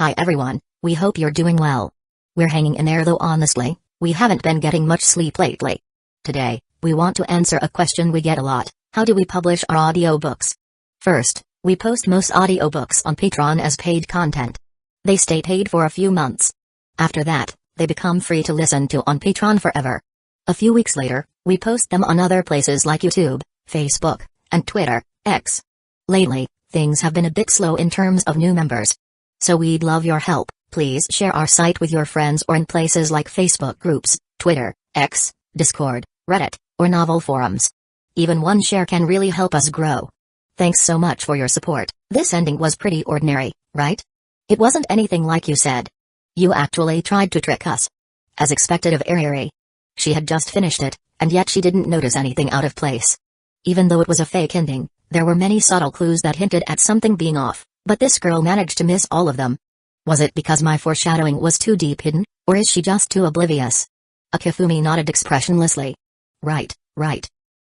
Hi everyone, we hope you're doing well. We're hanging in there though honestly, we haven't been getting much sleep lately. Today, we want to answer a question we get a lot: how do we publish our audiobooks? First, we post most audiobooks on Patreon as paid content. They stay paid for a few months. After that, they become free to listen to on Patreon forever. A few weeks later, we post them on other places like YouTube, Facebook, and Twitter, X. Lately, things have been a bit slow in terms of new members. So we'd love your help. Please share our site with your friends or in places like Facebook groups, Twitter, X, Discord, Reddit, or novel forums. Even one share can really help us grow. Thanks so much for your support. This ending was pretty ordinary, right? It wasn't anything like you said. You actually tried to trick us. As expected of Eri. She had just finished it, and yet she didn't notice anything out of place. Even though it was a fake ending, there were many subtle clues that hinted at something being off, but this girl managed to miss all of them. Was it because my foreshadowing was too deep hidden, or is she just too oblivious? Akifumi nodded expressionlessly. Right.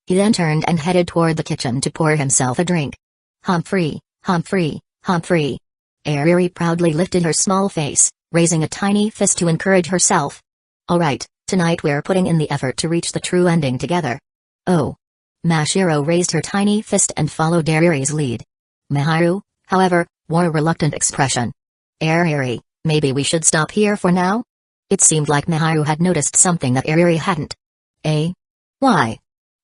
He then turned and headed toward the kitchen to pour himself a drink. Humphrey. Eri proudly lifted her small face, raising a tiny fist to encourage herself. Alright, tonight we're putting in the effort to reach the true ending together. Oh. Mashiro raised her tiny fist and followed Eriri's lead. Miharu, however, wore a reluctant expression. Eriri, maybe we should stop here for now? It seemed like Miharu had noticed something that Eriri hadn't. Eh? Why?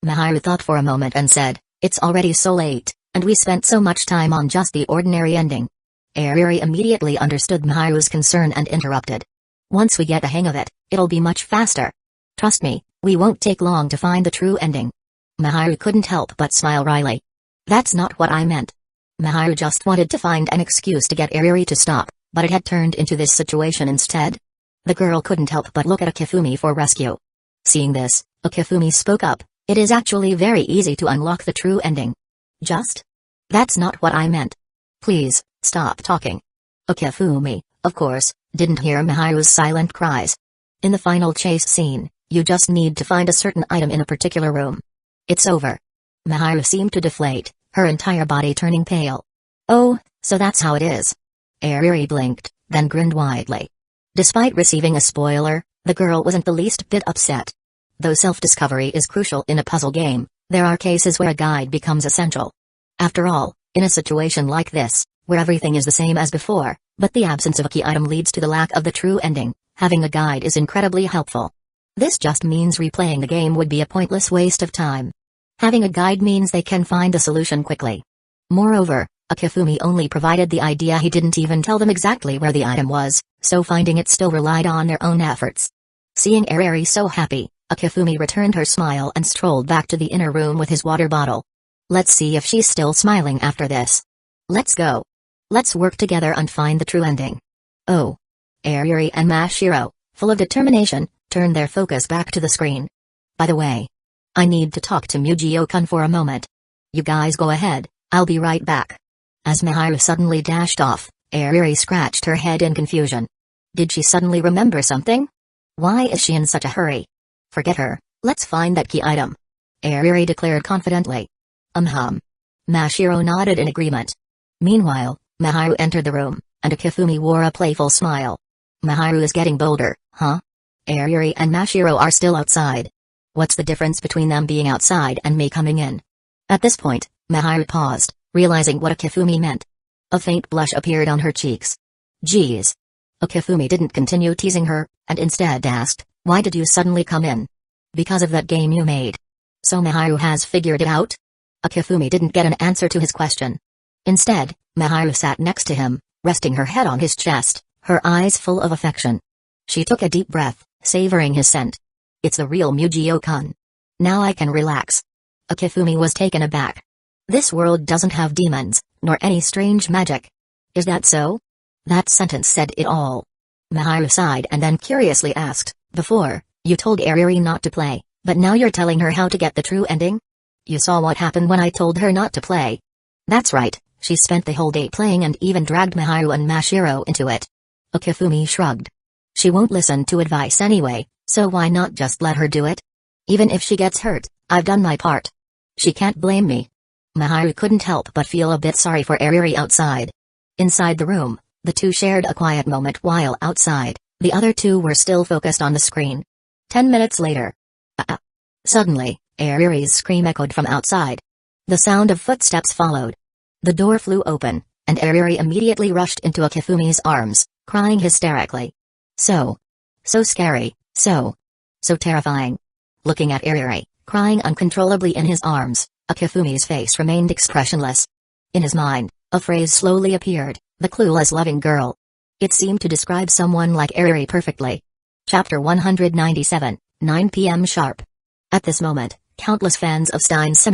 Miharu thought for a moment and said, it's already so late, and we spent so much time on just the ordinary ending. Eriri immediately understood Miharu's concern and interrupted. Once we get the hang of it, it'll be much faster. Trust me, we won't take long to find the true ending. Miharu couldn't help but smile wryly. That's not what I meant. Miharu just wanted to find an excuse to get Eriri to stop, but it had turned into this situation instead. The girl couldn't help but look at Akifumi for rescue. Seeing this, Akifumi spoke up, it is actually very easy to unlock the true ending. Just? That's not what I meant. Please, stop talking. Akifumi, of course, didn't hear Miharu's silent cries. In the final chase scene, you just need to find a certain item in a particular room. It's over. Miharu seemed to deflate, her entire body turning pale. Oh, so that's how it is. Eriri blinked, then grinned widely. Despite receiving a spoiler, the girl wasn't the least bit upset. Though self-discovery is crucial in a puzzle game, there are cases where a guide becomes essential. After all, in a situation like this, where everything is the same as before, but the absence of a key item leads to the lack of the true ending, having a guide is incredibly helpful. This just means replaying the game would be a pointless waste of time. Having a guide means they can find the solution quickly. Moreover, Akifumi only provided the idea, he didn't even tell them exactly where the item was, so finding it still relied on their own efforts. Seeing Eriri so happy, Akifumi returned her smile and strolled back to the inner room with his water bottle. Let's see if she's still smiling after this. Let's go. Let's work together and find the true ending. Oh. Eriri and Mashiro, full of determination, turned their focus back to the screen. By the way, I need to talk to Mujio-kun for a moment. You guys go ahead, I'll be right back. As Miharu suddenly dashed off, Eriri scratched her head in confusion. Did she suddenly remember something? Why is she in such a hurry? Forget her, let's find that key item. Eriri declared confidently. Mashiro nodded in agreement. Meanwhile, Miharu entered the room, and Akifumi wore a playful smile. Miharu is getting bolder, huh? Eriri and Mashiro are still outside. What's the difference between them being outside and me coming in? At this point, Miharu paused, realizing what Akifumi meant. A faint blush appeared on her cheeks. Geez. Akifumi didn't continue teasing her, and instead asked, why did you suddenly come in? Because of that game you made. So Miharu has figured it out? Akifumi didn't get an answer to his question. Instead, Miharu sat next to him, resting her head on his chest, her eyes full of affection. She took a deep breath, savoring his scent. It's the real Mujio-kun. Now I can relax. Akifumi was taken aback. This world doesn't have demons, nor any strange magic. Is that so? That sentence said it all. Miharu sighed and then curiously asked, before, you told Eriri not to play, but now you're telling her how to get the true ending? You saw what happened when I told her not to play. That's right, she spent the whole day playing and even dragged Miharu and Mashiro into it. Akifumi shrugged. She won't listen to advice anyway, so why not just let her do it? Even if she gets hurt, I've done my part. She can't blame me. Miharu couldn't help but feel a bit sorry for Eriri outside. Inside the room, The two shared a quiet moment while outside, the other two were still focused on the screen. 10 minutes later. Suddenly, Ariri's scream echoed from outside. The sound of footsteps followed. The door flew open, and Ariri immediately rushed into Akifumi's arms, crying hysterically. So scary, so terrifying. Looking at Ariri, crying uncontrollably in his arms, Akifumi's face remained expressionless. In his mind, a phrase slowly appeared, the clueless loving girl. It seemed to describe someone like Ariri perfectly. Chapter 197, 9 p.m. sharp. At this moment, countless fans of Stein's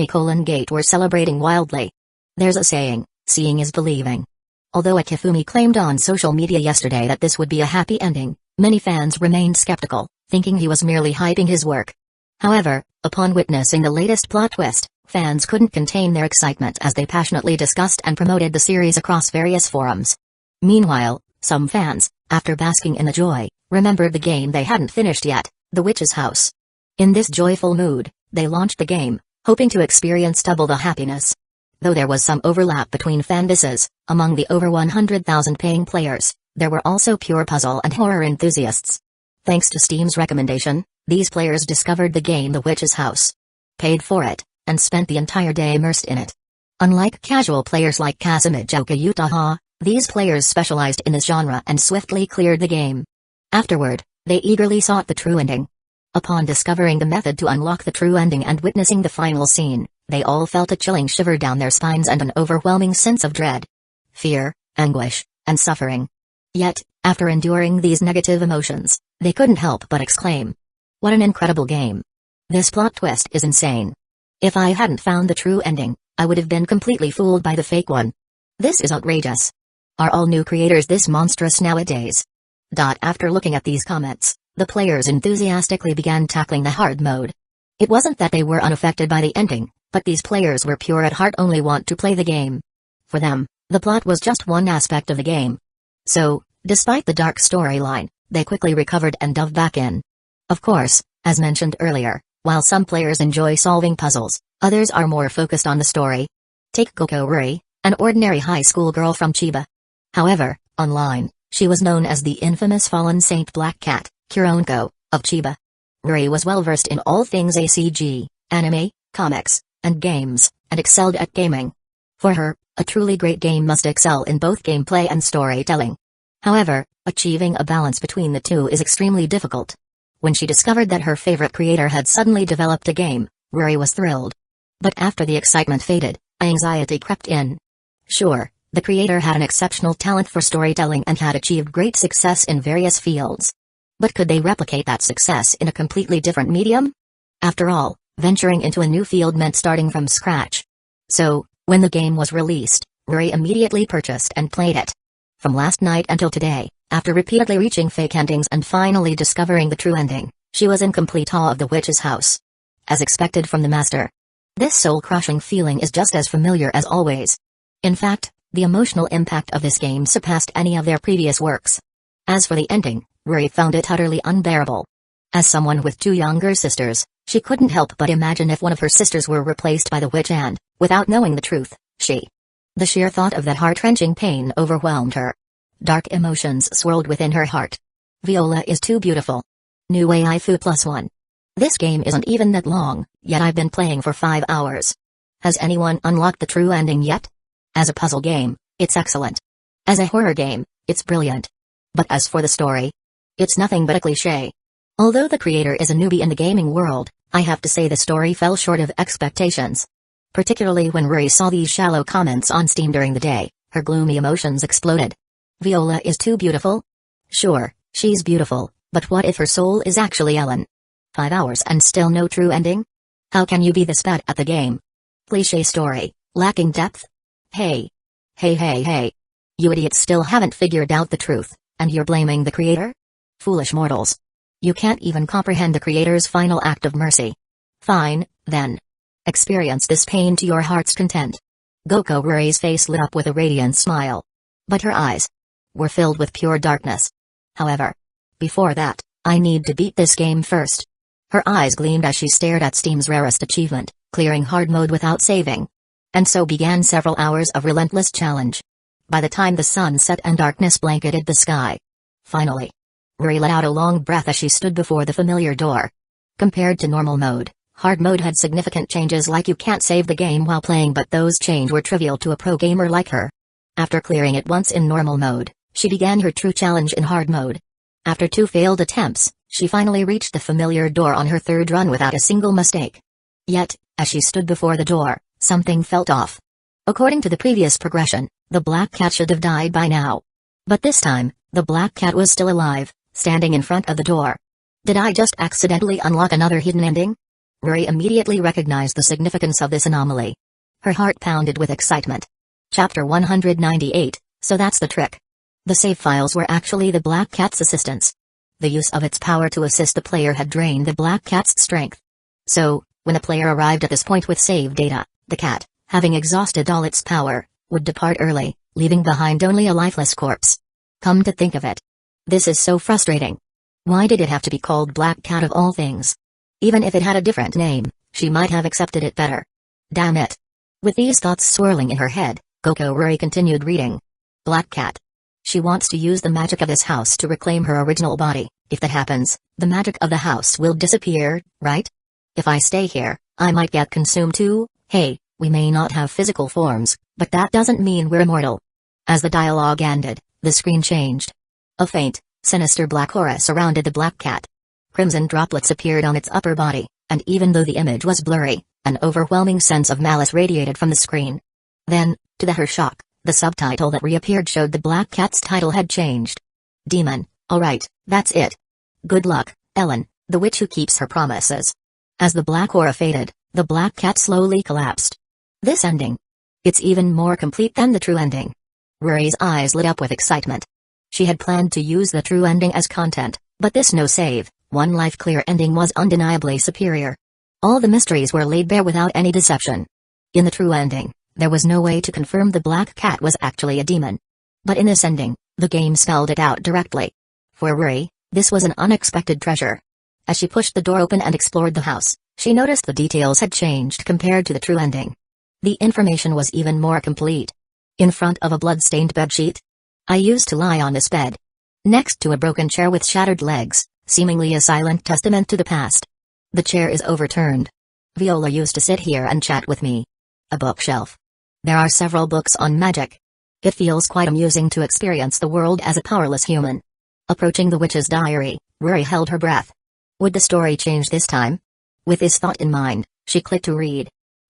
Gate were celebrating wildly. There's a saying, seeing is believing. Although Akifumi claimed on social media yesterday that this would be a happy ending, many fans remained skeptical, thinking he was merely hyping his work. However, upon witnessing the latest plot twist, fans couldn't contain their excitement as they passionately discussed and promoted the series across various forums. Meanwhile, some fans, after basking in the joy, remembered the game they hadn't finished yet, The Witch's House. In this joyful mood, they launched the game, hoping to experience double the happiness. Though there was some overlap between fanbases, among the over 100,000 paying players, there were also pure puzzle and horror enthusiasts. Thanks to Steam's recommendation, these players discovered the game The Witch's House, paid for it, and spent the entire day immersed in it. Unlike casual players like Kasumijoka Utaha, these players specialized in this genre and swiftly cleared the game. Afterward, they eagerly sought the true ending. Upon discovering the method to unlock the true ending and witnessing the final scene, they all felt a chilling shiver down their spines and an overwhelming sense of dread, fear, anguish, and suffering. Yet, after enduring these negative emotions, they couldn't help but exclaim, "What an incredible game! This plot twist is insane. If I hadn't found the true ending, I would have been completely fooled by the fake one. This is outrageous. Are all new creators this monstrous nowadays?" After looking at these comments, the players enthusiastically began tackling the hard mode. It wasn't that they were unaffected by the ending, but these players were pure at heart, only want to play the game. For them, the plot was just one aspect of the game. So, despite the dark storyline, they quickly recovered and dove back in. Of course, as mentioned earlier, while some players enjoy solving puzzles, others are more focused on the story. Take Goko Ruri, an ordinary high school girl from Chiba. However, online, she was known as the infamous fallen saint Black Cat, Kuronko, of Chiba. Ruri was well versed in all things ACG, anime, comics, and games, and excelled at gaming. For her, a truly great game must excel in both gameplay and storytelling. However, achieving a balance between the two is extremely difficult. When she discovered that her favorite creator had suddenly developed a game, Ruri was thrilled. But after the excitement faded, anxiety crept in. Sure, the creator had an exceptional talent for storytelling and had achieved great success in various fields. But could they replicate that success in a completely different medium? After all, venturing into a new field meant starting from scratch. So, when the game was released, Ruri immediately purchased and played it. From last night until today, after repeatedly reaching fake endings and finally discovering the true ending, she was in complete awe of The Witch's House. As expected from the master. This soul-crushing feeling is just as familiar as always. In fact, the emotional impact of this game surpassed any of their previous works. As for the ending, Ruri found it utterly unbearable. As someone with two younger sisters, she couldn't help but imagine if one of her sisters were replaced by the witch and, without knowing the truth, the sheer thought of that heart-wrenching pain overwhelmed her. Dark emotions swirled within her heart. Viola is too beautiful. New waifu +1. This game isn't even that long, yet I've been playing for 5 hours. Has anyone unlocked the true ending yet? As a puzzle game, it's excellent. As a horror game, it's brilliant. But as for the story, it's nothing but a cliché. Although the creator is a newbie in the gaming world, I have to say the story fell short of expectations. Particularly when Ruri saw these shallow comments on Steam during the day, her gloomy emotions exploded. Viola is too beautiful? Sure, she's beautiful, but what if her soul is actually Ellen? 5 hours and still no true ending? How can you be this bad at the game? Cliché story, lacking depth? Hey. You idiots still haven't figured out the truth, and you're blaming the creator? Foolish mortals. You can't even comprehend the creator's final act of mercy. Fine, then. Experience this pain to your heart's content. Goko Ruri's face lit up with a radiant smile. But her eyes were filled with pure darkness. However, before that, I need to beat this game first. Her eyes gleamed as she stared at Steam's rarest achievement, clearing hard mode without saving. And so began several hours of relentless challenge. by the time the sun set and darkness blanketed the sky. Finally, Ruri let out a long breath as she stood before the familiar door. Compared to normal mode, hard mode had significant changes, like you can't save the game while playing, but those changes were trivial to a pro gamer like her. After clearing it once in normal mode, she began her true challenge in hard mode. After 2 failed attempts, she finally reached the familiar door on her 3rd run without a single mistake. Yet, as she stood before the door, something felt off. According to the previous progression, the black cat should have died by now. But this time, the black cat was still alive, standing in front of the door. Did I just accidentally unlock another hidden ending? Ruri immediately recognized the significance of this anomaly. Her heart pounded with excitement. Chapter 198, so that's the trick. The save files were actually the black cat's assistants. The use of its power to assist the player had drained the black cat's strength. So, when a player arrived at this point with save data, the cat, having exhausted all its power, would depart early, leaving behind only a lifeless corpse. Come to think of it, this is so frustrating. Why did it have to be called Black Cat of all things? Even if it had a different name, she might have accepted it better. Damn it. With these thoughts swirling in her head, Ruri continued reading. Black Cat. She wants to use the magic of this house to reclaim her original body. If that happens, the magic of the house will disappear, right? If I stay here, I might get consumed too. Hey, we may not have physical forms, but that doesn't mean we're immortal. As the dialogue ended, the screen changed. A faint, sinister black aura surrounded the black cat. Crimson droplets appeared on its upper body, and even though the image was blurry, an overwhelming sense of malice radiated from the screen. Then, to her shock, the subtitle that reappeared showed the black cat's title had changed. Demon, alright, that's it. Good luck, Ellen, the witch who keeps her promises. As the black aura faded, the black cat slowly collapsed. This ending. It's even more complete than the true ending. Ruri's eyes lit up with excitement. She had planned to use the true ending as content, but this no save, one life clear ending was undeniably superior. All the mysteries were laid bare without any deception. In the true ending, there was no way to confirm the black cat was actually a demon. But in this ending, the game spelled it out directly. For Ruri, this was an unexpected treasure. As she pushed the door open and explored the house, she noticed the details had changed compared to the true ending. The information was even more complete. In front of a blood-stained bedsheet, I used to lie on this bed. Next to a broken chair with shattered legs, seemingly a silent testament to the past. The chair is overturned. Viola used to sit here and chat with me. A bookshelf. There are several books on magic. It feels quite amusing to experience the world as a powerless human. Approaching the witch's diary, Ruri held her breath. Would the story change this time? With this thought in mind, she clicked to read.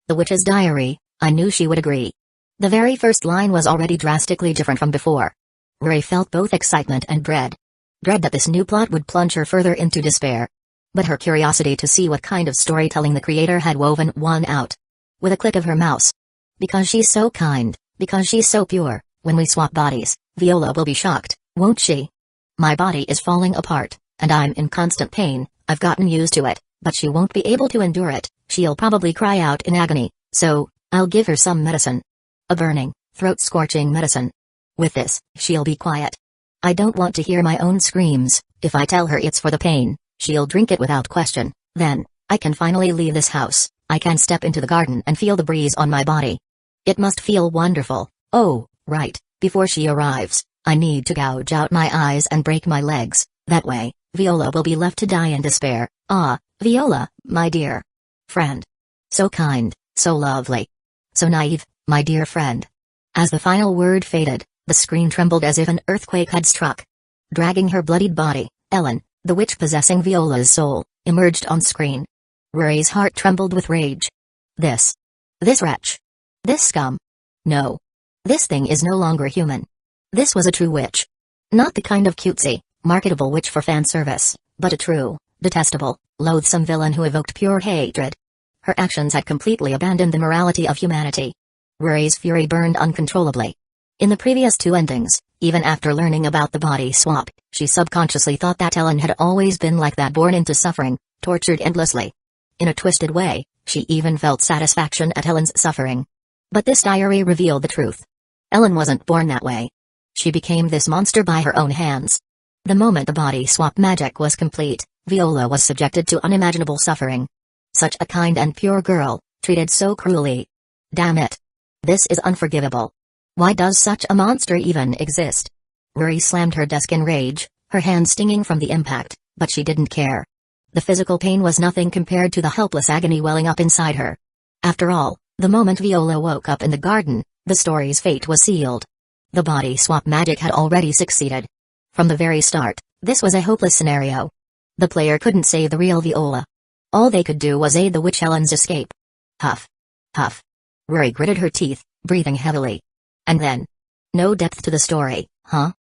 The witch's diary, I knew she would agree. The very first line was already drastically different from before. Ruri felt both excitement and dread. Dread that this new plot would plunge her further into despair. But her curiosity to see what kind of storytelling the creator had woven won out. With a click of her mouse. Because she's so kind, because she's so pure, when we swap bodies, Viola will be shocked, won't she? My body is falling apart, and I'm in constant pain. I've gotten used to it, but she won't be able to endure it. She'll probably cry out in agony, so I'll give her some medicine. A burning, throat-scorching medicine. With this, she'll be quiet. I don't want to hear my own screams. If I tell her it's for the pain, she'll drink it without question. Then, I can finally leave this house. I can step into the garden and feel the breeze on my body. It must feel wonderful. Oh, right, before she arrives, I need to gouge out my eyes and break my legs. That way, Viola will be left to die in despair. Ah, Viola, my dear friend. So kind, so lovely. So naive, my dear friend. As the final word faded, the screen trembled as if an earthquake had struck. Dragging her bloodied body, Ellen, the witch possessing Viola's soul, emerged on screen. Ruri's heart trembled with rage. This wretch. This scum. No. This thing is no longer human. This was a true witch. Not the kind of cutesy, marketable witch for fan service, but a true, detestable, loathsome villain who evoked pure hatred. Her actions had completely abandoned the morality of humanity. Ruri's fury burned uncontrollably. In the previous two endings, even after learning about the body swap, she subconsciously thought that Ellen had always been like that, born into suffering, tortured endlessly. In a twisted way, she even felt satisfaction at Ellen's suffering. But this diary revealed the truth. Ellen wasn't born that way. She became this monster by her own hands. The moment the body swap magic was complete, Viola was subjected to unimaginable suffering. Such a kind and pure girl, treated so cruelly. Damn it. This is unforgivable. Why does such a monster even exist? Ruri slammed her desk in rage, her hand stinging from the impact, but she didn't care. The physical pain was nothing compared to the helpless agony welling up inside her. After all, the moment Viola woke up in the garden, the story's fate was sealed. The body swap magic had already succeeded. From the very start, this was a hopeless scenario. The player couldn't save the real Viola. All they could do was aid the witch Helen's escape. Huff. Huff. Ruri gritted her teeth, breathing heavily. And then? No depth to the story, huh?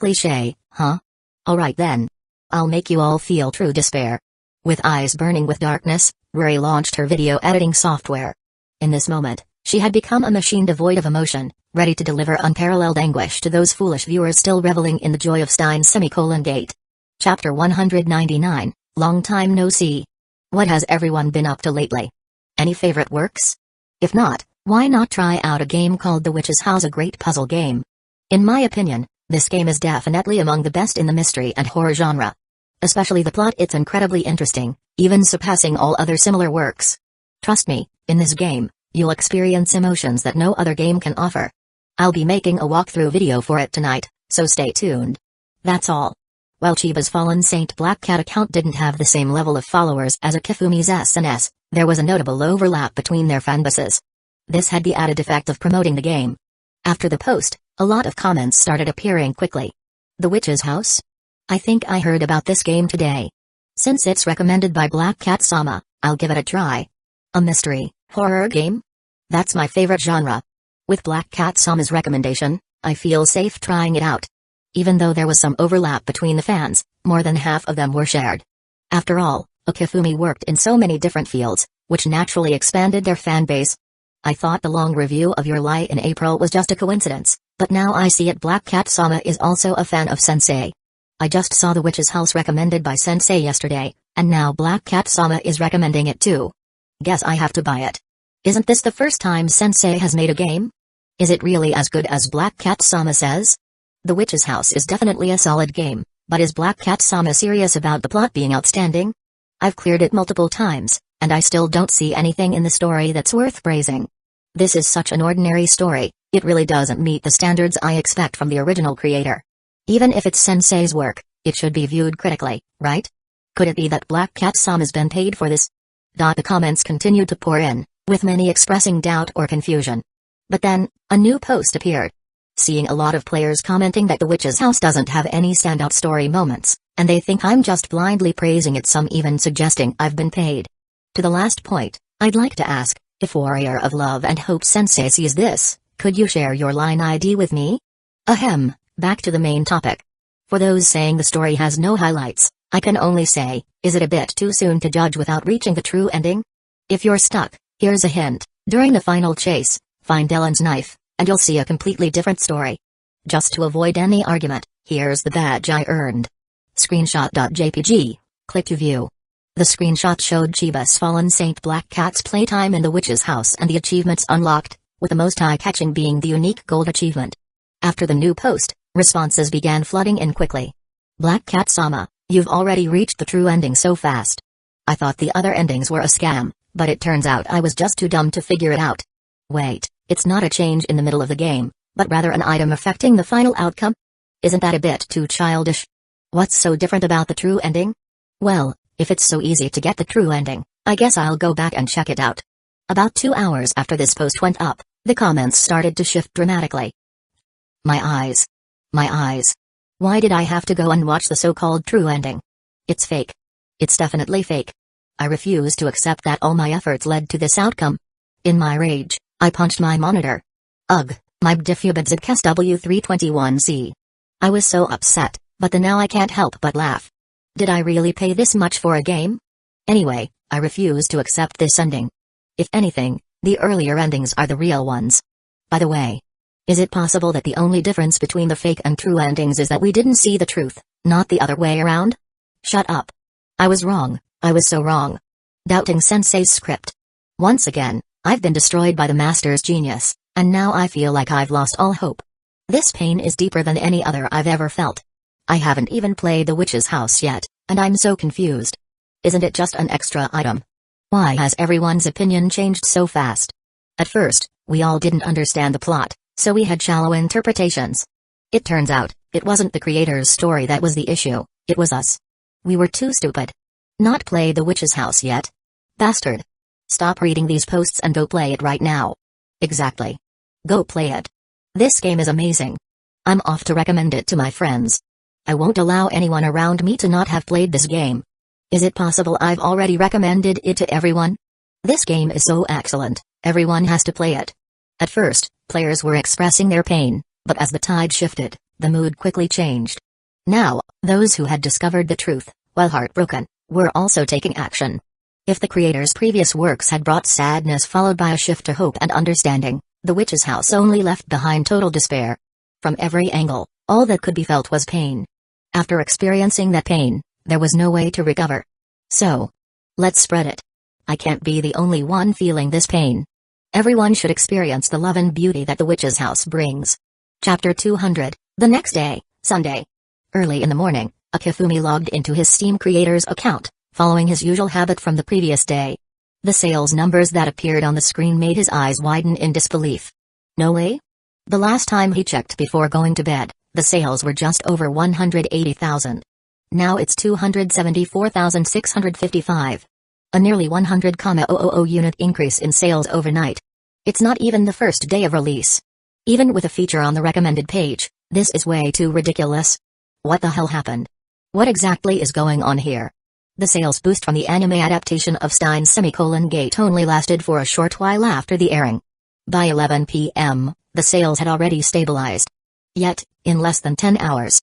Cliché, huh? Alright then. I'll make you all feel true despair. With eyes burning with darkness, Ruri launched her video editing software. In this moment, she had become a machine devoid of emotion, ready to deliver unparalleled anguish to those foolish viewers still reveling in the joy of Stein's Gate. Chapter 199, Long Time No See. What has everyone been up to lately? Any favorite works? If not, why not try out a game called The Witch's House, a great puzzle game? In my opinion, this game is definitely among the best in the mystery and horror genre. Especially the plot, it's incredibly interesting, even surpassing all other similar works. Trust me, in this game, you'll experience emotions that no other game can offer. I'll be making a walkthrough video for it tonight, so stay tuned. That's all. While Chiba's Fallen Saint Black Cat account didn't have the same level of followers as Akifumi's SNS, there was a notable overlap between their fanbases. This had the added effect of promoting the game. After the post, a lot of comments started appearing quickly. The Witch's House? I think I heard about this game today. Since it's recommended by Black Cat Sama, I'll give it a try. A mystery, horror game? That's my favorite genre. With Black Cat Sama's recommendation, I feel safe trying it out. Even though there was some overlap between the fans, more than half of them were shared. After all, Akifumi worked in so many different fields, which naturally expanded their fan base. I thought the long review of Your Lie in April was just a coincidence, but now I see it. Black Cat Sama is also a fan of Sensei. I just saw The Witch's House recommended by Sensei yesterday, and now Black Cat Sama is recommending it too. Guess I have to buy it. Isn't this the first time Sensei has made a game? Is it really as good as Black Cat Sama says? The Witch's House is definitely a solid game, but is Black Cat Sama serious about the plot being outstanding? I've cleared it multiple times, and I still don't see anything in the story that's worth praising. This is such an ordinary story, it really doesn't meet the standards I expect from the original creator. Even if it's Sensei's work, it should be viewed critically, right? Could it be that Black Cat Sama's been paid for this? The comments continued to pour in, with many expressing doubt or confusion. But then, a new post appeared. Seeing a lot of players commenting that The Witch's House doesn't have any standout story moments, and they think I'm just blindly praising it, some even suggesting I've been paid. To the last point, I'd like to ask, if Warrior of Love and Hope Sensei sees this, could you share your line ID with me? Ahem, back to the main topic. For those saying the story has no highlights, I can only say, is it a bit too soon to judge without reaching the true ending? If you're stuck, here's a hint. During the final chase, find Ellen's knife, and you'll see a completely different story. Just to avoid any argument, here's the badge I earned. Screenshot.jpg, click to view. The screenshot showed Chiba's Fallen Saint Black Cat's playtime in the Witch's House and the achievements unlocked, with the most eye-catching being the unique gold achievement. After the new post, responses began flooding in quickly. Black Cat Sama, you've already reached the true ending so fast. I thought the other endings were a scam, but it turns out I was just too dumb to figure it out. Wait, it's not a change in the middle of the game, but rather an item affecting the final outcome? Isn't that a bit too childish? What's so different about the true ending? Well, if it's so easy to get the true ending, I guess I'll go back and check it out. About 2 hours after this post went up, the comments started to shift dramatically. My eyes. My eyes. Why did I have to go and watch the so-called true ending? It's fake. It's definitely fake. I refuse to accept that all my efforts led to this outcome. In my rage, I punched my monitor. Ugh, my diffubedzidcast W321C. I was so upset, but then now I can't help but laugh. Did I really pay this much for a game? Anyway, I refuse to accept this ending. If anything, the earlier endings are the real ones. By the way, is it possible that the only difference between the fake and true endings is that we didn't see the truth, not the other way around? Shut up. I was wrong, I was so wrong. Doubting Sensei's script. Once again, I've been destroyed by the master's genius, and now I feel like I've lost all hope. This pain is deeper than any other I've ever felt. I haven't even played The Witch's House yet, and I'm so confused. Isn't it just an extra item? Why has everyone's opinion changed so fast? At first, we all didn't understand the plot, So we had shallow interpretations. It turns out, it wasn't the creator's story that was the issue, it was us. We were too stupid. Not play The Witch's House yet? Bastard. Stop reading these posts and go play it right now. Exactly. Go play it. This game is amazing. I'm off to recommend it to my friends. I won't allow anyone around me to not have played this game. Is it possible I've already recommended it to everyone? This game is so excellent, everyone has to play it. At first, players were expressing their pain, but as the tide shifted, the mood quickly changed. Now, those who had discovered the truth, while heartbroken, were also taking action. If the creator's previous works had brought sadness followed by a shift to hope and understanding, The Witch's House only left behind total despair. From every angle, all that could be felt was pain. After experiencing that pain, there was no way to recover. So, let's spread it. I can't be the only one feeling this pain. Everyone should experience the love and beauty that The Witch's House brings. Chapter 200, the next day, Sunday. Early in the morning, Akifumi logged into his Steam Creators account, following his usual habit from the previous day. The sales numbers that appeared on the screen made his eyes widen in disbelief. No way? The last time he checked before going to bed, the sales were just over 180,000. Now it's 274,655. A nearly 100,000 unit increase in sales overnight. It's not even the first day of release. Even with a feature on the recommended page, this is way too ridiculous. What the hell happened? What exactly is going on here? The sales boost from the anime adaptation of Stein's Gate only lasted for a short while after the airing. By 11 p.m., the sales had already stabilized. Yet, in less than 10 hours.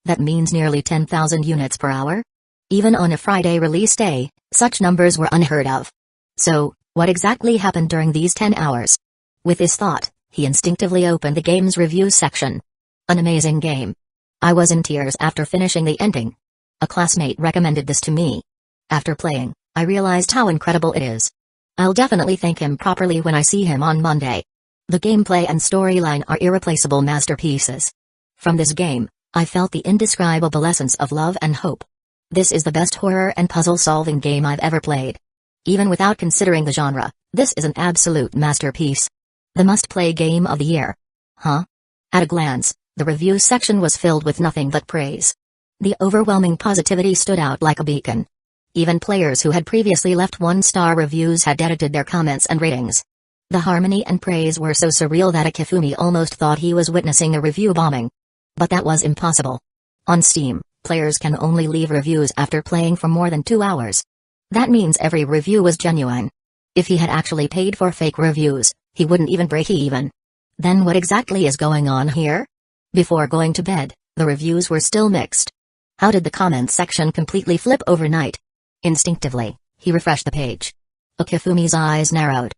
That means nearly 10,000 units per hour? Even on a Friday release day, such numbers were unheard of. So, what exactly happened during these 10 hours? With this thought, he instinctively opened the game's reviews section. An amazing game. I was in tears after finishing the ending. A classmate recommended this to me. After playing, I realized how incredible it is. I'll definitely thank him properly when I see him on Monday. The gameplay and storyline are irreplaceable masterpieces. From this game, I felt the indescribable essence of love and hope. This is the best horror and puzzle-solving game I've ever played. Even without considering the genre, this is an absolute masterpiece. The must-play game of the year. Huh? At a glance, the reviews section was filled with nothing but praise. The overwhelming positivity stood out like a beacon. Even players who had previously left one-star reviews had edited their comments and ratings. The harmony and praise were so surreal that Akifumi almost thought he was witnessing a review bombing. But that was impossible. On Steam, players can only leave reviews after playing for more than 2 hours. That means every review was genuine. If he had actually paid for fake reviews, he wouldn't even break even. Then what exactly is going on here? Before going to bed, the reviews were still mixed. How did the comments section completely flip overnight? Instinctively, he refreshed the page. Akifumi's eyes narrowed.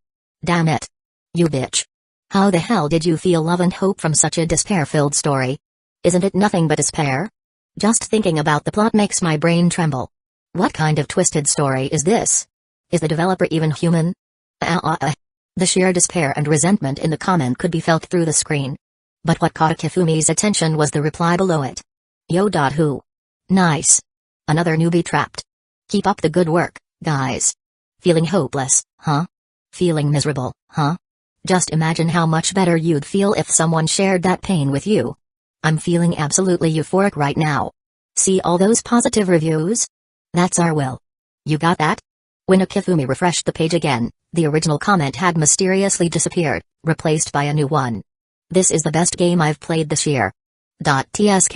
Damn it. You bitch. How the hell did you feel love and hope from such a despair-filled story? Isn't it nothing but despair? Just thinking about the plot makes my brain tremble. What kind of twisted story is this? Is the developer even human? The sheer despair and resentment in the comment could be felt through the screen. But what caught Akifumi's attention was the reply below it. Yo.who. Nice. Another newbie trapped. Keep up the good work, guys. Feeling hopeless, huh? Feeling miserable, huh? Just imagine how much better you'd feel if someone shared that pain with you. I'm feeling absolutely euphoric right now. See all those positive reviews? That's our will. You got that? When Akifumi refreshed the page again, the original comment had mysteriously disappeared, replaced by a new one. This is the best game I've played this year. Tsk.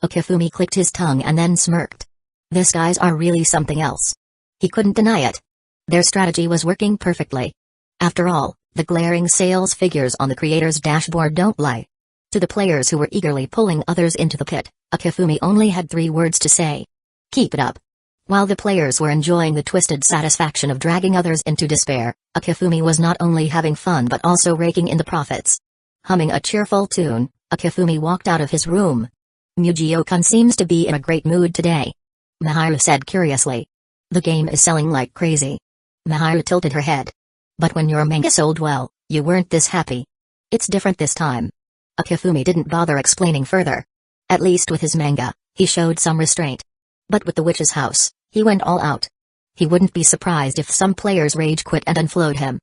Akifumi clicked his tongue and then smirked. These guys are really something else. He couldn't deny it. Their strategy was working perfectly. After all, the glaring sales figures on the creator's dashboard don't lie. To the players who were eagerly pulling others into the pit, Akifumi only had 3 words to say. Keep it up. While the players were enjoying the twisted satisfaction of dragging others into despair, Akifumi was not only having fun but also raking in the profits. Humming a cheerful tune, Akifumi walked out of his room. Mujio-kun seems to be in a great mood today. Miharu said curiously. The game is selling like crazy. Miharu tilted her head. But when your manga sold well, you weren't this happy. It's different this time. Akifumi didn't bother explaining further. At least with his manga, he showed some restraint. But with The Witch's House, he went all out. He wouldn't be surprised if some players rage quit and unfollowed him.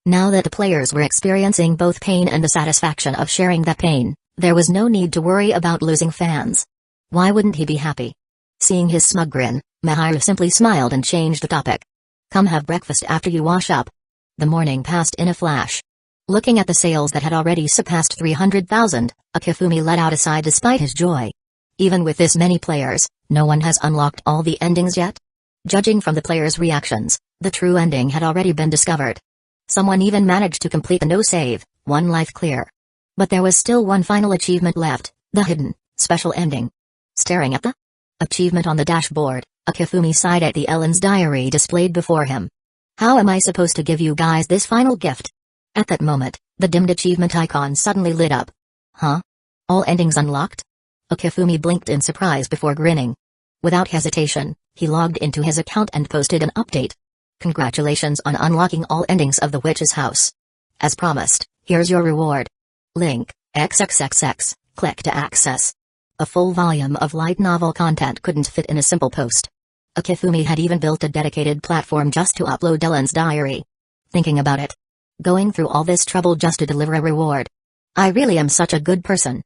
Now that the players were experiencing both pain and the satisfaction of sharing that pain, there was no need to worry about losing fans. Why wouldn't he be happy? Seeing his smug grin, Mahira simply smiled and changed the topic. Come have breakfast after you wash up. The morning passed in a flash. Looking at the sales that had already surpassed 300,000, Akifumi let out a sigh despite his joy. Even with this many players, no one has unlocked all the endings yet? Judging from the players' reactions, the true ending had already been discovered. Someone even managed to complete the no-save, one life clear. But there was still one final achievement left, the hidden, special ending. Staring at the achievement on the dashboard, Akifumi sighed at the Ellen's diary displayed before him. How am I supposed to give you guys this final gift? At that moment, the dimmed achievement icon suddenly lit up. Huh? All endings unlocked? Akifumi blinked in surprise before grinning. Without hesitation, he logged into his account and posted an update. Congratulations on unlocking all endings of the Witch's House. As promised, here's your reward. Link, XXXX, click to access. A full volume of light novel content couldn't fit in a simple post. Akifumi had even built a dedicated platform just to upload Ellen's diary. Thinking about it. Going through all this trouble just to deliver a reward. I really am such a good person.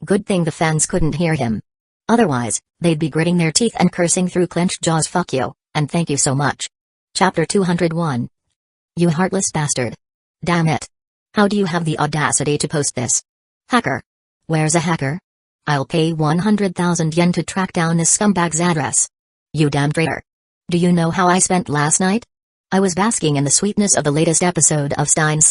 Good thing the fans couldn't hear him. Otherwise, they'd be gritting their teeth and cursing through clenched jaws. Fuck you, and thank you so much. Chapter 201. You heartless bastard. Damn it. How do you have the audacity to post this? Hacker. Where's a hacker? I'll pay 100,000 yen to track down this scumbag's address. You damn traitor. Do you know how I spent last night? I was basking in the sweetness of the latest episode of Steins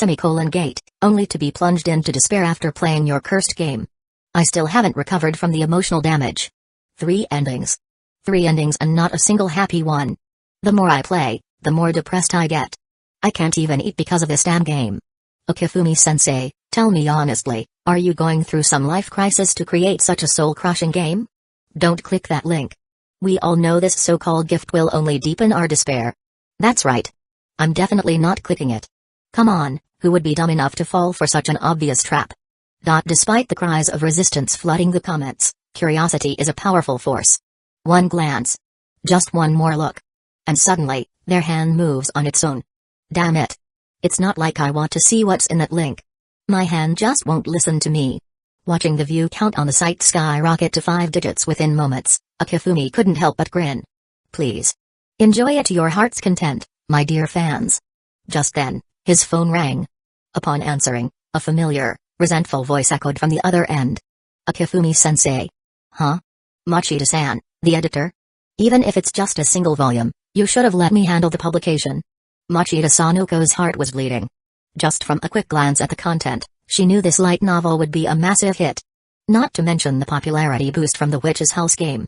Gate, only to be plunged into despair after playing your cursed game. I still haven't recovered from the emotional damage. 3 endings. 3 endings and not a single happy one. The more I play, the more depressed I get. I can't even eat because of this damn game. Akifumi-sensei, tell me honestly, are you going through some life crisis to create such a soul-crushing game? Don't click that link. We all know this so-called gift will only deepen our despair. That's right. I'm definitely not clicking it. Come on, who would be dumb enough to fall for such an obvious trap? Despite the cries of resistance flooding the comments, curiosity is a powerful force. One glance. Just one more look. And suddenly, their hand moves on its own. Damn it. It's not like I want to see what's in that link. My hand just won't listen to me. Watching the view count on the site skyrocket to 5 digits within moments, Akifumi couldn't help but grin. Please. Enjoy it to your heart's content, my dear fans. Just then, his phone rang. Upon answering, a familiar, resentful voice echoed from the other end. Akifumi-sensei. Huh? Machida-san, the editor? Even if it's just a single volume, you should have let me handle the publication. Machida Sanoko's heart was bleeding. Just from a quick glance at the content, she knew this light novel would be a massive hit. Not to mention the popularity boost from the Witch's House game.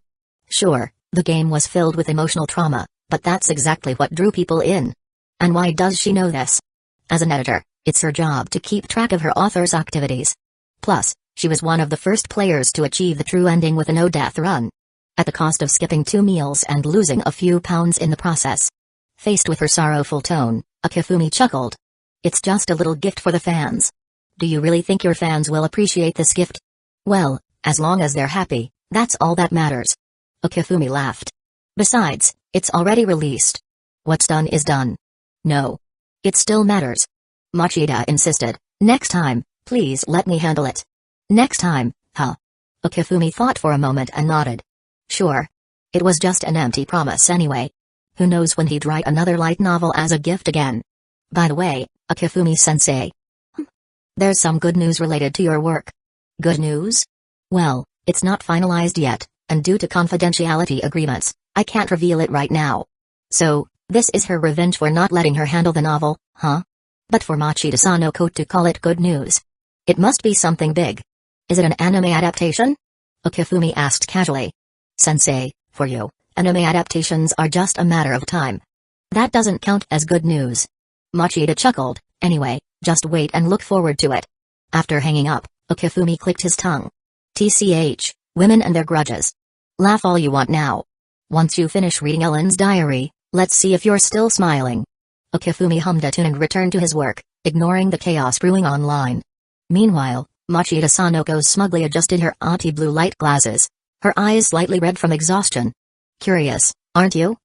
Sure, the game was filled with emotional trauma, but that's exactly what drew people in. And why does she know this? As an editor, it's her job to keep track of her author's activities. Plus, she was one of the first players to achieve the true ending with a no-death run. At the cost of skipping 2 meals and losing a few pounds in the process. Faced with her sorrowful tone, Akifumi chuckled. It's just a little gift for the fans. Do you really think your fans will appreciate this gift? Well, as long as they're happy, that's all that matters. Akifumi laughed. Besides, it's already released. What's done is done. No. It still matters. Machida insisted. Next time, please let me handle it. Next time, huh? Akifumi thought for a moment and nodded. Sure. It was just an empty promise anyway. Who knows when he'd write another light novel as a gift again. By the way, Akifumi-sensei. There's some good news related to your work. Good news? Well, it's not finalized yet, and due to confidentiality agreements, I can't reveal it right now. So, this is her revenge for not letting her handle the novel, huh? But for Machida Sanoko to call it good news. It must be something big. Is it an anime adaptation? Akifumi asked casually. Sensei, for you, anime adaptations are just a matter of time. That doesn't count as good news. Machida chuckled. Anyway, just wait and look forward to it. After hanging up, Akifumi clicked his tongue. TCH, women and their grudges. Laugh all you want now. Once you finish reading Ellen's diary, let's see if you're still smiling. Akifumi hummed a tune and returned to his work, ignoring the chaos brewing online. Meanwhile, Machida Sanoko smugly adjusted her anti-blue light glasses, her eyes slightly red from exhaustion. Curious, aren't you?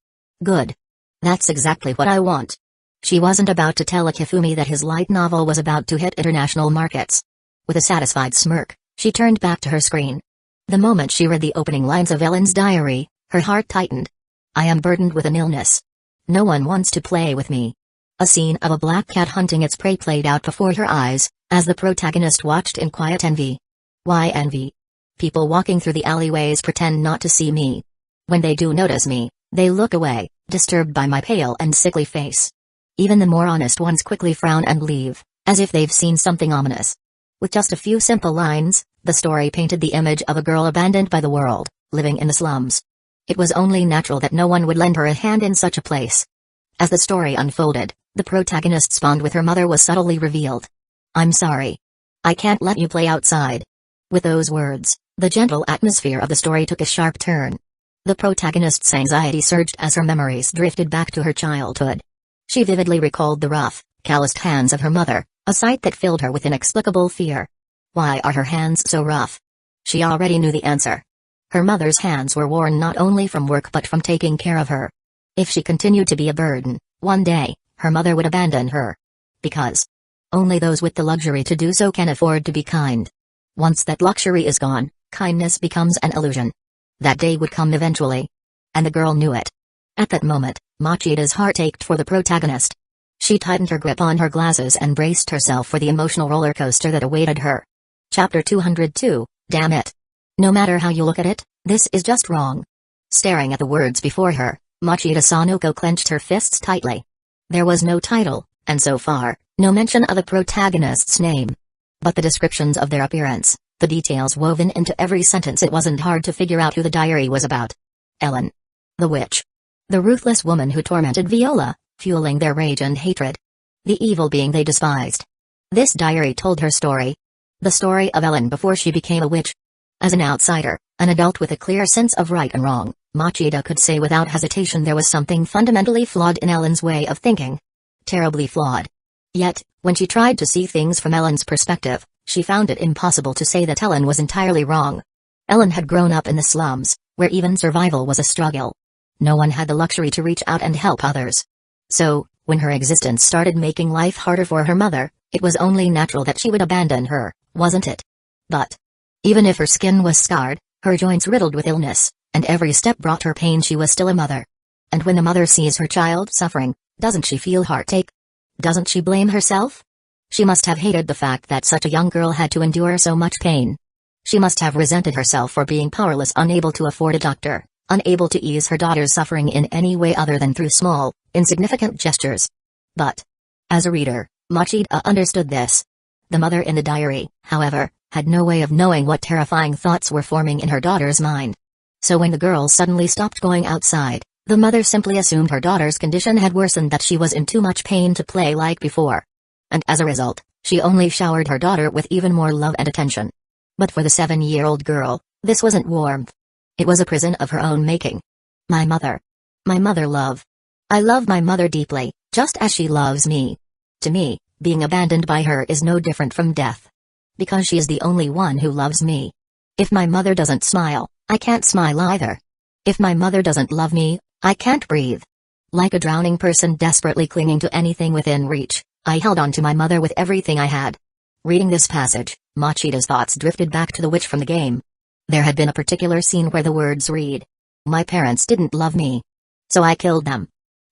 Good. That's exactly what I want. She wasn't about to tell Akifumi that his light novel was about to hit international markets. With a satisfied smirk, she turned back to her screen. The moment she read the opening lines of Ellen's diary, her heart tightened. I am burdened with an illness. No one wants to play with me. A scene of a black cat hunting its prey played out before her eyes, as the protagonist watched in quiet envy. Why envy? People walking through the alleyways pretend not to see me. When they do notice me, they look away, disturbed by my pale and sickly face. Even the more honest ones quickly frown and leave, as if they've seen something ominous. With just a few simple lines, the story painted the image of a girl abandoned by the world, living in the slums. It was only natural that no one would lend her a hand in such a place. As the story unfolded, the protagonist's bond with her mother was subtly revealed. I'm sorry. I can't let you play outside. With those words, the gentle atmosphere of the story took a sharp turn. The protagonist's anxiety surged as her memories drifted back to her childhood. She vividly recalled the rough, calloused hands of her mother, a sight that filled her with inexplicable fear. Why are her hands so rough? She already knew the answer. Her mother's hands were worn not only from work but from taking care of her. If she continued to be a burden, one day, her mother would abandon her. Because only those with the luxury to do so can afford to be kind. Once that luxury is gone, kindness becomes an illusion. That day would come eventually. And the girl knew it. At that moment, Machida's heart ached for the protagonist. She tightened her grip on her glasses and braced herself for the emotional roller coaster that awaited her. Chapter 202, Damn it. No matter how you look at it, this is just wrong. Staring at the words before her, Machida Sanoko clenched her fists tightly. There was no title, and so far, no mention of a protagonist's name. But the descriptions of their appearance, the details woven into every sentence, it wasn't hard to figure out who the diary was about. Ellen. The witch. The ruthless woman who tormented Viola, fueling their rage and hatred. The evil being they despised. This diary told her story. The story of Ellen before she became a witch. As an outsider, an adult with a clear sense of right and wrong, Machida could say without hesitation there was something fundamentally flawed in Ellen's way of thinking. Terribly flawed. Yet, when she tried to see things from Ellen's perspective, she found it impossible to say that Ellen was entirely wrong. Ellen had grown up in the slums, where even survival was a struggle. No one had the luxury to reach out and help others. So, when her existence started making life harder for her mother, it was only natural that she would abandon her, wasn't it? But even if her skin was scarred, her joints riddled with illness, and every step brought her pain, she was still a mother. And when a mother sees her child suffering, doesn't she feel heartache? Doesn't she blame herself? She must have hated the fact that such a young girl had to endure so much pain. She must have resented herself for being powerless, unable to afford a doctor, unable to ease her daughter's suffering in any way other than through small, insignificant gestures. But as a reader, Machida understood this. The mother in the diary, however, had no way of knowing what terrifying thoughts were forming in her daughter's mind. So when the girl suddenly stopped going outside, the mother simply assumed her daughter's condition had worsened, that she was in too much pain to play like before. And as a result, she only showered her daughter with even more love and attention. But for the 7-year-old girl, this wasn't warmth. It was a prison of her own making. My mother. My mother love. I love my mother deeply, just as she loves me. To me, being abandoned by her is no different from death. Because she is the only one who loves me. If my mother doesn't smile, I can't smile either. If my mother doesn't love me, I can't breathe. Like a drowning person desperately clinging to anything within reach, I held on to my mother with everything I had. Reading this passage, Machida's thoughts drifted back to the witch from the game. There had been a particular scene where the words read, "My parents didn't love me. So I killed them."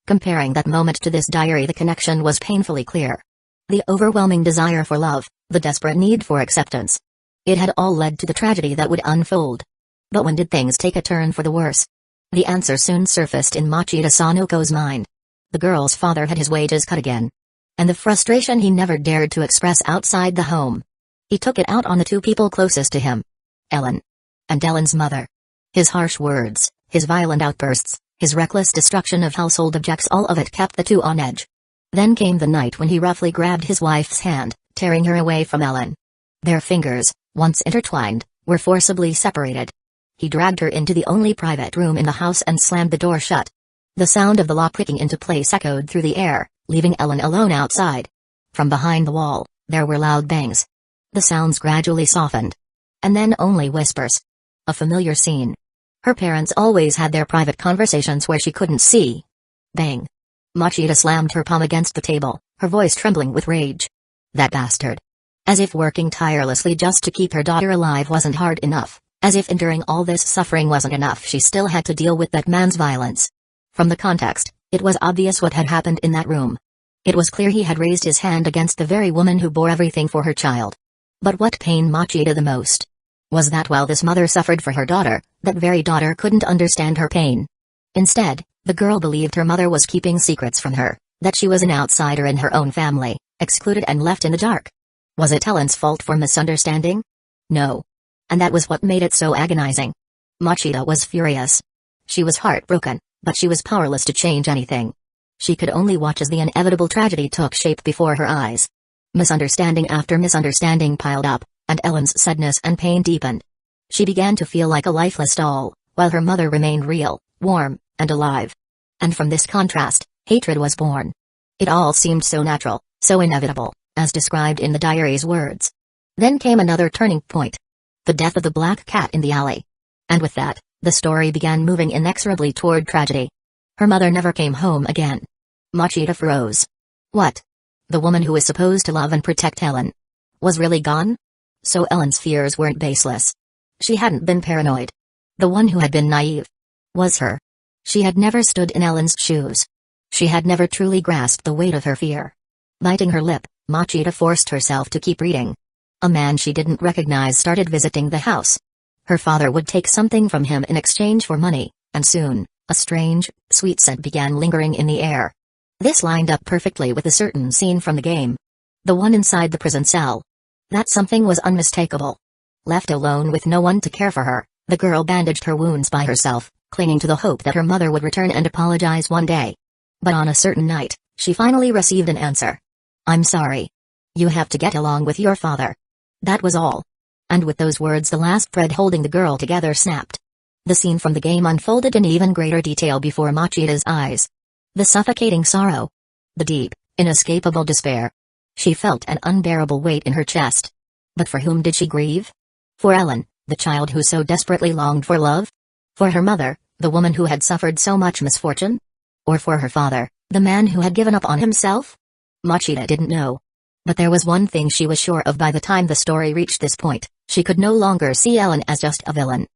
Comparing that moment to this diary, the connection was painfully clear. The overwhelming desire for love, the desperate need for acceptance. It had all led to the tragedy that would unfold. But when did things take a turn for the worse? The answer soon surfaced in Machida Sanoko's mind. The girl's father had his wages cut again. And the frustration he never dared to express outside the home. He took it out on the two people closest to him. Ellen. And Ellen's mother. His harsh words, his violent outbursts, his reckless destruction of household objects, all of it kept the two on edge. Then came the night when he roughly grabbed his wife's hand, tearing her away from Ellen. Their fingers, once intertwined, were forcibly separated. He dragged her into the only private room in the house and slammed the door shut. The sound of the lock clicking into place echoed through the air, leaving Ellen alone outside. From behind the wall, there were loud bangs. The sounds gradually softened. And then only whispers. A familiar scene. Her parents always had their private conversations where she couldn't see. Bang. Machida slammed her palm against the table, her voice trembling with rage. That bastard. As if working tirelessly just to keep her daughter alive wasn't hard enough, as if enduring all this suffering wasn't enough, she still had to deal with that man's violence. From the context, it was obvious what had happened in that room. It was clear he had raised his hand against the very woman who bore everything for her child. But what pained Machida the most was that while this mother suffered for her daughter, that very daughter couldn't understand her pain. Instead, the girl believed her mother was keeping secrets from her, that she was an outsider in her own family, excluded and left in the dark. Was it Ellen's fault for misunderstanding? No. And that was what made it so agonizing. Machida was furious. She was heartbroken, but she was powerless to change anything. She could only watch as the inevitable tragedy took shape before her eyes. Misunderstanding after misunderstanding piled up, and Ellen's sadness and pain deepened. She began to feel like a lifeless doll, while her mother remained real, warm, and alive. And from this contrast, hatred was born. It all seemed so natural, so inevitable, as described in the diary's words. Then came another turning point. The death of the black cat in the alley. And with that, the story began moving inexorably toward tragedy. Her mother never came home again. Machida froze. What? The woman who was supposed to love and protect Ellen was really gone? So Ellen's fears weren't baseless. She hadn't been paranoid. The one who had been naive was her. She had never stood in Ellen's shoes. She had never truly grasped the weight of her fear. Biting her lip, Machida forced herself to keep reading. A man she didn't recognize started visiting the house. Her father would take something from him in exchange for money, and soon, a strange, sweet scent began lingering in the air. This lined up perfectly with a certain scene from the game. The one inside the prison cell. That something was unmistakable. Left alone with no one to care for her, the girl bandaged her wounds by herself, clinging to the hope that her mother would return and apologize one day. But on a certain night, she finally received an answer. "I'm sorry. You have to get along with your father." That was all. And with those words the last thread holding the girl together snapped. The scene from the game unfolded in even greater detail before Machida's eyes. The suffocating sorrow. The deep, inescapable despair. She felt an unbearable weight in her chest. But for whom did she grieve? For Ellen, the child who so desperately longed for love? For her mother, the woman who had suffered so much misfortune? Or for her father, the man who had given up on himself? Machida didn't know. But there was one thing she was sure of: by the time the story reached this point, she could no longer see Ellen as just a villain.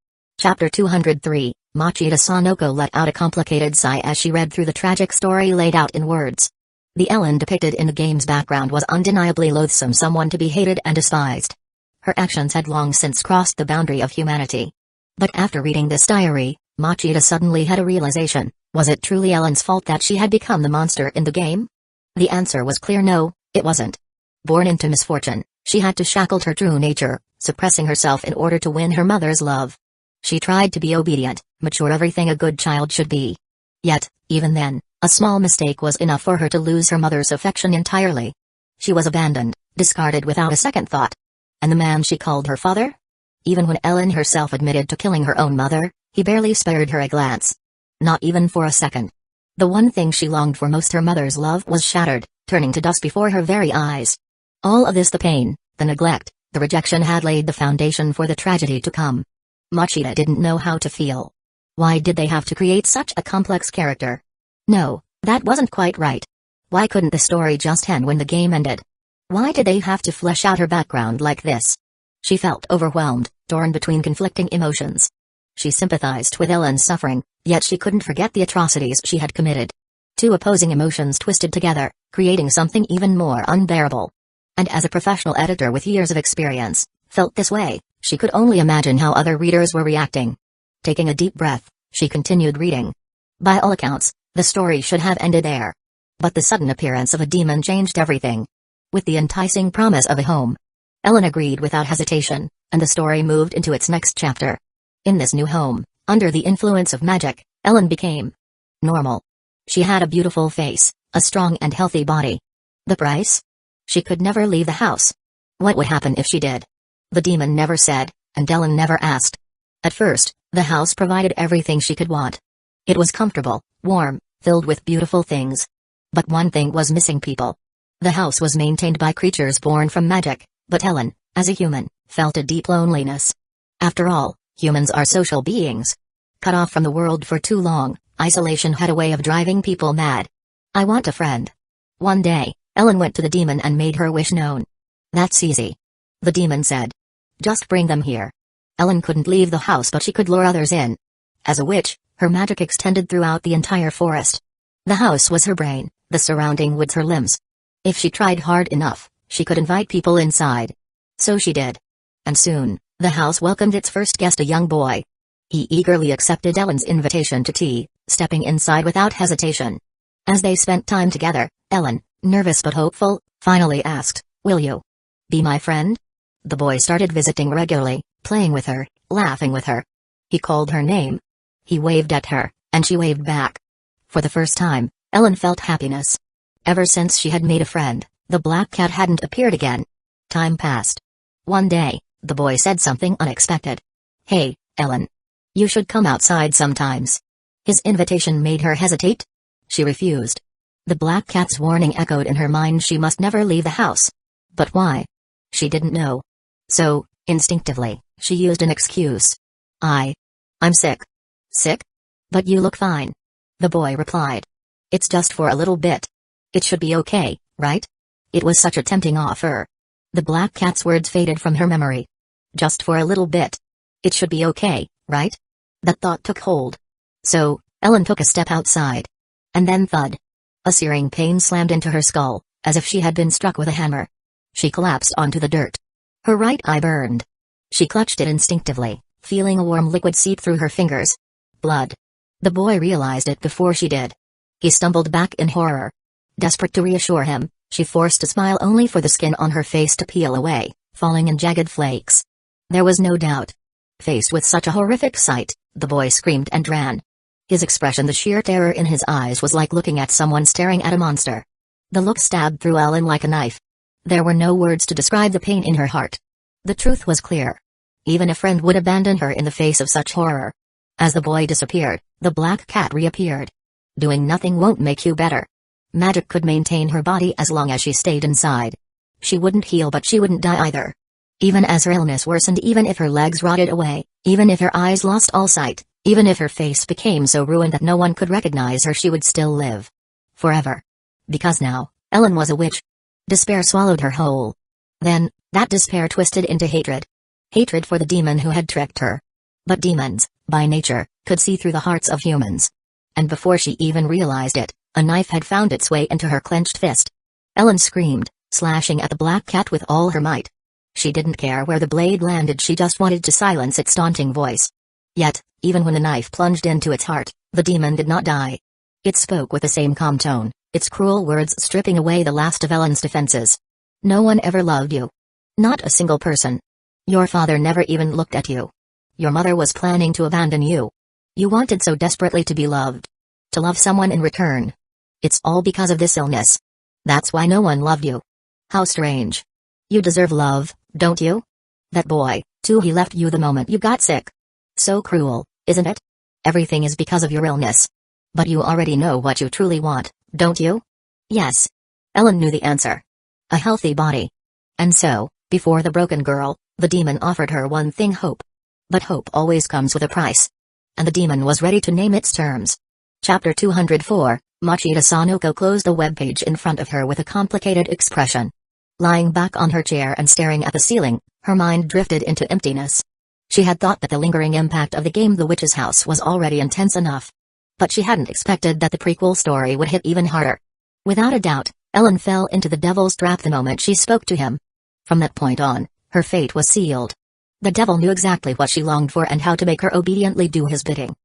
Chapter 203, Machida Sanoko let out a complicated sigh as she read through the tragic story laid out in words. The Ellen depicted in the game's background was undeniably loathsome, someone to be hated and despised. Her actions had long since crossed the boundary of humanity. But after reading this diary, Machida suddenly had a realization: was it truly Ellen's fault that she had become the monster in the game? The answer was clear: no, it wasn't. Born into misfortune, she had to shackle her true nature, suppressing herself in order to win her mother's love. She tried to be obedient, mature, everything a good child should be. Yet, even then, a small mistake was enough for her to lose her mother's affection entirely. She was abandoned, discarded without a second thought. And the man she called her father? Even when Ellen herself admitted to killing her own mother, he barely spared her a glance. Not even for a second. The one thing she longed for most, her mother's love, was shattered, turning to dust before her very eyes. All of this, the pain, the neglect, the rejection, had laid the foundation for the tragedy to come. Machida didn't know how to feel. Why did they have to create such a complex character? No, that wasn't quite right. Why couldn't the story just end when the game ended? Why did they have to flesh out her background like this? She felt overwhelmed, torn between conflicting emotions. She sympathized with Ellen's suffering, yet she couldn't forget the atrocities she had committed. Two opposing emotions twisted together, creating something even more unbearable. And as a professional editor with years of experience, felt this way, she could only imagine how other readers were reacting. Taking a deep breath, she continued reading. By all accounts, the story should have ended there. But the sudden appearance of a demon changed everything. With the enticing promise of a home, Ellen agreed without hesitation, and the story moved into its next chapter. In this new home, under the influence of magic, Ellen became normal. She had a beautiful face, a strong and healthy body. The price? She could never leave the house. What would happen if she did? The demon never said, and Ellen never asked. At first, the house provided everything she could want. It was comfortable, warm, filled with beautiful things. But one thing was missing: people. The house was maintained by creatures born from magic, but Ellen, as a human, felt a deep loneliness. After all, humans are social beings. Cut off from the world for too long, isolation had a way of driving people mad. I want a friend. One day, Ellen went to the demon and made her wish known. That's easy. The demon said. Just bring them here. Ellen couldn't leave the house, but she could lure others in. As a witch, her magic extended throughout the entire forest. The house was her brain, the surrounding woods her limbs. If she tried hard enough, she could invite people inside. So she did. And soon, the house welcomed its first guest, a young boy. He eagerly accepted Ellen's invitation to tea, stepping inside without hesitation. As they spent time together, Ellen, nervous but hopeful, finally asked, "Will you be my friend?" The boy started visiting regularly, playing with her, laughing with her. He called her name. He waved at her, and she waved back. For the first time, Ellen felt happiness. Ever since she had made a friend, the black cat hadn't appeared again. Time passed. One day, the boy said something unexpected. "Hey, Ellen. You should come outside sometimes." His invitation made her hesitate. She refused. The black cat's warning echoed in her mind. She must never leave the house. But why? She didn't know. So, instinctively, she used an excuse. I'm sick." "Sick? But you look fine." The boy replied. "It's just for a little bit. It should be okay, right?" It was such a tempting offer. The black cat's words faded from her memory. Just for a little bit. It should be okay, right? That thought took hold. So, Ellen took a step outside. And then thud. A searing pain slammed into her skull, as if she had been struck with a hammer. She collapsed onto the dirt. Her right eye burned. She clutched it instinctively, feeling a warm liquid seep through her fingers. Blood. The boy realized it before she did. He stumbled back in horror. Desperate to reassure him, she forced a smile only for the skin on her face to peel away, falling in jagged flakes. There was no doubt. Faced with such a horrific sight, the boy screamed and ran. His expression, the sheer terror in his eyes, was like looking at someone staring at a monster. The look stabbed through Ellen like a knife. There were no words to describe the pain in her heart. The truth was clear. Even a friend would abandon her in the face of such horror. As the boy disappeared, the black cat reappeared. Doing nothing won't make you better. Magic could maintain her body as long as she stayed inside. She wouldn't heal, but she wouldn't die either. Even as her illness worsened, even if her legs rotted away, even if her eyes lost all sight, even if her face became so ruined that no one could recognize her, she would still live. Forever. Because now, Ellen was a witch. Despair swallowed her whole. Then, that despair twisted into hatred. Hatred for the demon who had tricked her. But demons, by nature, could see through the hearts of humans. And before she even realized it, a knife had found its way into her clenched fist. Ellen screamed, slashing at the black cat with all her might. She didn't care where the blade landed, she just wanted to silence its taunting voice. Yet, even when the knife plunged into its heart, the demon did not die. It spoke with the same calm tone, its cruel words stripping away the last of Ellen's defenses. "No one ever loved you. Not a single person. Your father never even looked at you. Your mother was planning to abandon you. You wanted so desperately to be loved. To love someone in return. It's all because of this illness. That's why no one loved you. How strange. You deserve love, don't you? That boy, too, he left you the moment you got sick. So cruel, isn't it? Everything is because of your illness. But you already know what you truly want, don't you?" Yes. Ellen knew the answer. A healthy body. And so, before the broken girl, the demon offered her one thing: hope. But hope always comes with a price. And the demon was ready to name its terms. Chapter 204, Machida Sanoko closed the webpage in front of her with a complicated expression. Lying back on her chair and staring at the ceiling, her mind drifted into emptiness. She had thought that the lingering impact of the game The Witch's House was already intense enough. But she hadn't expected that the prequel story would hit even harder. Without a doubt, Ellen fell into the devil's trap the moment she spoke to him. From that point on, her fate was sealed. The devil knew exactly what she longed for and how to make her obediently do his bidding.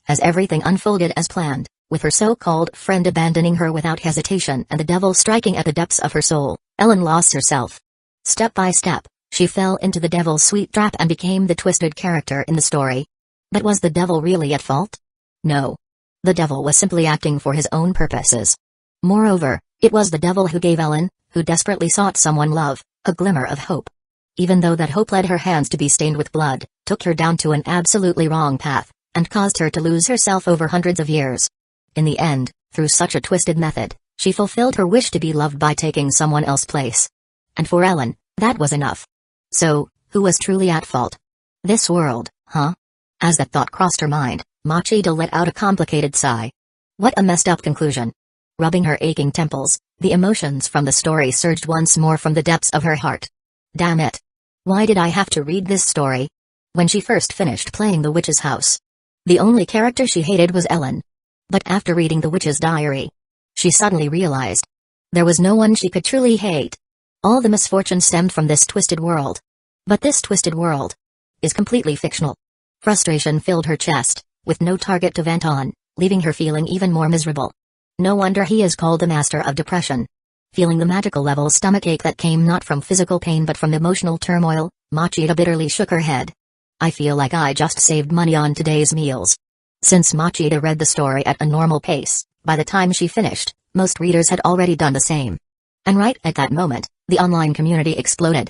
As everything unfolded as planned, with her so-called friend abandoning her without hesitation and the devil striking at the depths of her soul, Ellen lost herself. Step by step, she fell into the devil's sweet trap and became the twisted character in the story. But was the devil really at fault? No. The devil was simply acting for his own purposes. Moreover, it was the devil who gave Ellen, who desperately sought someone love, a glimmer of hope. Even though that hope led her hands to be stained with blood, took her down to an absolutely wrong path, and caused her to lose herself over hundreds of years. In the end, through such a twisted method, she fulfilled her wish to be loved by taking someone else's place. And for Ellen, that was enough. So, who was truly at fault? This world, huh? As that thought crossed her mind, Machida let out a complicated sigh. What a messed up conclusion. Rubbing her aching temples, the emotions from the story surged once more from the depths of her heart. Damn it. Why did I have to read this story? When she first finished playing The Witch's House, the only character she hated was Ellen. But after reading The Witch's Diary, she suddenly realized there was no one she could truly hate. All the misfortune stemmed from this twisted world. But this twisted world is completely fictional. Frustration filled her chest, with no target to vent on, leaving her feeling even more miserable. No wonder he is called the master of depression. Feeling the magical level stomachache that came not from physical pain but from emotional turmoil, Machida bitterly shook her head. I feel like I just saved money on today's meals. Since Machida read the story at a normal pace, by the time she finished, most readers had already done the same. And right at that moment, the online community exploded.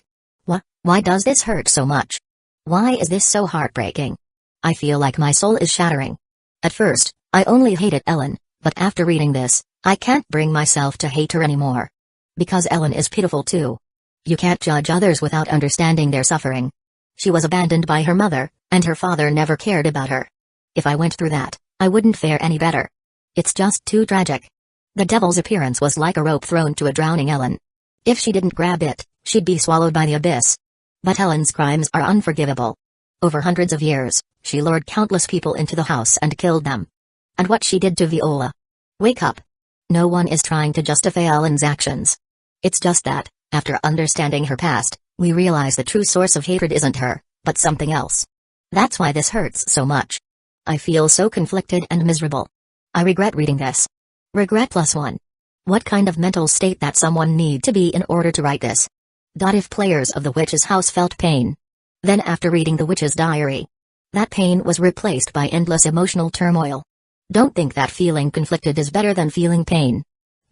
Why does this hurt so much? Why is this so heartbreaking? I feel like my soul is shattering. At first, I only hated Ellen, but after reading this, I can't bring myself to hate her anymore. Because Ellen is pitiful too. You can't judge others without understanding their suffering. She was abandoned by her mother, and her father never cared about her. If I went through that, I wouldn't fare any better. It's just too tragic. The devil's appearance was like a rope thrown to a drowning Ellen. If she didn't grab it, she'd be swallowed by the abyss. But Ellen's crimes are unforgivable. Over hundreds of years, she lured countless people into the house and killed them. And what she did to Viola. Wake up. No one is trying to justify Ellen's actions. It's just that, after understanding her past, we realize the true source of hatred isn't her, but something else. That's why this hurts so much. I feel so conflicted and miserable. I regret reading this. Regret +1. What kind of mental state that someone need to be in order to write this? If players of The Witch's House felt pain, then after reading The Witch's Diary, that pain was replaced by endless emotional turmoil. Don't think that feeling conflicted is better than feeling pain.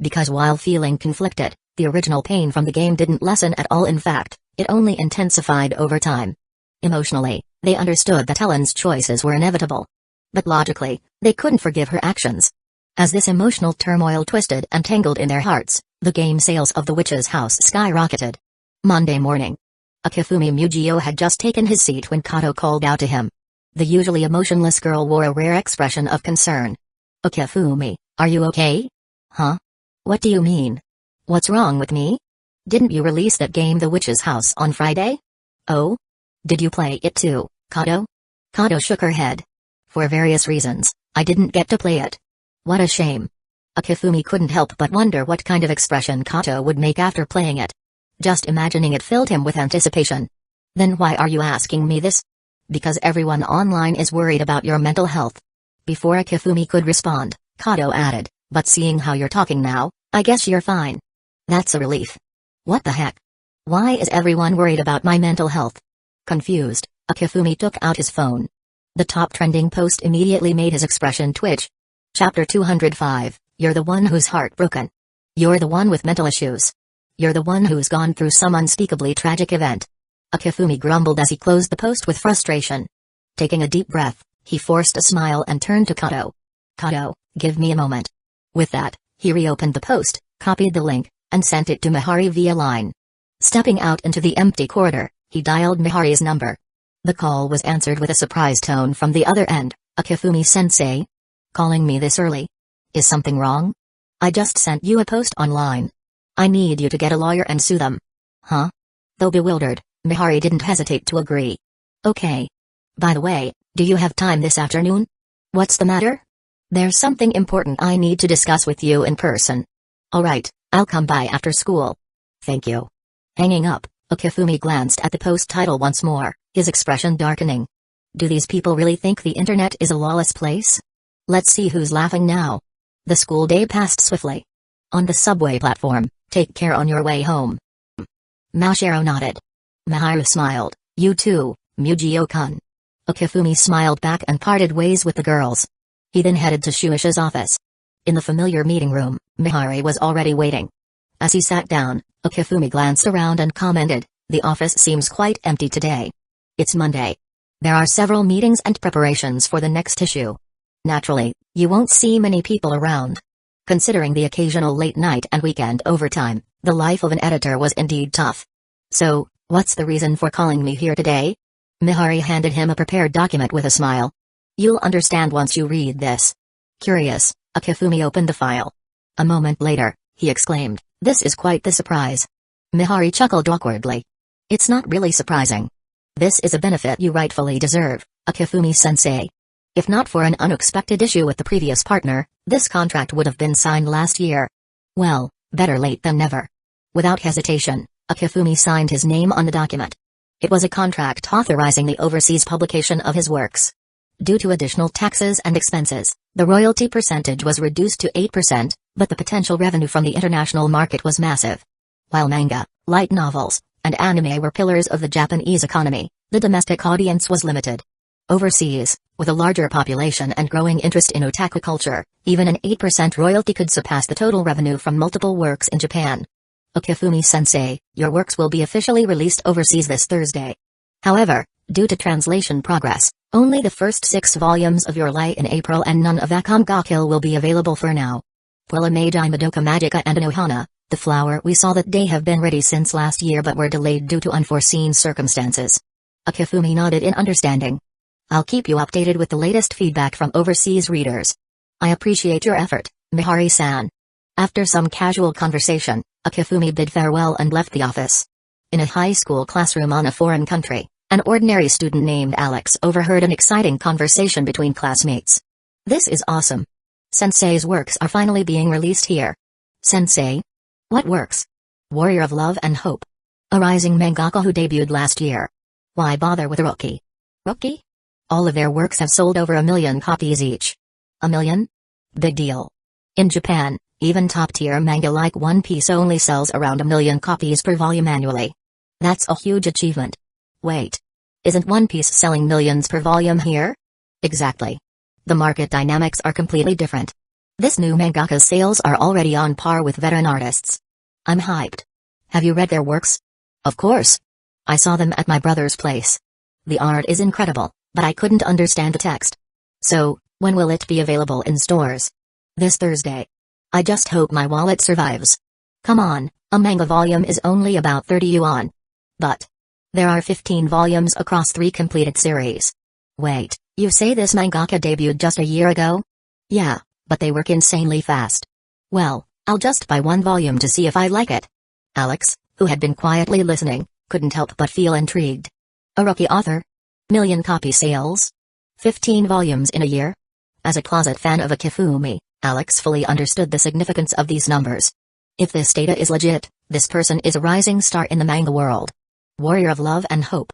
Because while feeling conflicted, the original pain from the game didn't lessen at all. In fact, it only intensified over time. Emotionally, they understood that Ellen's choices were inevitable. But logically, they couldn't forgive her actions. As this emotional turmoil twisted and tangled in their hearts, the game sales of The Witch's House skyrocketed. Monday morning. Akifumi Mugio had just taken his seat when Kato called out to him. The usually emotionless girl wore a rare expression of concern. Akifumi, are you okay? Huh? What do you mean? What's wrong with me? Didn't you release that game The Witch's House on Friday? Oh? Did you play it too, Kato? Kato shook her head. For various reasons, I didn't get to play it. What a shame. Akifumi couldn't help but wonder what kind of expression Kato would make after playing it. Just imagining it filled him with anticipation. Then why are you asking me this? Because everyone online is worried about your mental health. Before Akifumi could respond, Kato added, but seeing how you're talking now, I guess you're fine. That's a relief. What the heck? Why is everyone worried about my mental health? Confused, Akifumi took out his phone. The top trending post immediately made his expression twitch. Chapter 205, You're the one who's heartbroken. You're the one with mental issues. You're the one who's gone through some unspeakably tragic event. Akifumi grumbled as he closed the post with frustration. Taking a deep breath, he forced a smile and turned to Kato. Kato, give me a moment. With that, he reopened the post, copied the link, and sent it to Mihari via line. Stepping out into the empty corridor, he dialed Mihari's number. The call was answered with a surprised tone from the other end. Akifumi-sensei? Calling me this early? Is something wrong? I just sent you a post online. I need you to get a lawyer and sue them. Huh? Though bewildered, Mihari didn't hesitate to agree. Okay. By the way, do you have time this afternoon? What's the matter? There's something important I need to discuss with you in person. Alright, I'll come by after school. Thank you. Hanging up, Akifumi glanced at the post title once more, his expression darkening. Do these people really think the internet is a lawless place? Let's see who's laughing now. The school day passed swiftly. On the subway platform, take care on your way home. Mashiro nodded. Miharu smiled, you too, Mugio-kun. Akifumi smiled back and parted ways with the girls. He then headed to Shueisha's office. In the familiar meeting room, Mihari was already waiting. As he sat down, Akifumi glanced around and commented, the office seems quite empty today. It's Monday. There are several meetings and preparations for the next issue. Naturally, you won't see many people around. Considering the occasional late night and weekend overtime, the life of an editor was indeed tough. So, what's the reason for calling me here today? Mihari handed him a prepared document with a smile. You'll understand once you read this. Curious, Akifumi opened the file. A moment later, he exclaimed, "This is quite the surprise." Mihari chuckled awkwardly. "It's not really surprising. This is a benefit you rightfully deserve, Akifumi-sensei. If not for an unexpected issue with the previous partner, this contract would have been signed last year." Well, better late than never. Without hesitation, Akifumi signed his name on the document. It was a contract authorizing the overseas publication of his works. Due to additional taxes and expenses, the royalty percentage was reduced to 8%, but the potential revenue from the international market was massive. While manga, light novels, and anime were pillars of the Japanese economy, the domestic audience was limited. Overseas, with a larger population and growing interest in otaku culture, even an 8% royalty could surpass the total revenue from multiple works in Japan. Akifumi-sensei, your works will be officially released overseas this Thursday. However, due to translation progress, only the first 6 volumes of Your Lie in April and none of Akamgakil will be available for now. Puella Magi Madoka Magica and Anohana, The Flower We Saw That Day have been ready since last year but were delayed due to unforeseen circumstances. Akifumi nodded in understanding. I'll keep you updated with the latest feedback from overseas readers. I appreciate your effort, Mihari-san. After some casual conversation, Akifumi bid farewell and left the office. In a high school classroom on a foreign country, an ordinary student named Alex overheard an exciting conversation between classmates. "This is awesome. Sensei's works are finally being released here." "Sensei? What works?" "Warrior of Love and Hope. A rising mangaka who debuted last year. Why bother with a rookie?" "Rookie? All of their works have sold over 1 million copies each." "1 million? Big deal. In Japan, even top-tier manga like One Piece only sells around 1 million copies per volume annually. That's a huge achievement." "Wait. Isn't One Piece selling millions per volume here?" "Exactly. The market dynamics are completely different. This new mangaka's sales are already on par with veteran artists. I'm hyped." "Have you read their works?" "Of course. I saw them at my brother's place. The art is incredible, but I couldn't understand the text." "So, when will it be available in stores?" "This Thursday. I just hope my wallet survives." "Come on, a manga volume is only about 30 yuan. "But there are 15 volumes across 3 completed series." "Wait, you say this mangaka debuted just a year ago?" "Yeah, but they work insanely fast." "Well, I'll just buy 1 volume to see if I like it." Alex, who had been quietly listening, couldn't help but feel intrigued. A rookie author? Million copy sales? 15 volumes in a year? As a closet fan of Akifumi, Alex fully understood the significance of these numbers. If this data is legit, this person is a rising star in the manga world. Warrior of Love and Hope.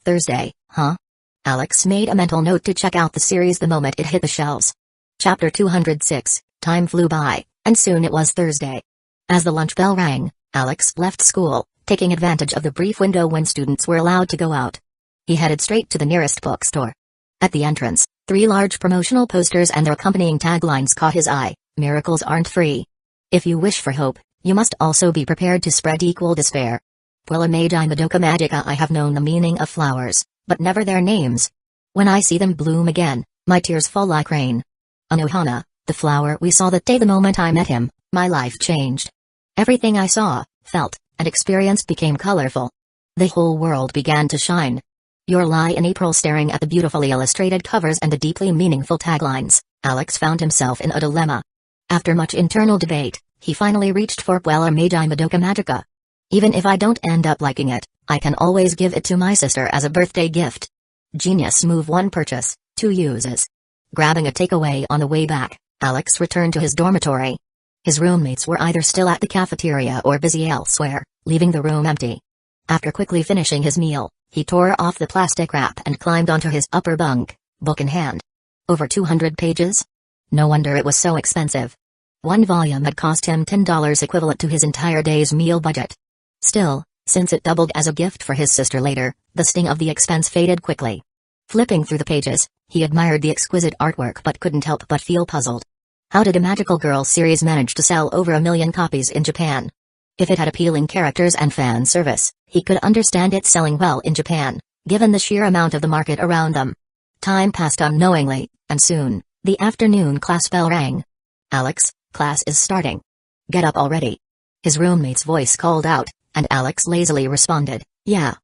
Thursday, huh? Alex made a mental note to check out the series the moment it hit the shelves. Chapter 206, time flew by, and soon it was Thursday. As the lunch bell rang, Alex left school, taking advantage of the brief window when students were allowed to go out. He headed straight to the nearest bookstore. At the entrance, 3 large promotional posters and their accompanying taglines caught his eye: "Miracles aren't free. If you wish for hope, you must also be prepared to spread equal despair. Puella Magi Madoka Magica." I have known the meaning of flowers, but never their names. When I see them bloom again, my tears fall like rain. Anohana, the flower we saw that day. The moment I met him, my life changed. Everything I saw, felt, and experienced became colorful. The whole world began to shine. Your Lie in April. Staring at the beautifully illustrated covers and the deeply meaningful taglines, Alex found himself in a dilemma. After much internal debate, he finally reached for Puella Magi Madoka Magica. Even if I don't end up liking it, I can always give it to my sister as a birthday gift. Genius move. 1 purchase, 2 uses. Grabbing a takeaway on the way back, Alex returned to his dormitory. His roommates were either still at the cafeteria or busy elsewhere, leaving the room empty. After quickly finishing his meal, he tore off the plastic wrap and climbed onto his upper bunk, book in hand. Over 200 pages? No wonder it was so expensive. 1 volume had cost him $10, equivalent to his entire day's meal budget. Still, since it doubled as a gift for his sister later, the sting of the expense faded quickly. Flipping through the pages, he admired the exquisite artwork but couldn't help but feel puzzled. How did a Magical Girl series manage to sell over 1 million copies in Japan? If it had appealing characters and fan service, he could understand it selling well in Japan, given the sheer amount of the market around them. Time passed unknowingly, and soon, the afternoon class bell rang. "Alex, class is starting. Get up already." His roommate's voice called out, and Alex lazily responded, Yeah,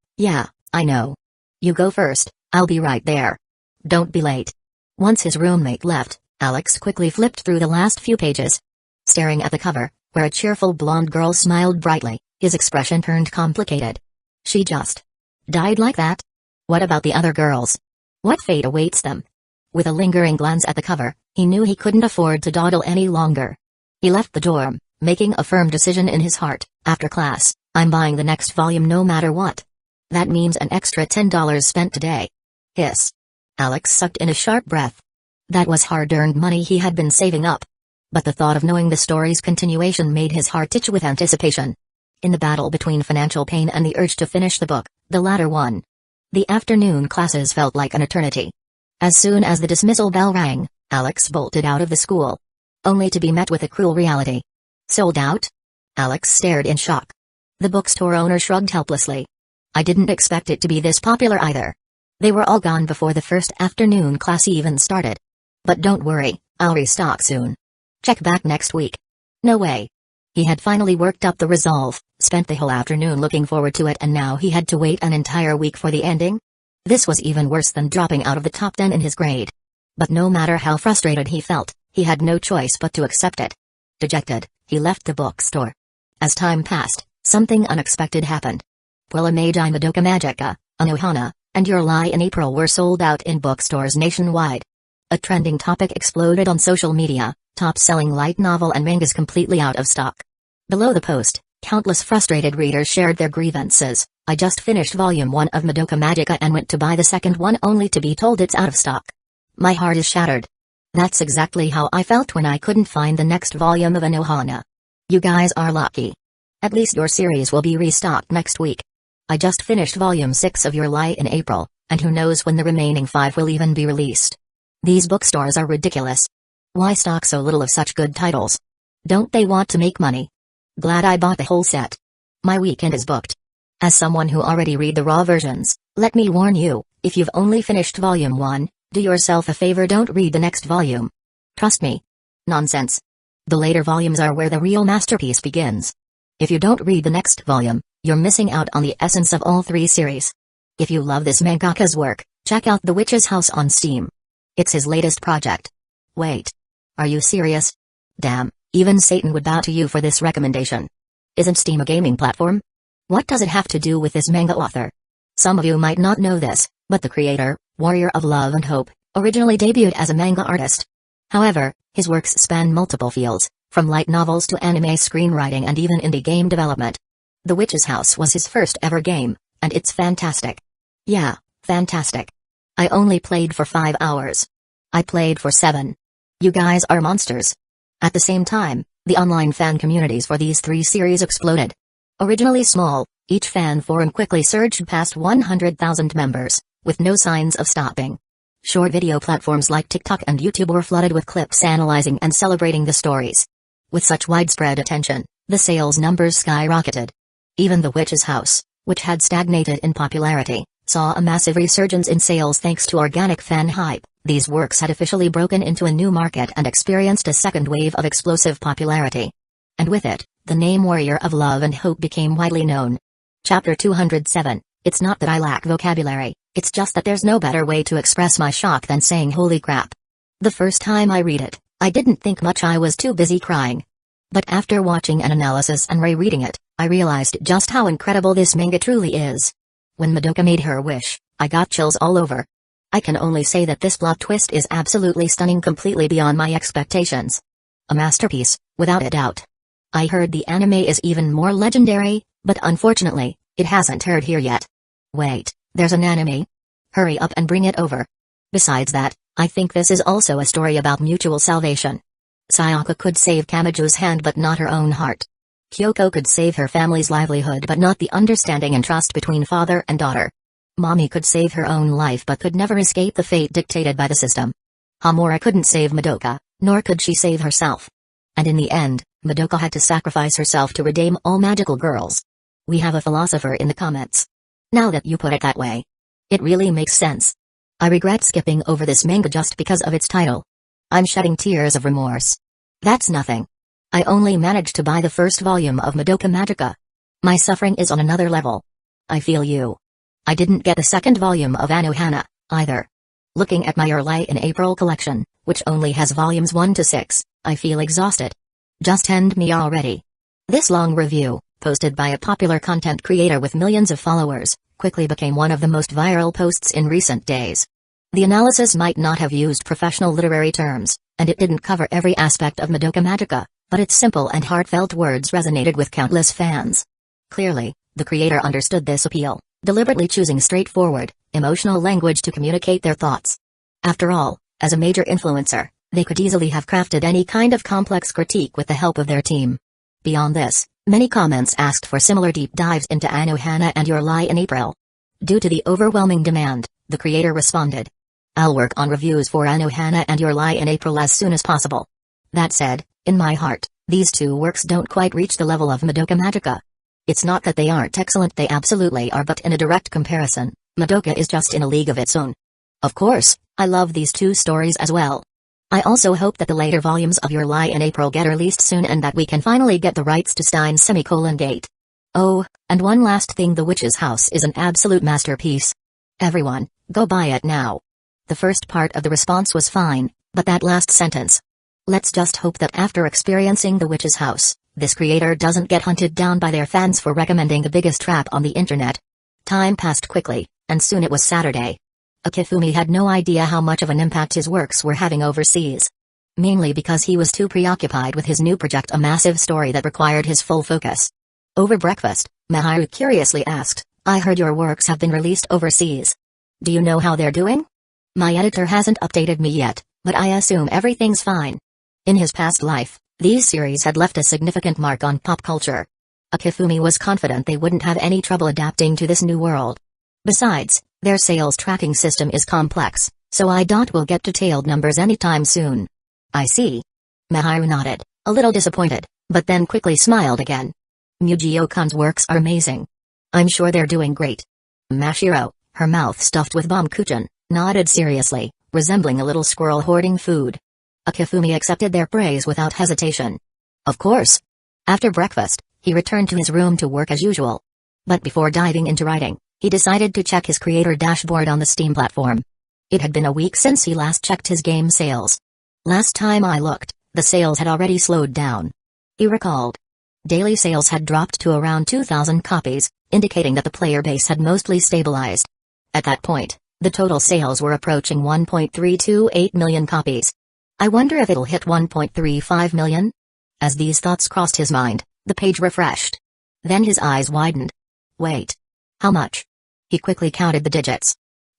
I know. You go first, I'll be right there. Don't be late." Once his roommate left, Alex quickly flipped through the last few pages. Staring at the cover, where a cheerful blonde girl smiled brightly, his expression turned complicated. She just died like that? What about the other girls? What fate awaits them? With a lingering glance at the cover, he knew he couldn't afford to dawdle any longer. He left the dorm, making a firm decision in his heart. After class, I'm buying the next volume no matter what. That means an extra $10 spent today. Hiss. Alex sucked in a sharp breath. That was hard-earned money he had been saving up. But the thought of knowing the story's continuation made his heart itch with anticipation. In the battle between financial pain and the urge to finish the book, the latter won. The afternoon classes felt like an eternity. As soon as the dismissal bell rang, Alex bolted out of the school. Only to be met with a cruel reality. Sold out? Alex stared in shock. The bookstore owner shrugged helplessly. I didn't expect it to be this popular either. They were all gone before the first afternoon class even started. But don't worry, I'll restock soon. Check back next week. No way. He had finally worked up the resolve, spent the whole afternoon looking forward to it, and now he had to wait an entire week for the ending? This was even worse than dropping out of the top 10 in his grade. But no matter how frustrated he felt, he had no choice but to accept it. Dejected, he left the bookstore. As time passed, something unexpected happened. Puella Magi Madoka Magica, Anohana, and Your Lie in April were sold out in bookstores nationwide. A trending topic exploded on social media, top-selling light novel and mangas completely out of stock. Below the post, countless frustrated readers shared their grievances. I just finished volume 1 of Madoka Magica and went to buy the second one only to be told it's out of stock. My heart is shattered. That's exactly how I felt when I couldn't find the next volume of Anohana. You guys are lucky. At least your series will be restocked next week. I just finished volume 6 of Your Lie in April, and who knows when the remaining 5 will even be released. These bookstores are ridiculous. Why stock so little of such good titles? Don't they want to make money? Glad I bought the whole set. My weekend is booked. As someone who already read the raw versions, let me warn you, if you've only finished volume 1, do yourself a favor, don't read the next volume. Trust me. Nonsense. The later volumes are where the real masterpiece begins. If you don't read the next volume, you're missing out on the essence of all 3 series. If you love this mangaka's work, check out The Witch's House on Steam. It's his latest project. Wait. Are you serious? Damn, even Satan would bow to you for this recommendation. Isn't Steam a gaming platform? What does it have to do with this manga author? Some of you might not know this, but the creator, Warrior of Love and Hope, originally debuted as a manga artist. However, his works span multiple fields, from light novels to anime screenwriting and even indie game development. The Witch's House was his first ever game, and it's fantastic. Yeah, fantastic. I only played for 5 hours. I played for 7. You guys are monsters. At the same time, the online fan communities for these 3 series exploded. Originally small, each fan forum quickly surged past 100,000 members, with no signs of stopping. Short video platforms like TikTok and YouTube were flooded with clips analyzing and celebrating the stories. With such widespread attention, the sales numbers skyrocketed. Even The Witch's House, which had stagnated in popularity, saw a massive resurgence in sales thanks to organic fan hype. These works had officially broken into a new market and experienced a second wave of explosive popularity. And with it, the name Warrior of Love and Hope became widely known. Chapter 207. It's not that I lack vocabulary, it's just that there's no better way to express my shock than saying holy crap. The first time I read it, I didn't think much, I was too busy crying. But after watching an analysis and rereading it, I realized just how incredible this manga truly is. When Madoka made her wish, I got chills all over. I can only say that this plot twist is absolutely stunning, completely beyond my expectations. A masterpiece, without a doubt. I heard the anime is even more legendary, but unfortunately, it hasn't aired here yet. Wait, there's an anime? Hurry up and bring it over. Besides that, I think this is also a story about mutual salvation. Sayaka could save Kamaju's hand but not her own heart. Kyoko could save her family's livelihood but not the understanding and trust between father and daughter. Mommy could save her own life but could never escape the fate dictated by the system. Hamura couldn't save Madoka, nor could she save herself. And in the end, Madoka had to sacrifice herself to redeem all magical girls. We have a philosopher in the comments. Now that you put it that way, it really makes sense. I regret skipping over this manga just because of its title. I'm shedding tears of remorse. That's nothing. I only managed to buy the first volume of Madoka Magica. My suffering is on another level. I feel you. I didn't get the second volume of Anohana, either. Looking at my Your Lie in April collection, which only has volumes 1 to 6, I feel exhausted. Just end me already. This long review, posted by a popular content creator with millions of followers, quickly became one of the most viral posts in recent days. The analysis might not have used professional literary terms, and it didn't cover every aspect of Madoka Magica, but its simple and heartfelt words resonated with countless fans. Clearly, the creator understood this appeal, deliberately choosing straightforward, emotional language to communicate their thoughts. After all, as a major influencer, they could easily have crafted any kind of complex critique with the help of their team. Beyond this, many comments asked for similar deep dives into Anohana and Your Lie in April. Due to the overwhelming demand, the creator responded, "I'll work on reviews for Anohana and Your Lie in April as soon as possible. That said, in my heart, these two works don't quite reach the level of Madoka Magica. It's not that they aren't excellent, they absolutely are, but in a direct comparison, Madoka is just in a league of its own. Of course, I love these two stories as well. I also hope that the later volumes of Your Lie in April get released soon and that we can finally get the rights to Stein's Gate. Oh, and one last thing, The Witch's House is an absolute masterpiece. Everyone, go buy it now." The first part of the response was fine, but that last sentence. Let's just hope that after experiencing The Witch's House, this creator doesn't get hunted down by their fans for recommending the biggest trap on the internet. Time passed quickly, and soon it was Saturday. Akifumi had no idea how much of an impact his works were having overseas. Mainly because he was too preoccupied with his new project, a massive story that required his full focus. Over breakfast, Mahiru curiously asked, "I heard your works have been released overseas. Do you know how they're doing?" "My editor hasn't updated me yet, but I assume everything's fine." In his past life, these series had left a significant mark on pop culture. Akifumi was confident they wouldn't have any trouble adapting to this new world. Besides, their sales tracking system is complex, so I doubt we'll get detailed numbers anytime soon. "I see." Mahiru nodded, a little disappointed, but then quickly smiled again. "Mujio-kun's works are amazing. I'm sure they're doing great." Mashiro, her mouth stuffed with bamkuchen, nodded seriously, resembling a little squirrel hoarding food. Akifumi accepted their praise without hesitation. Of course. After breakfast, he returned to his room to work as usual. But before diving into writing, he decided to check his creator dashboard on the Steam platform. It had been a week since he last checked his game sales. "Last time I looked, the sales had already slowed down," he recalled. Daily sales had dropped to around 2,000 copies, indicating that the player base had mostly stabilized. At that point, the total sales were approaching 1.328 million copies. "I wonder if it'll hit 1.35 million? As these thoughts crossed his mind, the page refreshed. Then his eyes widened. Wait. How much? He quickly counted the digits.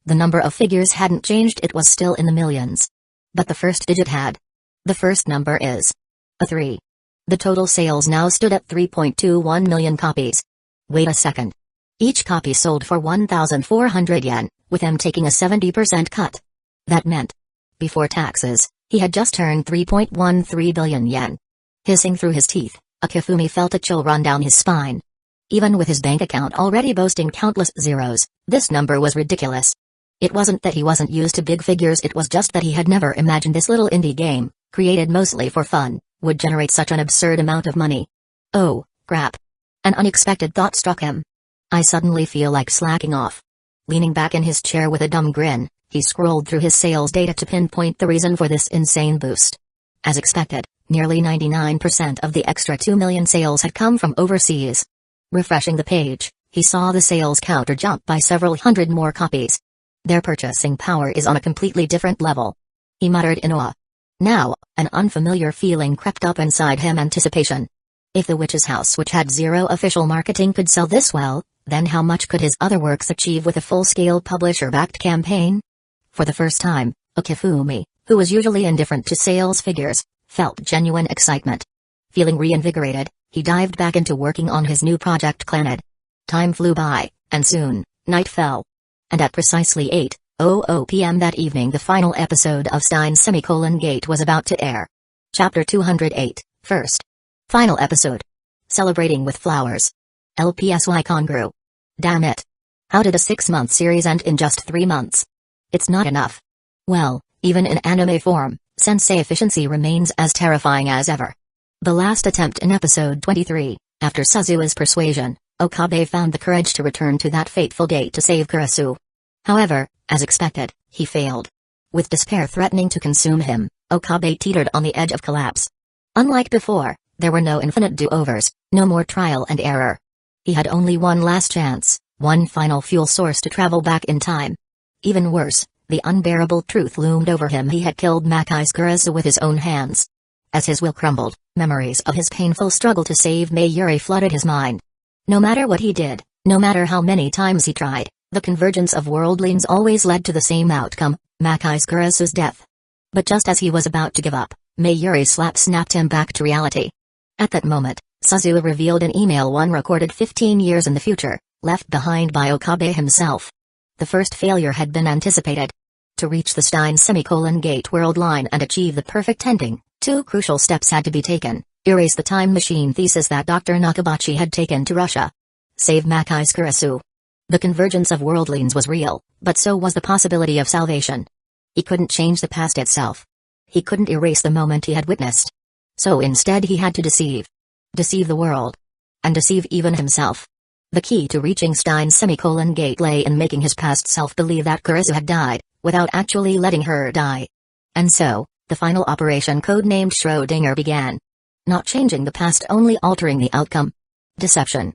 The number of figures hadn't changed, it was still in the millions. But the first digit had. The first number is a 3. The total sales now stood at 3.21 million copies. Wait a second. Each copy sold for 1,400 yen, with him taking a 70% cut. That meant, before taxes, he had just earned 3.13 billion yen. Hissing through his teeth, Akifumi felt a chill run down his spine. Even with his bank account already boasting countless zeros, this number was ridiculous. It wasn't that he wasn't used to big figures, it was just that he had never imagined this little indie game, created mostly for fun, would generate such an absurd amount of money. Oh, crap. An unexpected thought struck him. I suddenly feel like slacking off. Leaning back in his chair with a dumb grin, he scrolled through his sales data to pinpoint the reason for this insane boost. As expected, nearly 99% of the extra 2 million sales had come from overseas. Refreshing the page, he saw the sales counter jump by several hundred more copies. Their purchasing power is on a completely different level. He muttered in awe. Now, an unfamiliar feeling crept up inside him, anticipation. If The Witch's House, which had zero official marketing, could sell this well, then how much could his other works achieve with a full-scale publisher-backed campaign? For the first time, Akifumi, who was usually indifferent to sales figures, felt genuine excitement. Feeling reinvigorated, he dived back into working on his new project Clannad. Time flew by, and soon, night fell. And at precisely 8:00 p.m. that evening, the final episode of Stein's Gate was about to air. Chapter 208, First. Final episode. Celebrating with Flowers. LPSY Congru. Damn it. How did a 6-month series end in just 3 months? It's not enough. Well, even in anime form, sensei efficiency remains as terrifying as ever. The last attempt in episode 23, after Suzua's persuasion, Okabe found the courage to return to that fateful date to save Kurasu. However, as expected, he failed. With despair threatening to consume him, Okabe teetered on the edge of collapse. Unlike before, There were no infinite do-overs, no more trial and error. He had only one last chance, one final fuel source to travel back in time. Even worse, the unbearable truth loomed over him: he had killed Makai's Kurisu with his own hands. As his will crumbled, memories of his painful struggle to save Mayuri flooded his mind. No matter what he did, no matter how many times he tried, the convergence of worldlings always led to the same outcome: Makai's Kurisu's death. But just as he was about to give up, Mayuri's slap snapped him back to reality. At that moment, Suzu revealed an email, one recorded 15 years in the future, left behind by Okabe himself. The first failure had been anticipated. To reach the Stein-Gate world line and achieve the perfect ending, two crucial steps had to be taken: erase the time machine thesis that Dr. Nakabachi had taken to Russia. Save Makai's Kurisu. The convergence of worldlings was real, but so was the possibility of salvation. He couldn't change the past itself. He couldn't erase the moment he had witnessed. So instead he had to deceive. Deceive the world. And deceive even himself. The key to reaching Stein-Gate lay in making his past self believe that Kurisu had died, without actually letting her die. And so, the final operation, codenamed Schrödinger, began. Not changing the past, only altering the outcome. Deception.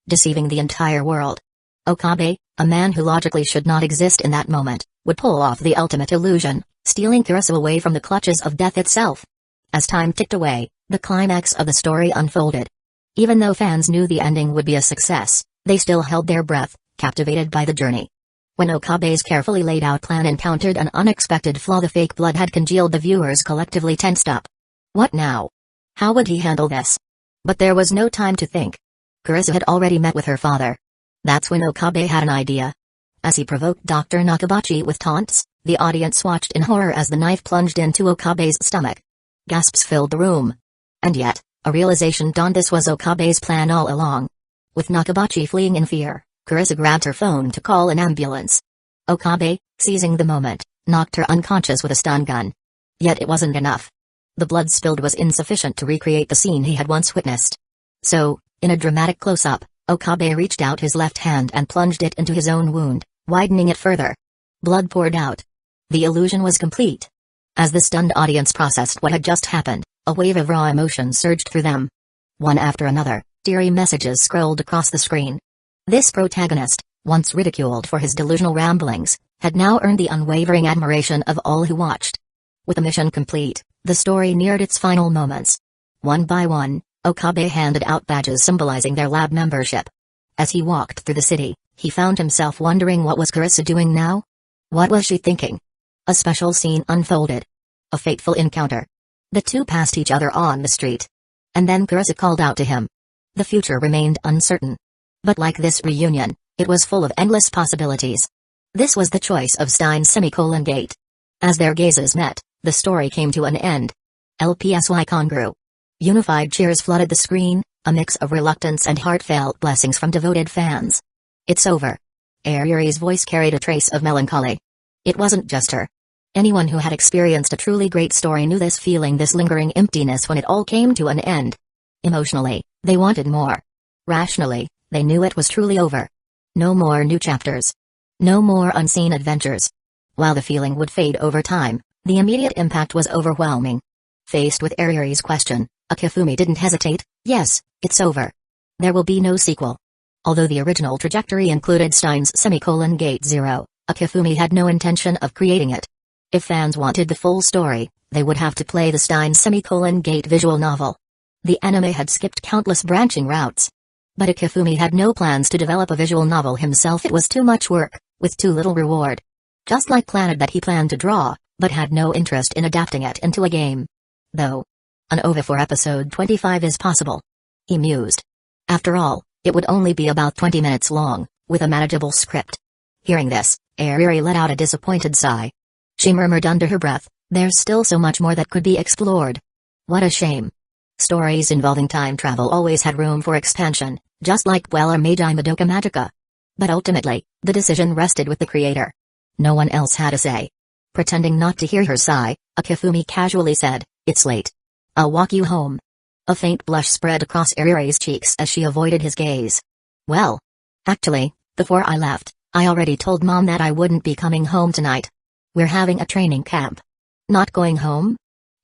Deceiving the entire world. Okabe, a man who logically should not exist in that moment, would pull off the ultimate illusion, stealing Kurisu away from the clutches of death itself. As time ticked away, the climax of the story unfolded. Even though fans knew the ending would be a success, they still held their breath, captivated by the journey. When Okabe's carefully laid out plan encountered an unexpected flaw, the fake blood had congealed, the viewers collectively tensed up. What now? How would he handle this? But there was no time to think. Kurisu had already met with her father. That's when Okabe had an idea. As he provoked Dr. Nakabachi with taunts, the audience watched in horror as the knife plunged into Okabe's stomach. Gasps filled the room. And yet, a realization dawned: this was Okabe's plan all along. With Nakabachi fleeing in fear, Kurisu grabbed her phone to call an ambulance. Okabe, seizing the moment, knocked her unconscious with a stun gun. Yet it wasn't enough. The blood spilled was insufficient to recreate the scene he had once witnessed. So, in a dramatic close-up, Okabe reached out his left hand and plunged it into his own wound, widening it further. Blood poured out. The illusion was complete. As the stunned audience processed what had just happened, a wave of raw emotion surged through them. One after another, teary messages scrolled across the screen. This protagonist, once ridiculed for his delusional ramblings, had now earned the unwavering admiration of all who watched. With the mission complete, the story neared its final moments. One by one, Okabe handed out badges symbolizing their lab membership. As he walked through the city, he found himself wondering, what was Kurisu doing now? What was she thinking? A special scene unfolded. A fateful encounter. The two passed each other on the street. And then Kurisu called out to him. The future remained uncertain. But like this reunion, it was full of endless possibilities. This was the choice of Stein-Gate. As their gazes met, the story came to an end. LPSY Congru. Unified cheers flooded the screen, a mix of reluctance and heartfelt blessings from devoted fans. It's over. Ayuri's voice carried a trace of melancholy. It wasn't just her. Anyone who had experienced a truly great story knew this feeling, this lingering emptiness when it all came to an end. Emotionally, they wanted more. Rationally, they knew it was truly over. No more new chapters. No more unseen adventures. While the feeling would fade over time, the immediate impact was overwhelming. Faced with Ayuri's question, Akifumi didn't hesitate. Yes, it's over. There will be no sequel. Although the original trajectory included Steins-Gate 0, Akifumi had no intention of creating it. If fans wanted the full story, they would have to play the Stein-Gate visual novel. The anime had skipped countless branching routes. But Akifumi had no plans to develop a visual novel himself. It was too much work, with too little reward. Just like Planet that he planned to draw, but had no interest in adapting it into a game. Though an OVA for episode 25 is possible. He mused. After all, it would only be about 20 minutes long, with a manageable script. Hearing this, Ayuri let out a disappointed sigh. She murmured under her breath, there's still so much more that could be explored. What a shame. Stories involving time travel always had room for expansion, just like Puella Magi Madoka Magica. But ultimately, the decision rested with the creator. No one else had a say. Pretending not to hear her sigh, Akifumi casually said, it's late. I'll walk you home. A faint blush spread across Ayuri's cheeks as she avoided his gaze. Well, actually, before I left, I already told Mom that I wouldn't be coming home tonight. We're having a training camp. Not going home?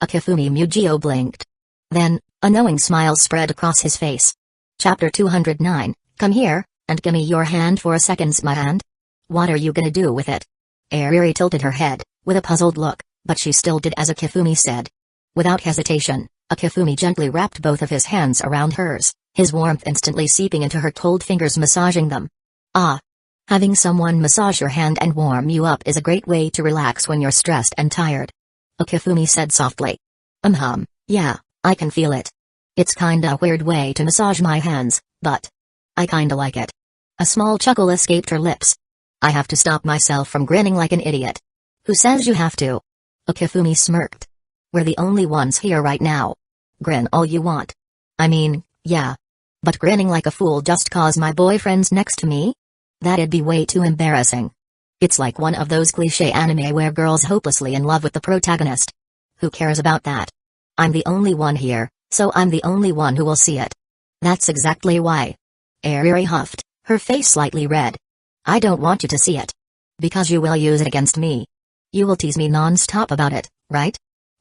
Akifumi Mujio blinked. Then, a knowing smile spread across his face. Chapter 209, Come here, and gimme your hand for a second, my hand. What are you gonna do with it? Ariri tilted her head, with a puzzled look, but she still did as Akifumi said. Without hesitation, Akifumi gently wrapped both of his hands around hers, his warmth instantly seeping into her cold fingers, massaging them. Ah! Having someone massage your hand and warm you up is a great way to relax when you're stressed and tired. Akifumi said softly. Yeah, I can feel it. It's kinda a weird way to massage my hands, but I kinda like it. A small chuckle escaped her lips. I have to stop myself from grinning like an idiot. Who says you have to? Akifumi smirked. We're the only ones here right now. Grin all you want. I mean, yeah. But grinning like a fool just cause my boyfriend's next to me? That'd be way too embarrassing. It's like one of those cliché anime where girls hopelessly in love with the protagonist. Who cares about that? I'm the only one here, so I'm the only one who will see it. That's exactly why. Ariri huffed, her face slightly red. I don't want you to see it. Because you will use it against me. You will tease me non-stop about it, right?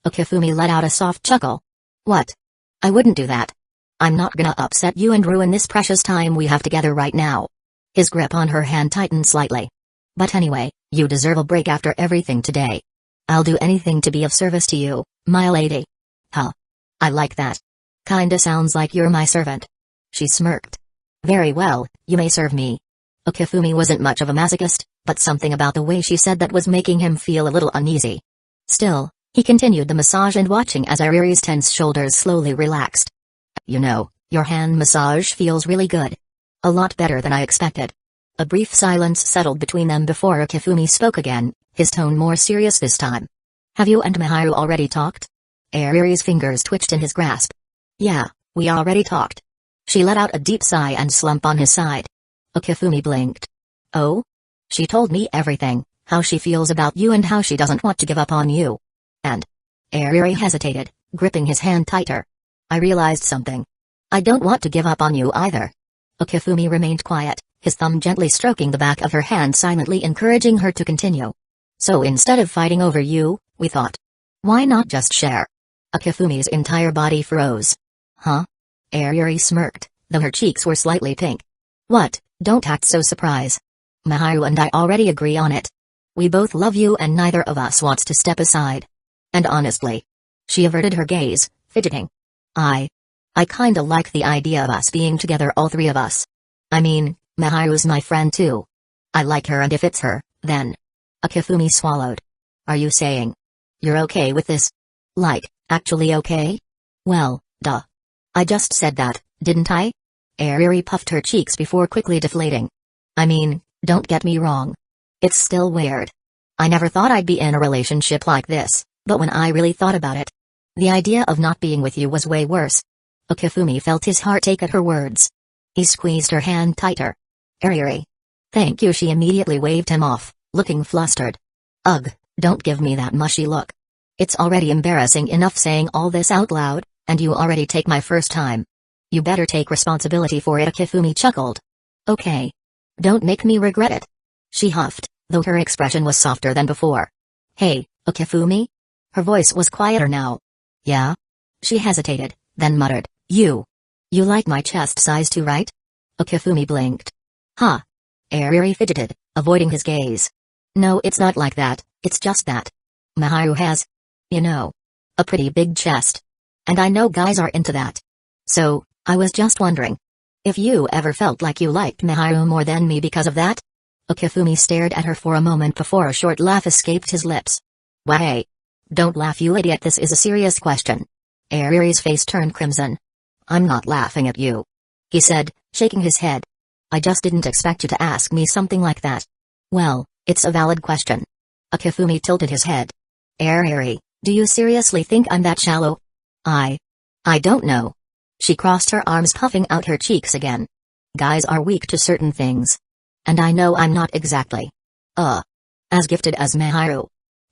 Akifumi let out a soft chuckle. What? I wouldn't do that. I'm not gonna upset you and ruin this precious time we have together right now. His grip on her hand tightened slightly. But anyway, you deserve a break after everything today. I'll do anything to be of service to you, my lady. Huh. I like that. Kinda sounds like you're my servant. She smirked. Very well, you may serve me. Akifumi wasn't much of a masochist, but something about the way she said that was making him feel a little uneasy. Still, he continued the massage and watching as Ariri's tense shoulders slowly relaxed. You know, your hand massage feels really good. A lot better than I expected. A brief silence settled between them before Akifumi spoke again, his tone more serious this time. Have you and Miharu already talked? Ariri's fingers twitched in his grasp. Yeah, we already talked. She let out a deep sigh and slumped on his side. Akifumi blinked. Oh? She told me everything, how she feels about you and how she doesn't want to give up on you. And? Ariri hesitated, gripping his hand tighter. I realized something. I don't want to give up on you either. Akifumi remained quiet, his thumb gently stroking the back of her hand, silently encouraging her to continue. So instead of fighting over you, we thought. Why not just share? Akifumi's entire body froze. Huh? Ariri smirked, though her cheeks were slightly pink. What? Don't act so surprised. Miharu and I already agree on it. We both love you and neither of us wants to step aside. And honestly. She averted her gaze, fidgeting. I kinda like the idea of us being together, all three of us. I mean, Miharu's my friend too. I like her, and if it's her, then... Akifumi swallowed. Are you saying you're okay with this? Like, actually okay? Well, duh. I just said that, didn't I? Ariri puffed her cheeks before quickly deflating. I mean, don't get me wrong. It's still weird. I never thought I'd be in a relationship like this, but when I really thought about it, the idea of not being with you was way worse. Akifumi felt his heart ache at her words. He squeezed her hand tighter. Ariri. Thank you. She immediately waved him off, looking flustered. Ugh, don't give me that mushy look. It's already embarrassing enough saying all this out loud, and you already take my first time. You better take responsibility for it. Akifumi chuckled. Okay. Don't make me regret it. She huffed, though her expression was softer than before. Hey, Akifumi? Her voice was quieter now. Yeah? She hesitated, then muttered, You like my chest size too, right? Akifumi blinked. Huh? Ariri fidgeted, avoiding his gaze. No, it's not like that, it's just that Miharu has, a pretty big chest. And I know guys are into that. So, I was just wondering if you ever felt like you liked Miharu more than me because of that? Akifumi stared at her for a moment before a short laugh escaped his lips. Why? Don't laugh, you idiot, this is a serious question. Ariri's face turned crimson. I'm not laughing at you, he said, shaking his head. I just didn't expect you to ask me something like that. Well, it's a valid question. Akifumi tilted his head. Ariri, do you seriously think I'm that shallow? I don't know. She crossed her arms, puffing out her cheeks again. Guys are weak to certain things. And I know I'm not exactly as gifted as Miharu.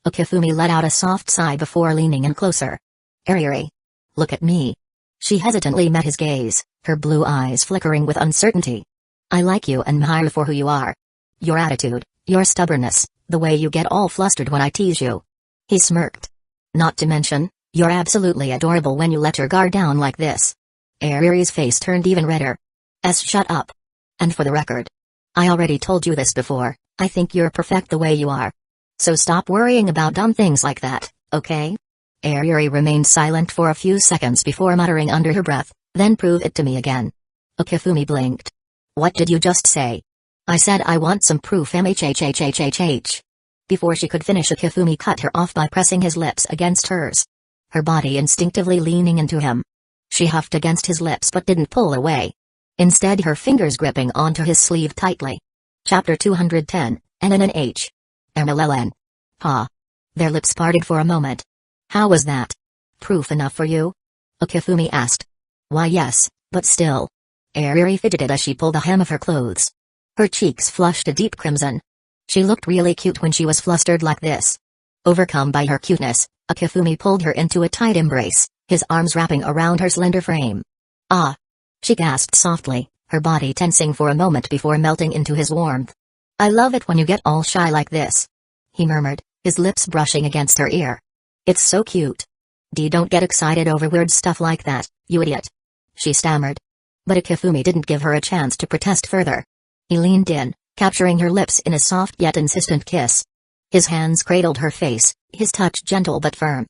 Akifumi let out a soft sigh before leaning in closer. Ariri. Look at me. She hesitantly met his gaze, her blue eyes flickering with uncertainty. I like you and Miharu for who you are. Your attitude, your stubbornness, the way you get all flustered when I tease you. He smirked. Not to mention, You're absolutely adorable when you let your guard down like this. Ariri's face turned even redder. Shut up. And for the record, I already told you this before, I think you're perfect the way you are. So stop worrying about dumb things like that, okay? Ariri remained silent for a few seconds before muttering under her breath, then prove it to me again. Okifumi blinked. What did you just say? I said I want some proof mhhhhhh. Before she could finish, Okifumi cut her off by pressing his lips against hers. Her body instinctively leaning into him. She huffed against his lips but didn't pull away. Instead, her fingers gripping onto his sleeve tightly. Chapter 210, NNH. MLLN. Pa. Their lips parted for a moment. How was that? Proof enough for you? Okifumi asked. Why yes, but still. Ariri fidgeted as she pulled the hem of her clothes. Her cheeks flushed a deep crimson. She looked really cute when she was flustered like this. Overcome by her cuteness, Okifumi pulled her into a tight embrace, his arms wrapping around her slender frame. Ah! She gasped softly, her body tensing for a moment before melting into his warmth. I love it when you get all shy like this. He murmured, his lips brushing against her ear. It's so cute. Don't get excited over weird stuff like that, you idiot. She stammered. But Okifumi didn't give her a chance to protest further. He leaned in, capturing her lips in a soft yet insistent kiss. His hands cradled her face, his touch gentle but firm.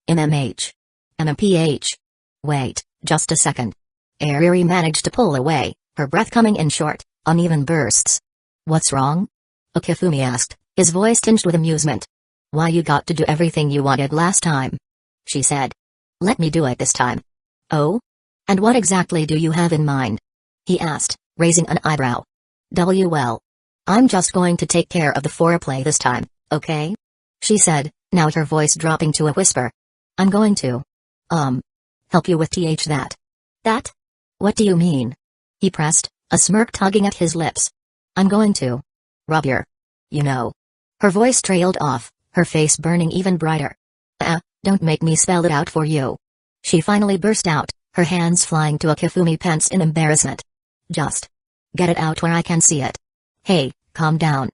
MMH. MMPH. Wait, just a second. Ariri managed to pull away, her breath coming in short, uneven bursts. What's wrong? Okifumi asked, his voice tinged with amusement. Why you got to do everything you wanted last time? She said. Let me do it this time. Oh? And what exactly do you have in mind? He asked, raising an eyebrow. Well. I'm just going to take care of the foreplay this time, okay? She said, now her voice dropping to a whisper. I'm going to. Help you with that. That? What do you mean? He pressed, a smirk tugging at his lips. I'm going to. Rub your. You know. Her voice trailed off, her face burning even brighter. Don't make me spell it out for you. She finally burst out, her hands flying to Okifumi pants in embarrassment. Just. Get it out where I can see it. Hey, calm down.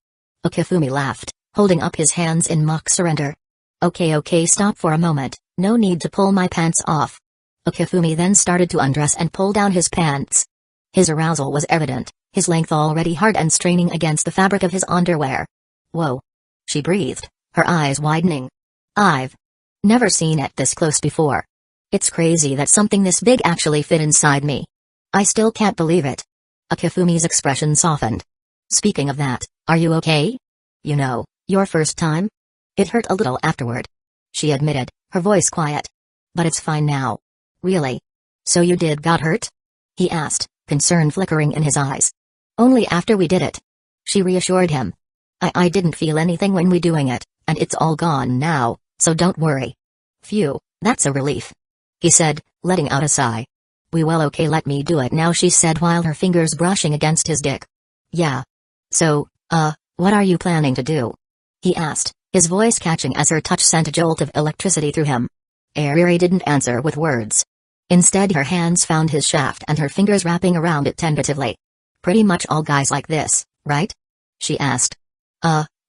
Okifumi laughed, holding up his hands in mock surrender. Okay, stop for a moment, no need to pull my pants off. Okifumi then started to undress and pull down his pants. His arousal was evident, his length already hard and straining against the fabric of his underwear. Whoa. She breathed, her eyes widening. I've never seen it this close before. It's crazy that something this big actually fit inside me. I still can't believe it. Okifumi's expression softened. Speaking of that, are you okay? You know, your first time? It hurt a little afterward. She admitted, her voice quiet. But it's fine now. Really? So you got hurt? He asked, concern flickering in his eyes. Only after we did it. She reassured him. I didn't feel anything when we doing it, and it's all gone now, so don't worry. Phew, that's a relief. He said, letting out a sigh. Okay, let me do it now, she said while her fingers brushing against his dick. Yeah. So, what are you planning to do? He asked, his voice catching as her touch sent a jolt of electricity through him. Ariri didn't answer with words. Instead, her hands found his shaft and her fingers wrapping around it tentatively. Pretty much all guys like this, right? She asked.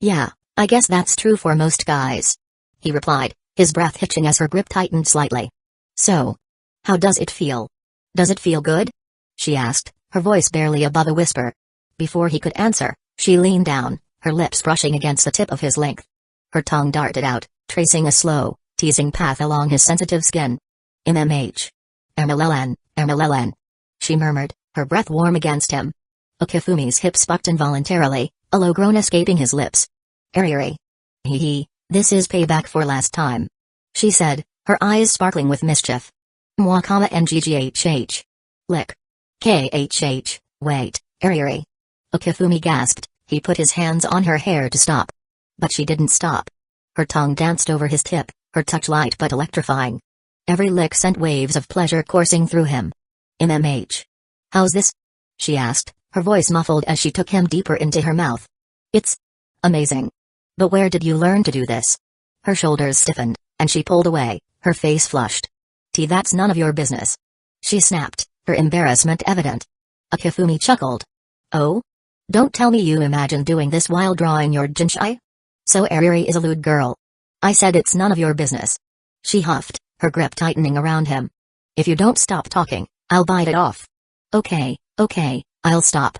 Yeah, I guess that's true for most guys. He replied, his breath hitching as her grip tightened slightly. So, how does it feel? Does it feel good? She asked, her voice barely above a whisper. Before he could answer, she leaned down, her lips brushing against the tip of his length. Her tongue darted out, tracing a slow, teasing path along his sensitive skin. MMH. MLLN. She murmured, her breath warm against him. Okifumi's hips bucked involuntarily, a low groan escaping his lips. Ariri. This is payback for last time. She said, her eyes sparkling with mischief. NGGHH. Lick. KHH, wait, Ariri. Okifumi gasped, he put his hands on her hair to stop. But she didn't stop. Her tongue danced over his tip, her touch light but electrifying. Every lick sent waves of pleasure coursing through him. MMH. How's this? She asked, her voice muffled as she took him deeper into her mouth. It's amazing. But where did you learn to do this? Her shoulders stiffened, and she pulled away, her face flushed. That's none of your business. She snapped, her embarrassment evident. Okifumi chuckled. Oh? Don't tell me you imagine doing this while drawing your jinshai? So Ariri is a lewd girl. I said it's none of your business. She huffed, her grip tightening around him. If you don't stop talking, I'll bite it off. Okay, I'll stop.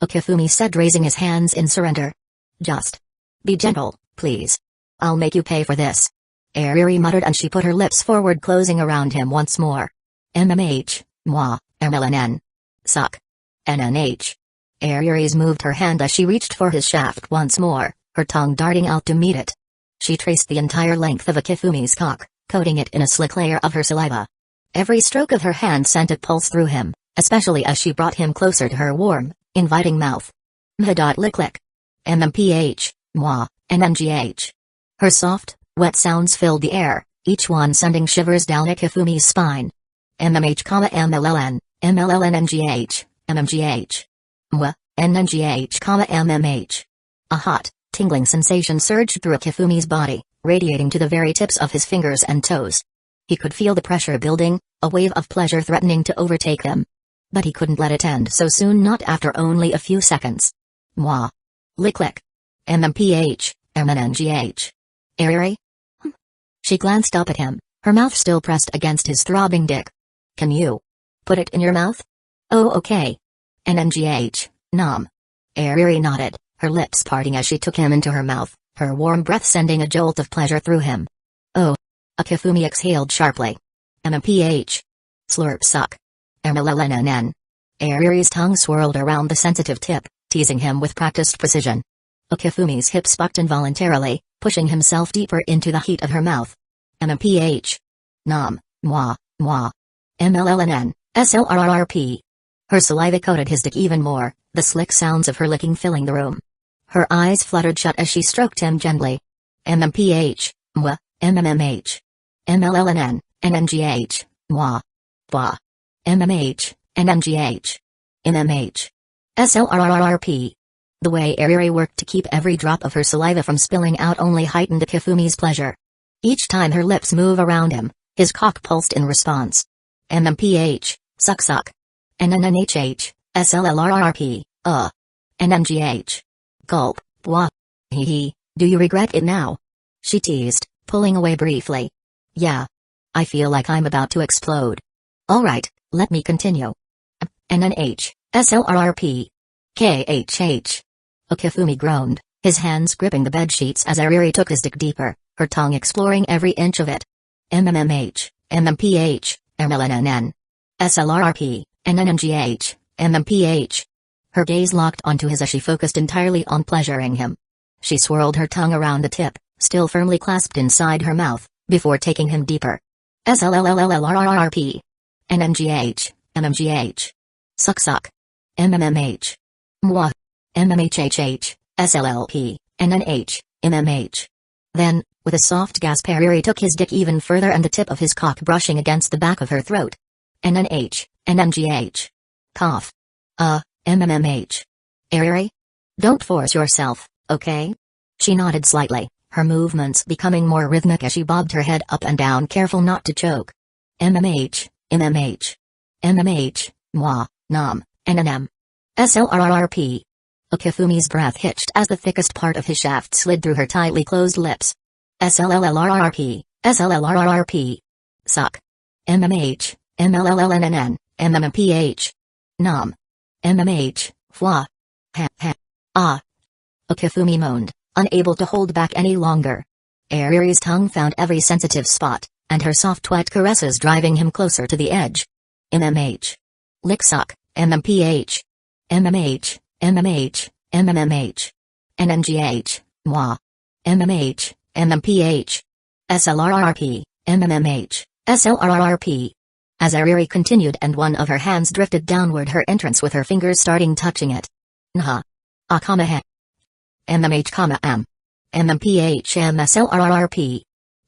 Okifumi said, raising his hands in surrender. Just be gentle, please. I'll make you pay for this. Ariri muttered, and she put her lips forward, closing around him once more. MMH, moi, MLNN. Suck. NNH. Ariri's moved her hand as she reached for his shaft once more, her tongue darting out to meet it. She traced the entire length of Okifumi's cock, coating it in a slick layer of her saliva. Every stroke of her hand sent a pulse through him, especially as she brought him closer to her warm, inviting mouth. Mh.lick. MMPH, moi, NNGH. Her soft, wet sounds filled the air, each one sending shivers down Okifumi's spine. MMH, MLLN, MLLNNGH, MMGH. Mwa, NNGH, MMH. A hot, tingling sensation surged through Okifumi's body, radiating to the very tips of his fingers and toes. He could feel the pressure building, a wave of pleasure threatening to overtake him. But he couldn't let it end so soon, not after only a few seconds. Moi. Lick. MMPH, MNNGH. Ariri? She glanced up at him, her mouth still pressed against his throbbing dick. Can you put it in your mouth? Oh, okay. NNGH, nom. Ariri nodded, her lips parting as she took him into her mouth, her warm breath sending a jolt of pleasure through him. Oh. Okifumi exhaled sharply. MMPH. Slurp suck. MLLNNN. Ariri's tongue swirled around the sensitive tip, teasing him with practiced precision. Okifumi's hips bucked involuntarily, pushing himself deeper into the heat of her mouth. MMPH. Nom, moi. MLLNN, SLRRP. Her saliva coated his dick even more, the slick sounds of her licking filling the room. Her eyes fluttered shut as she stroked him gently. MMPH, moi, MMMH. MLLNN, NNGH, moi. Ba. MMH, NNGH. MMH. SLRRRP. The way Ariri worked to keep every drop of her saliva from spilling out only heightened Okifumi's pleasure. Each time her lips moved around him, his cock pulsed in response. MMPH, suck. NNNHH, SLLRRP, NNGH. Gulp, bwah. Hee, do you regret it now? She teased, pulling away briefly. Yeah. I feel like I'm about to explode. Alright, let me continue. NNH, SLRRP. KHH. Okifumi groaned, his hands gripping the bedsheets as Ariri took his dick deeper, her tongue exploring every inch of it. MMMH, MMPH, MLNNN. SLRRP, NNNGH, MMPH. Her gaze locked onto his as she focused entirely on pleasuring him. She swirled her tongue around the tip, still firmly clasped inside her mouth, before taking him deeper. SLLLLRRRP. NNGH, MMGH. Suck. MMMH. Moi. MMHHH, SLLP, NNH, MMH. Then, with a soft gasp, Ariri took his dick even further and the tip of his cock brushing against the back of her throat. NNH, NNGH. Cough. MMMH. Ariri? Don't force yourself, okay? She nodded slightly, her movements becoming more rhythmic as she bobbed her head up and down, careful not to choke. MMH, MMH. MMH, moi, nom, NNM. SLRRP. Okifumi's breath hitched as the thickest part of his shaft slid through her tightly closed lips. SLLRRP, SLLRRP. Suck. MMH, MLLNNN, MMPH. Nom. MMH, fwa. Ah. Okifumi moaned, unable to hold back any longer. Ariri's tongue found every sensitive spot, and her soft wet caresses driving him closer to the edge. MMH. Lick suck, MMPH. MMH, MMH, MMMH. NNGH, moi. MMH, MMPH. SLRRP, MMMH, SLRRP. As Ariri continued and one of her hands drifted downward, her entrance with her fingers starting touching it. Nha. He. MMH, M. MMPH, MSLRRP.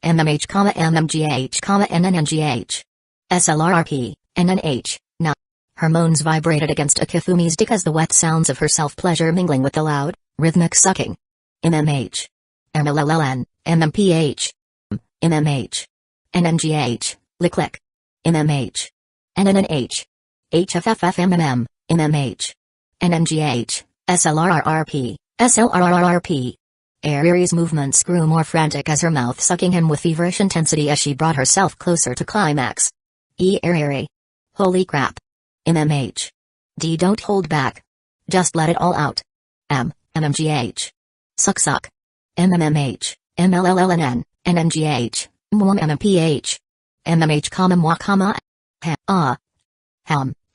MMH, MMGH, NNNGH. SLRRP, NNH, na. Her moans vibrated against Okifumi's dick as the wet sounds of her self-pleasure mingling with the loud, rhythmic sucking. MMH. MLLN, MMPH. MMH. NNGH, lick. MMH. NNNH. HFFFMMM, MMH. NNGH, SLRRRP, SLRRRP. Ariri's movements grew more frantic as her mouth sucking him with feverish intensity as she brought herself closer to climax. Ariri. Holy crap. MMH. D, don't hold back. Just let it all out. MMGH. Suck. MMMH. MLLLNN. NMGH. MMPH. MMH, moi,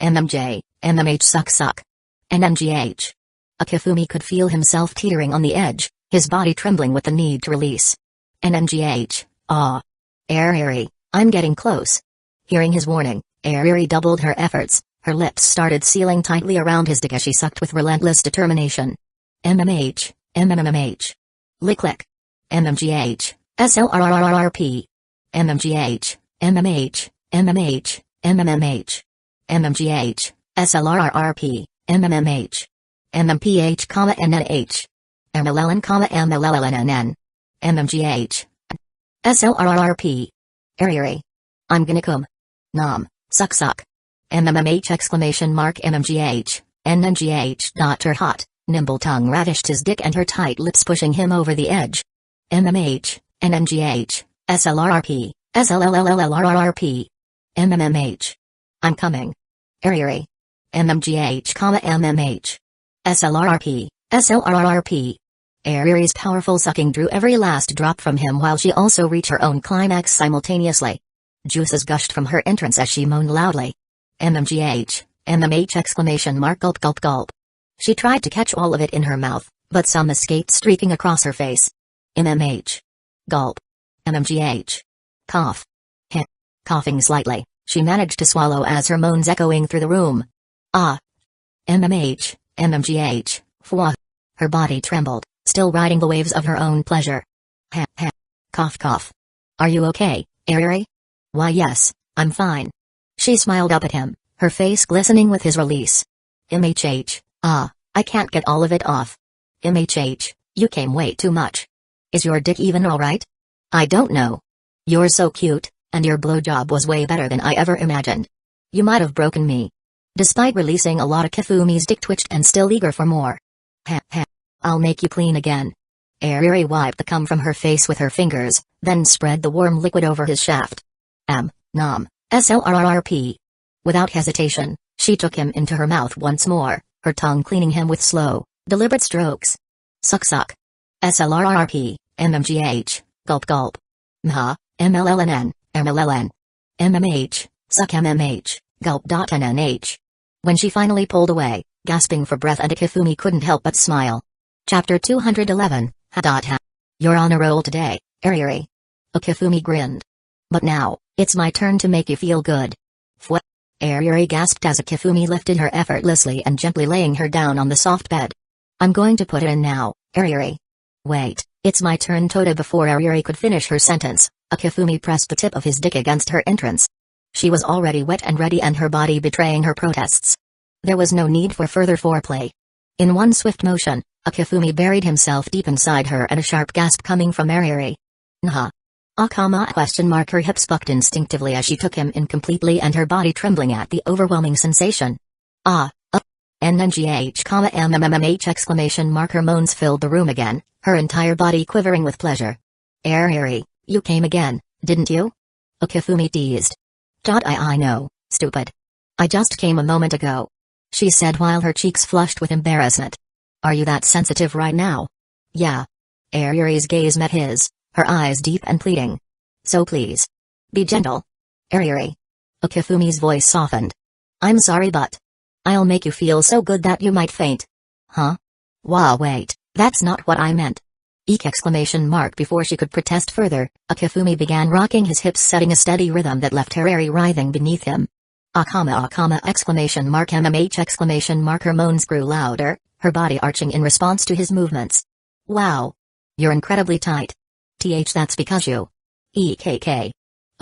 MMJ. MMH, suck. NMGH. Akifumi could feel himself teetering on the edge, his body trembling with the need to release. NMGH. Ariri, I'm getting close. Hearing his warning, Ariri doubled her efforts, her lips started sealing tightly around his dick as she sucked with relentless determination. MMH. MMMH. Lick. MMGH. SLRRRRP. MMGH. MMH. MMH. MMMH. MMGH. SLRRRP. MMMH. MMPH, NNH. MLLN, MLLNNN. MMGH. SLRRRP. Ariri. I'm gonna come. Nom, suck. MMMH exclamation mark MMGH. NNGH. Her hot, nimble tongue ravished his dick and her tight lips pushing him over the edge. MMH. NNGH. SLRRP. SLLLLRRRP. MMMH. I'm coming. Ariri. MMGH, MMH. SLRRP. SLRRP. Ariri's powerful sucking drew every last drop from him while she also reached her own climax simultaneously. Juices gushed from her entrance as she moaned loudly. MMGH. MMH exclamation mark gulp. She tried to catch all of it in her mouth, but some escaped streaking across her face. MMH. Gulp. MMGH. Cough. Heh. Coughing slightly, she managed to swallow as her moans echoing through the room. MMH. MMGH. Fwa. Her body trembled, still riding the waves of her own pleasure. Heh. Cough. Are you okay, Ariri? Why yes, I'm fine. She smiled up at him, her face glistening with his release. MHH. I can't get all of it off. MHH, you came way too much. Is your dick even alright? I don't know. You're so cute, and your blowjob was way better than I ever imagined. You might have broken me. Despite releasing a lot, Akifumi's dick twitched and still eager for more. Heh. I'll make you clean again. Ariri wiped the cum from her face with her fingers, then spread the warm liquid over his shaft. Nom, SLRRP. Without hesitation, she took him into her mouth once more, her tongue cleaning him with slow, deliberate strokes. Suck. SLRRP, MMGH, gulp. Mha, MLLNN, MLLN. MMH, suck MMH, gulp.NNH. When she finally pulled away, gasping for breath, and Akifumi couldn't help but smile. Chapter 211, Ha. You're on a roll today, Ariri. Akifumi grinned. But now, it's my turn to make you feel good. Fwa. Ariri gasped as Akifumi lifted her effortlessly and gently laying her down on the soft bed. I'm going to put it in now, Ariri. Wait, it's my turn. Toda. Before Ariri could finish her sentence, Akifumi pressed the tip of his dick against her entrance. She was already wet and ready, and her body betraying her protests. There was no need for further foreplay. In one swift motion, Akifumi buried himself deep inside her, and a sharp gasp coming from Ariri. Nha. Her hips bucked instinctively as she took him in completely, and her body trembling at the overwhelming sensation. NNGH, MMMH exclamation mark. Her moans filled the room again, her entire body quivering with pleasure. Ariri, you came again, didn't you? Akifumi teased. I know, stupid. I just came a moment ago, she said while her cheeks flushed with embarrassment. Are you that sensitive right now? Yeah. Ariri's gaze met his, her eyes deep and pleading. So please. Be gentle. Ariri. Akifumi's voice softened. I'm sorry, but I'll make you feel so good that you might faint. Huh? Wow, wait, that's not what I meant. Eek exclamation mark. Before she could protest further, Akifumi began rocking his hips, setting a steady rhythm that left Ariri writhing beneath him. Exclamation mark MMH exclamation mark. Her moans grew louder, her body arching in response to his movements. Wow. You're incredibly tight. That's because you. EKK.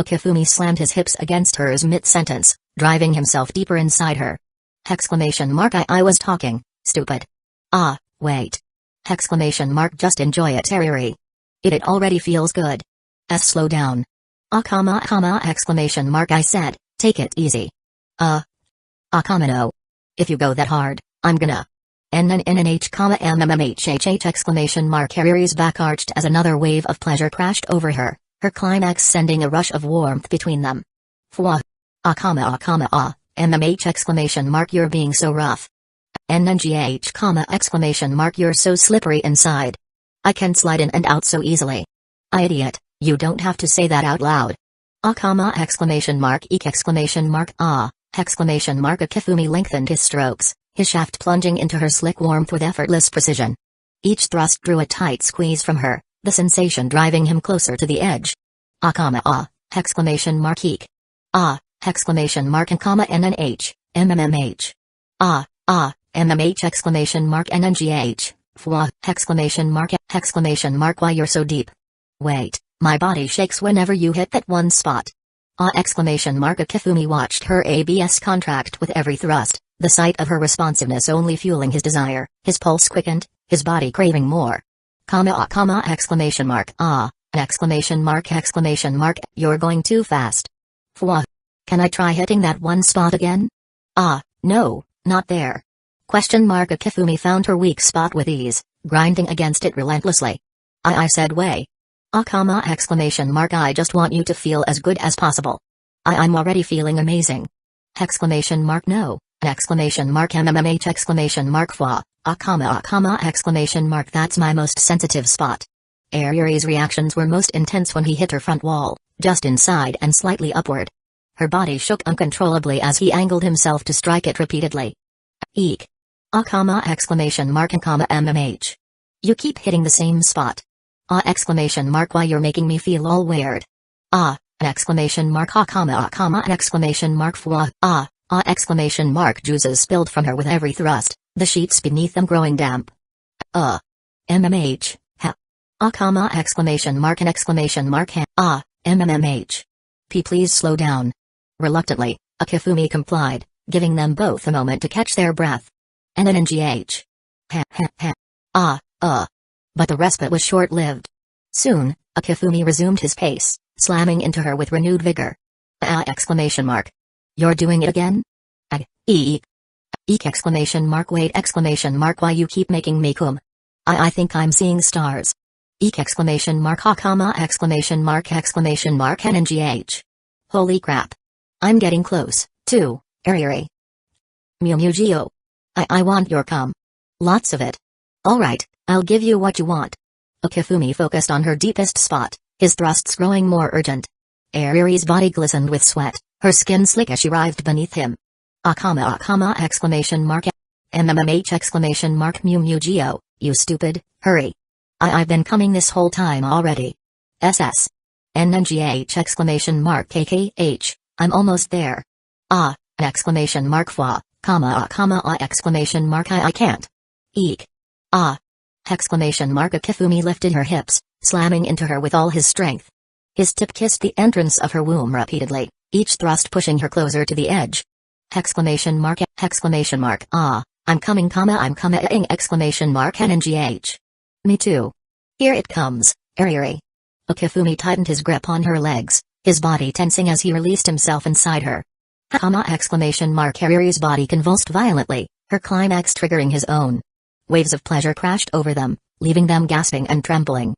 Akifumi slammed his hips against hers mid-sentence, driving himself deeper inside her. Exclamation mark. I was talking, stupid. Wait. Exclamation mark. Just enjoy it, Ariri. It already feels good. Slow down. Exclamation mark. I said, take it easy. No. If you go that hard, I'm gonna. NNNH, MMMHHH exclamation mark. Harry's back arched as another wave of pleasure crashed over her, her climax sending a rush of warmth between them. Fwa. MMH exclamation mark. You're being so rough. NNGH, exclamation mark. You're so slippery inside. I can slide in and out so easily. Idiot, you don't have to say that out loud. Exclamation mark. Eek exclamation mark. Exclamation mark. Akifumi lengthened his strokes, his shaft plunging into her slick warmth with effortless precision. Each thrust drew a tight squeeze from her, the sensation driving him closer to the edge. Exclamation mark. Eek. Exclamation mark. And NNH, MMMH. MMH exclamation mark. NNGH, Fwa, exclamation mark. Exclamation mark. Why you're so deep. Wait, my body shakes whenever you hit that one spot. Exclamation mark. Akifumi watched her ABS contract with every thrust, the sight of her responsiveness only fueling his desire. His pulse quickened, his body craving more. Exclamation mark. Exclamation mark. Exclamation mark. You're going too fast. Fwa. Can I try hitting that one spot again? No, not there. Question mark. Akifumi found her weak spot with ease, grinding against it relentlessly. I said way. Exclamation mark. I just want you to feel as good as possible. I'm already feeling amazing. Exclamation mark. No. Exclamation mark. MMMH exclamation mark. Fwa. Exclamation mark. That's my most sensitive spot. Yuri's reactions were most intense when he hit her front wall, just inside and slightly upward. Her body shook uncontrollably as he angled himself to strike it repeatedly. Eek. Exclamation mark. And MMH. You keep hitting the same spot. Exclamation mark. Why you're making me feel all weird. Exclamation mark. Exclamation mark. Fwa. Exclamation mark. Juices spilled from her with every thrust, the sheets beneath them growing damp. MMH. Exclamation mark. And exclamation mark. MMMH. Please slow down. Reluctantly, Akifumi complied, giving them both a moment to catch their breath. NNGH. But the respite was short-lived. Soon, Akifumi resumed his pace, slamming into her with renewed vigor. Exclamation mark. You're doing it again? Eek. Exclamation mark. Wait exclamation mark. Why you keep making me come? I think I'm seeing stars. Eek exclamation mark. Exclamation mark. Exclamation mark. NNGH. Holy crap. I'm getting close, too, Yuri. Mugio. I want your cum. Lots of it. Alright, I'll give you what you want. Akifumi focused on her deepest spot, his thrusts growing more urgent. Yuri's body glistened with sweat, her skin slick as she writhed beneath him. Exclamation mark. MMMH exclamation mark. Mugio, you stupid, hurry. I've been coming this whole time already. SS. NNGH exclamation mark. KKH, I'm almost there. Exclamation mark. Fwa, exclamation mark. I can't. Eek. Exclamation mark. Akifumi lifted her hips, slamming into her with all his strength. His tip kissed the entrance of her womb repeatedly, each thrust pushing her closer to the edge. Exclamation mark. Exclamation mark. I'm coming, I'm coming. Exclamation mark. NNGH. Me too. Here it comes, Yuri. Akifumi tightened his grip on her legs, his body tensing as he released himself inside her. Exclamation mark. Yuri's body convulsed violently, her climax triggering his own. Waves of pleasure crashed over them, leaving them gasping and trembling.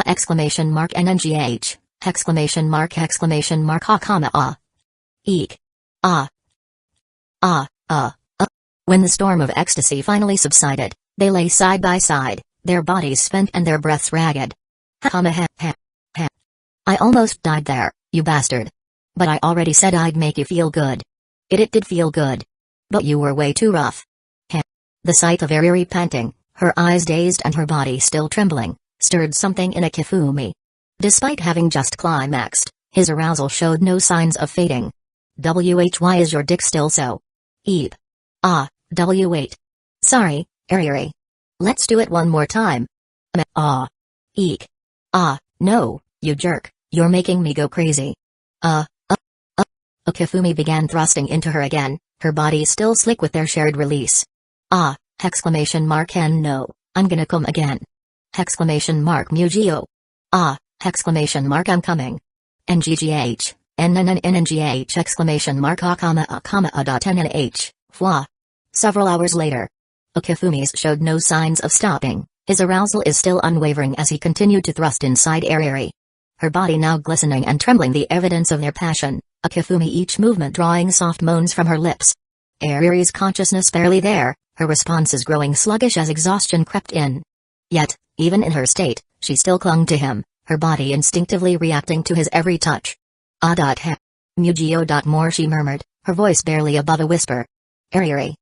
Exclamation mark. NNGH, exclamation mark. Exclamation mark. Eek. When the storm of ecstasy finally subsided, they lay side by side, their bodies spent and their breaths ragged. I almost died there, you bastard. But I already said I'd make you feel good. It did feel good. But you were way too rough. The sight of Yuri panting, her eyes dazed and her body still trembling, stirred something in Akifumi. Despite having just climaxed, his arousal showed no signs of fading. Why is your dick still so? Eep. Wait. Sorry, Yuri. Let's do it one more time. Eek. No, you jerk, you're making me go crazy. Akifumi began thrusting into her again, her body still slick with their shared release. Exclamation mark. And no, I'm gonna come again. Exclamation mark. Mugio. Exclamation mark. I'm coming. NGGH, NNNGH exclamation mark. NNH, Fwa. Several hours later. Okafumi's showed no signs of stopping. His arousal is still unwavering as he continued to thrust inside Ariri. Her body now glistening and trembling, the evidence of their passion, Okafumi each movement drawing soft moans from her lips. Ariri's consciousness barely there, her responses growing sluggish as exhaustion crept in. Yet, even in her state, she still clung to him, her body instinctively reacting to his every touch. Ah.he. Mugio. More, she murmured, her voice barely above a whisper. Ariri.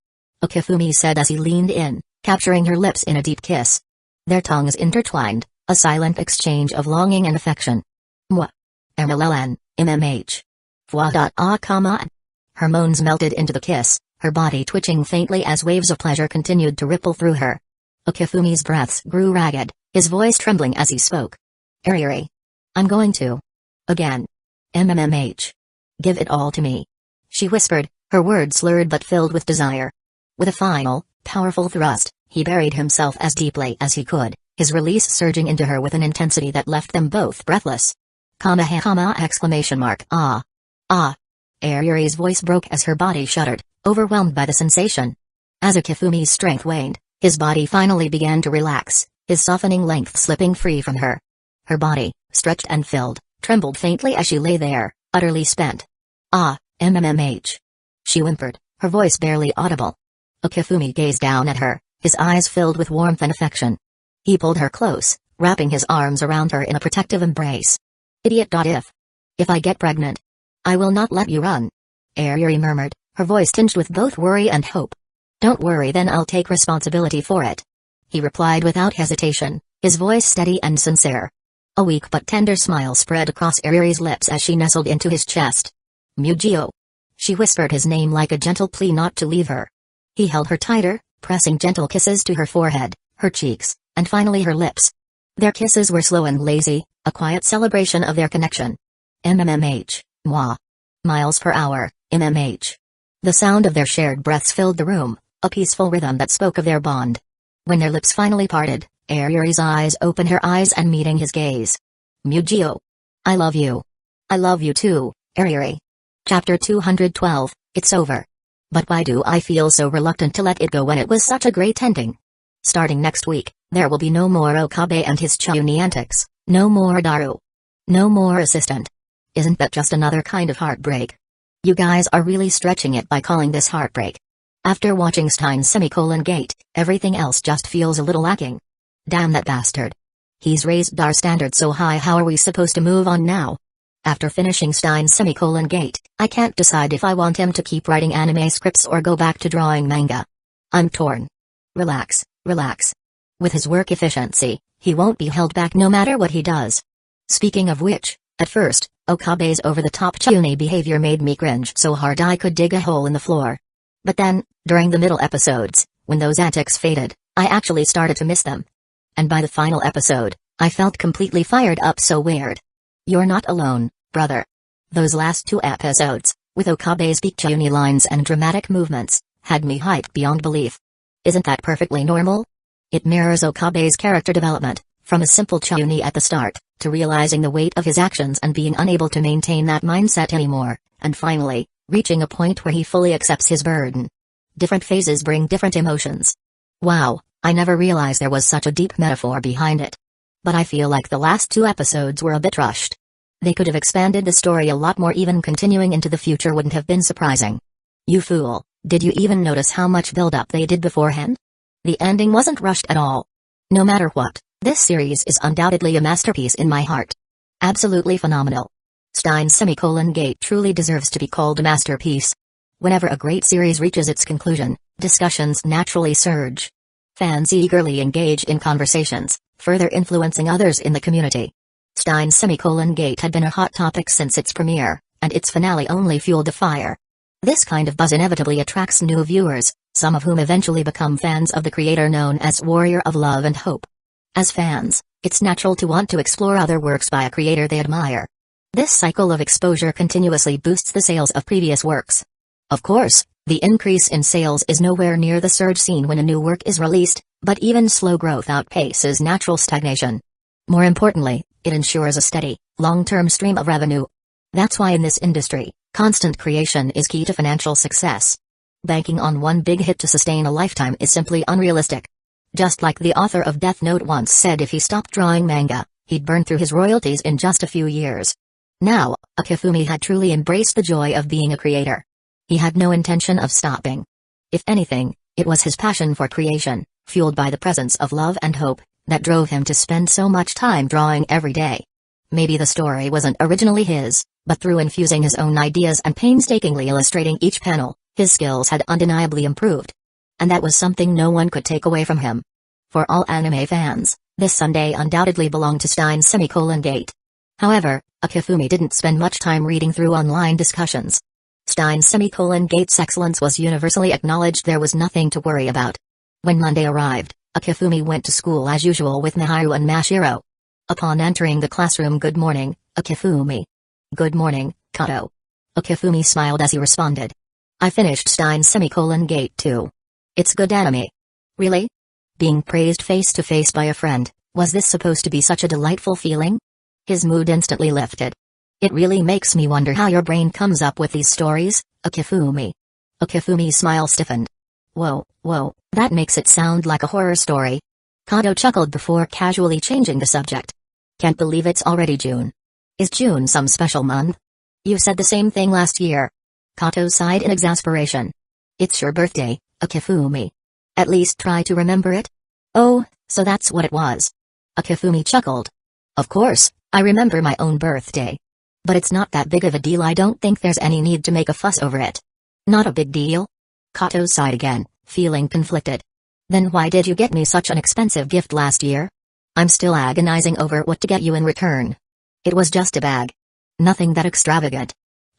Okafumi said as he leaned in, capturing her lips in a deep kiss. Their tongues intertwined, a silent exchange of longing and affection. Mwah. MLLN, MMH. Fwa. Her moans melted into the kiss, her body twitching faintly as waves of pleasure continued to ripple through her. Okafumi's breaths grew ragged, his voice trembling as he spoke. Ariri. I'm going to. Again. MMH. Give it all to me. She whispered, her words slurred but filled with desire. With a final, powerful thrust, he buried himself as deeply as he could, his release surging into her with an intensity that left them both breathless. Exclamation mark. Ah. Ah. Ariri's voice broke as her body shuddered, overwhelmed by the sensation. As Okafumi's strength waned, his body finally began to relax, his softening length slipping free from her. Her body, stretched and filled, trembled faintly as she lay there, utterly spent. Ah, MMH. She whimpered, her voice barely audible. Okafumi gazed down at her, his eyes filled with warmth and affection. He pulled her close, wrapping his arms around her in a protective embrace. Idiot. If I get pregnant, I will not let you run. Ariri murmured, her voice tinged with both worry and hope. Don't worry, then I'll take responsibility for it. He replied without hesitation, his voice steady and sincere. A weak but tender smile spread across Ariri's lips as she nestled into his chest. Mugio. She whispered his name like a gentle plea not to leave her. He held her tighter, pressing gentle kisses to her forehead, her cheeks, and finally her lips. Their kisses were slow and lazy, a quiet celebration of their connection. MMH, moi. Miles per hour, MMH. The sound of their shared breaths filled the room, a peaceful rhythm that spoke of their bond. When their lips finally parted, Ariri's eyes opened, her eyes and meeting his gaze. Mugio. I love you. I love you too, Ariri. Chapter 212, It's over. But why do I feel so reluctant to let it go when it was such a great ending? Starting next week, there will be no more Okabe and his Chuni antics, no more Daru. No more assistant. Isn't that just another kind of heartbreak? You guys are really stretching it by calling this heartbreak. After watching Stein's Gate, everything else just feels a little lacking. Damn that bastard. He's raised our standards so high, how are we supposed to move on now? After finishing Stein's Gate, I can't decide if I want him to keep writing anime scripts or go back to drawing manga. I'm torn. Relax, relax. With his work efficiency, he won't be held back no matter what he does. Speaking of which, at first, Okabe's over-the-top Chuni behavior made me cringe so hard I could dig a hole in the floor. But then, during the middle episodes, when those antics faded, I actually started to miss them. And by the final episode, I felt completely fired up. So weird. You're not alone, brother. Those last 2 episodes, with Okabe's peak Chuni lines and dramatic movements, had me hyped beyond belief. Isn't that perfectly normal? It mirrors Okabe's character development, from a simple Chuni at the start, to realizing the weight of his actions and being unable to maintain that mindset anymore, and finally, reaching a point where he fully accepts his burden. Different phases bring different emotions. Wow, I never realized there was such a deep metaphor behind it. But I feel like the last 2 episodes were a bit rushed. They could have expanded the story a lot more, even continuing into the future wouldn't have been surprising. You fool, did you even notice how much build-up they did beforehand? The ending wasn't rushed at all. No matter what, this series is undoubtedly a masterpiece in my heart. Absolutely phenomenal. Stein's Gate truly deserves to be called a masterpiece. Whenever a great series reaches its conclusion, discussions naturally surge. Fans eagerly engage in conversations, further influencing others in the community. Stein's Gate had been a hot topic since its premiere, and its finale only fueled the fire. This kind of buzz inevitably attracts new viewers, some of whom eventually become fans of the creator known as Warrior of Love and Hope. As fans, it's natural to want to explore other works by a creator they admire. This cycle of exposure continuously boosts the sales of previous works. Of course, the increase in sales is nowhere near the surge seen when a new work is released, but even slow growth outpaces natural stagnation. More importantly, it ensures a steady, long-term stream of revenue. That's why in this industry, constant creation is key to financial success. Banking on one big hit to sustain a lifetime is simply unrealistic. Just like the author of Death Note once said, if he stopped drawing manga, he'd burn through his royalties in just a few years. Now, Akifumi had truly embraced the joy of being a creator. He had no intention of stopping. If anything, it was his passion for creation, fueled by the presence of love and hope, that drove him to spend so much time drawing every day. Maybe the story wasn't originally his, but through infusing his own ideas and painstakingly illustrating each panel, his skills had undeniably improved. And that was something no one could take away from him. For all anime fans, this Sunday undoubtedly belonged to Steins Gate. However, Akifumi didn't spend much time reading through online discussions. Steins Gate's excellence was universally acknowledged. There was nothing to worry about. When Monday arrived, Akifumi went to school as usual with Miharu and Mashiro. Upon entering the classroom, "Good morning, Akifumi." "Good morning, Kato." Akifumi smiled as he responded. "I finished Steins Gate too. It's good anime." "Really?" Being praised face to face by a friend, was this supposed to be such a delightful feeling? His mood instantly lifted. "It really makes me wonder how your brain comes up with these stories, Akifumi." Akifumi's smile stiffened. Whoa, that makes it sound like a horror story." Kato chuckled before casually changing the subject. "Can't believe it's already June. Is June some special month?" "You said the same thing last year." Kato sighed in exasperation. "It's your birthday, Akifumi. At least try to remember it." "Oh, so that's what it was." Akifumi chuckled. "Of course, I remember my own birthday. But it's not that big of a deal. I don't think there's any need to make a fuss over it." "Not a big deal?" Kato sighed again, feeling conflicted. "Then why did you get me such an expensive gift last year?" "I'm still agonizing over what to get you in return." "It was just a bag. Nothing that extravagant."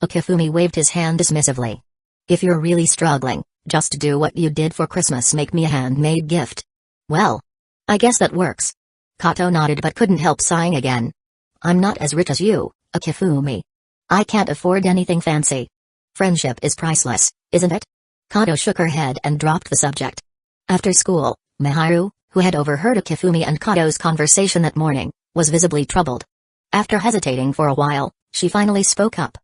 Akifumi waved his hand dismissively. "If you're really struggling, just do what you did for Christmas, make me a handmade gift." "Well, I guess that works." Kato nodded but couldn't help sighing again. "I'm not as rich as you, Akifumi. I can't afford anything fancy." "Friendship is priceless, isn't it?" Kato shook her head and dropped the subject. After school, Miharu, who had overheard Akifumi and Kato's conversation that morning, was visibly troubled. After hesitating for a while, she finally spoke up.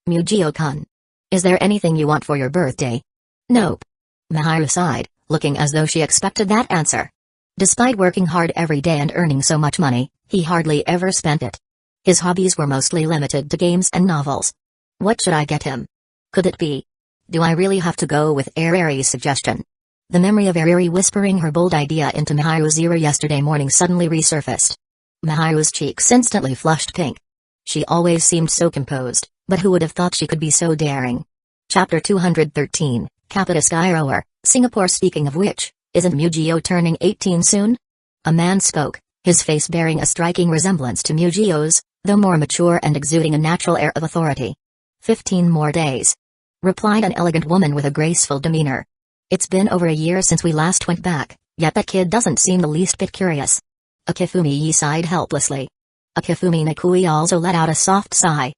"Mujio-kun. Is there anything you want for your birthday?" "Nope." Miharu sighed, looking as though she expected that answer. Despite working hard every day and earning so much money, he hardly ever spent it. His hobbies were mostly limited to games and novels. "What should I get him? Could it be? Do I really have to go with Ariri's suggestion?" The memory of Ariri whispering her bold idea into Miharu's ear yesterday morning suddenly resurfaced. Miharu's cheeks instantly flushed pink. She always seemed so composed, but who would have thought she could be so daring? Chapter 213, Capita Skyrower, Singapore. Speaking of which, isn't Mujio turning 18 soon? A man spoke, his face bearing a striking resemblance to Mujio's, though more mature and exuding a natural air of authority. 15 more days," replied an elegant woman with a graceful demeanor. "It's been over a year since we last went back, yet that kid doesn't seem the least bit curious." Akifumi sighed helplessly. Akifumi Nakui also let out a soft sigh.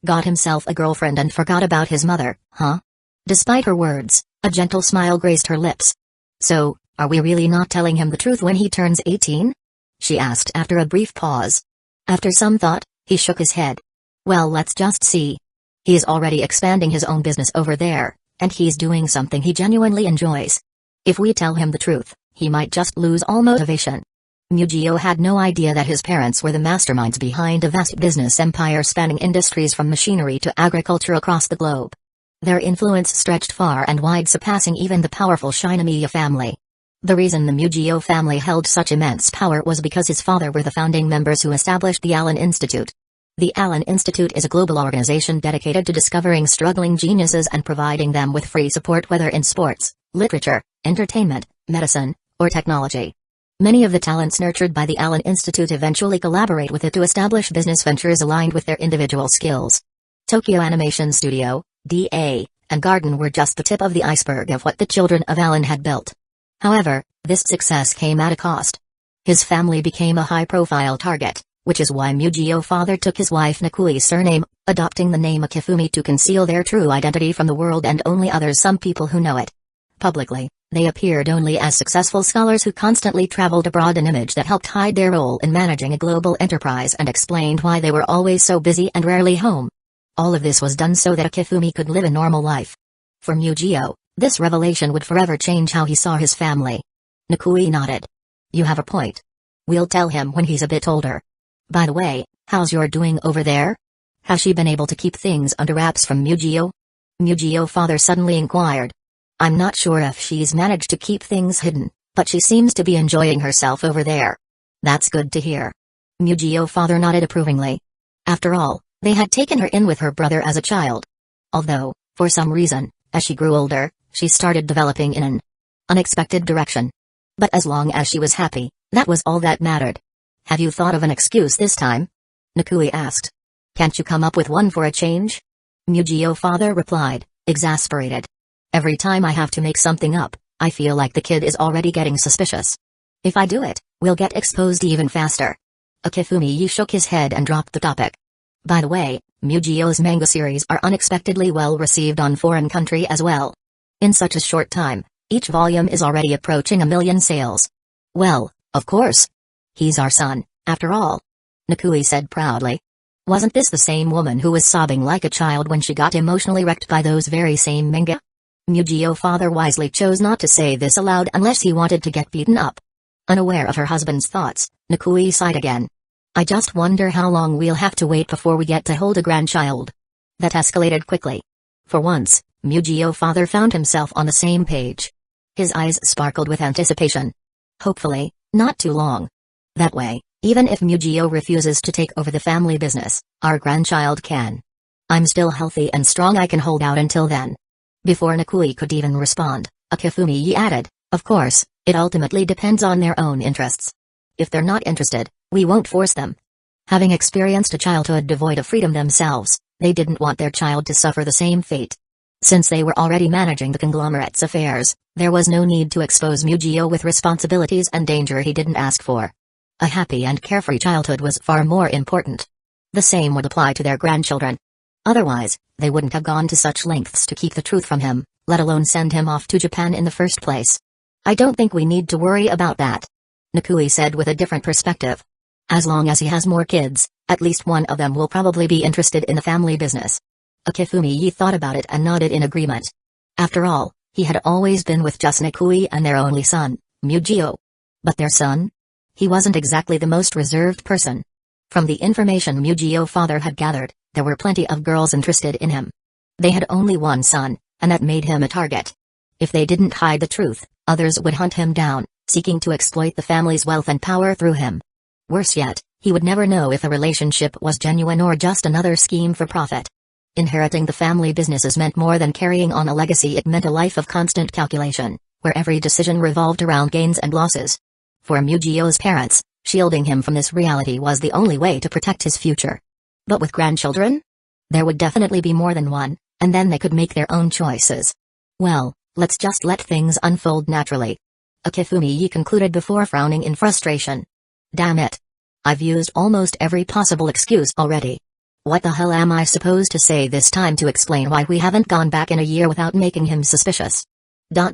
"Got himself a girlfriend and forgot about his mother, huh?" Despite her words, a gentle smile graced her lips. "So, are we really not telling him the truth when he turns 18? She asked after a brief pause. After some thought, he shook his head. "Well, let's just see. He's already expanding his own business over there, and he's doing something he genuinely enjoys. If we tell him the truth, he might just lose all motivation." Mujio had no idea that his parents were the masterminds behind a vast business empire spanning industries from machinery to agriculture across the globe. Their influence stretched far and wide, surpassing even the powerful Shinomiya family. The reason the Mujio family held such immense power was because his father were the founding members who established the Allen Institute. The Allen Institute is a global organization dedicated to discovering struggling geniuses and providing them with free support, whether in sports, literature, entertainment, medicine, or technology. Many of the talents nurtured by the Allen Institute eventually collaborate with it to establish business ventures aligned with their individual skills. Tokyo Animation Studio, DA, and Garden were just the tip of the iceberg of what the children of Allen had built. However, this success came at a cost. His family became a high-profile target, which is why Mujio's father took his wife Nakui's surname, adopting the name Akifumi to conceal their true identity from the world and only some people who know it. Publicly, they appeared only as successful scholars who constantly traveled abroad, an image that helped hide their role in managing a global enterprise and explained why they were always so busy and rarely home. All of this was done so that Akifumi could live a normal life. For Mujio, This revelation would forever change how he saw his family. Nikui nodded. You have a point. We'll tell him when he's a bit older. By the way, how's your doing over there? Has she been able to keep things under wraps from Mugio? Mugio father suddenly inquired. I'm not sure if she's managed to keep things hidden, but she seems to be enjoying herself over there. That's good to hear. Mugio father nodded approvingly. After all, they had taken her in with her brother as a child. Although, for some reason, as she grew older, she started developing in an unexpected direction. But as long as she was happy, that was all that mattered. Have you thought of an excuse this time? Nikui asked. Can't you come up with one for a change? Mugio father replied, exasperated. Every time I have to make something up, I feel like the kid is already getting suspicious. If I do it, we'll get exposed even faster. Akifumi shook his head and dropped the topic. By the way, Mugio's manga series are unexpectedly well received on foreign country as well. In such a short time, each volume is already approaching 1 million sales. Well, of course. He's our son, after all. Nikui said proudly. Wasn't this the same woman who was sobbing like a child when she got emotionally wrecked by those very same manga? Mugio father wisely chose not to say this aloud unless he wanted to get beaten up. Unaware of her husband's thoughts, Nikui sighed again. I just wonder how long we'll have to wait before we get to hold a grandchild. That escalated quickly. For once, Mugio father found himself on the same page. His eyes sparkled with anticipation. Hopefully, not too long. That way, even if Mugio refuses to take over the family business, our grandchild can. I'm still healthy and strong, I can hold out until then. Before Nikui could even respond, Akifumi added, of course, it ultimately depends on their own interests. If they're not interested, we won't force them. Having experienced a childhood devoid of freedom themselves, they didn't want their child to suffer the same fate. Since they were already managing the conglomerate's affairs, there was no need to expose Mugio with responsibilities and danger he didn't ask for. A happy and carefree childhood was far more important. The same would apply to their grandchildren. Otherwise, they wouldn't have gone to such lengths to keep the truth from him, let alone send him off to Japan in the first place. I don't think we need to worry about that. Nikui said with a different perspective. As long as he has more kids, at least one of them will probably be interested in the family business. Akifumi thought about it and nodded in agreement. After all, he had always been with just Nikui and their only son, Mugio. But their son? He wasn't exactly the most reserved person. From the information Mugio father had gathered, there were plenty of girls interested in him. They had only one son, and that made him a target. If they didn't hide the truth, others would hunt him down, seeking to exploit the family's wealth and power through him. Worse yet, he would never know if the relationship was genuine or just another scheme for profit. Inheriting the family businesses meant more than carrying on a legacy, it meant a life of constant calculation, where every decision revolved around gains and losses. For Mugio's parents, shielding him from this reality was the only way to protect his future. But with grandchildren? There would definitely be more than one, and then they could make their own choices. Well, let's just let things unfold naturally. Akifumi concluded before frowning in frustration. Damn it. I've used almost every possible excuse already. What the hell am I supposed to say this time to explain why we haven't gone back in a year without making him suspicious?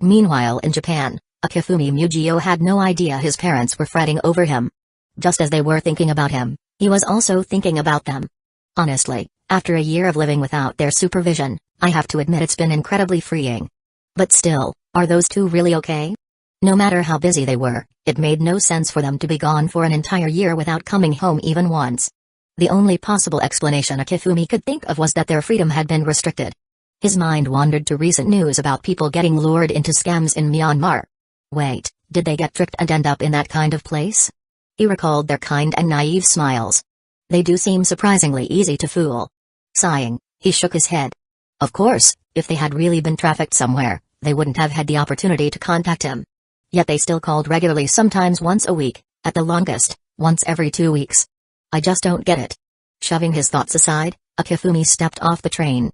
Meanwhile in Japan, Akifumi Mugio had no idea his parents were fretting over him. Just as they were thinking about him, he was also thinking about them. Honestly, after a year of living without their supervision, I have to admit it's been incredibly freeing. But still, are those two really okay? No matter how busy they were, it made no sense for them to be gone for an entire year without coming home even once. The only possible explanation Akifumi could think of was that their freedom had been restricted. His mind wandered to recent news about people getting lured into scams in Myanmar. Wait, did they get tricked and end up in that kind of place? He recalled their kind and naive smiles. They do seem surprisingly easy to fool. Sighing, he shook his head. Of course, if they had really been trafficked somewhere, they wouldn't have had the opportunity to contact him. Yet they still called regularly, sometimes once a week, at the longest, once every 2 weeks. I just don't get it. Shoving his thoughts aside, Akifumi stepped off the train.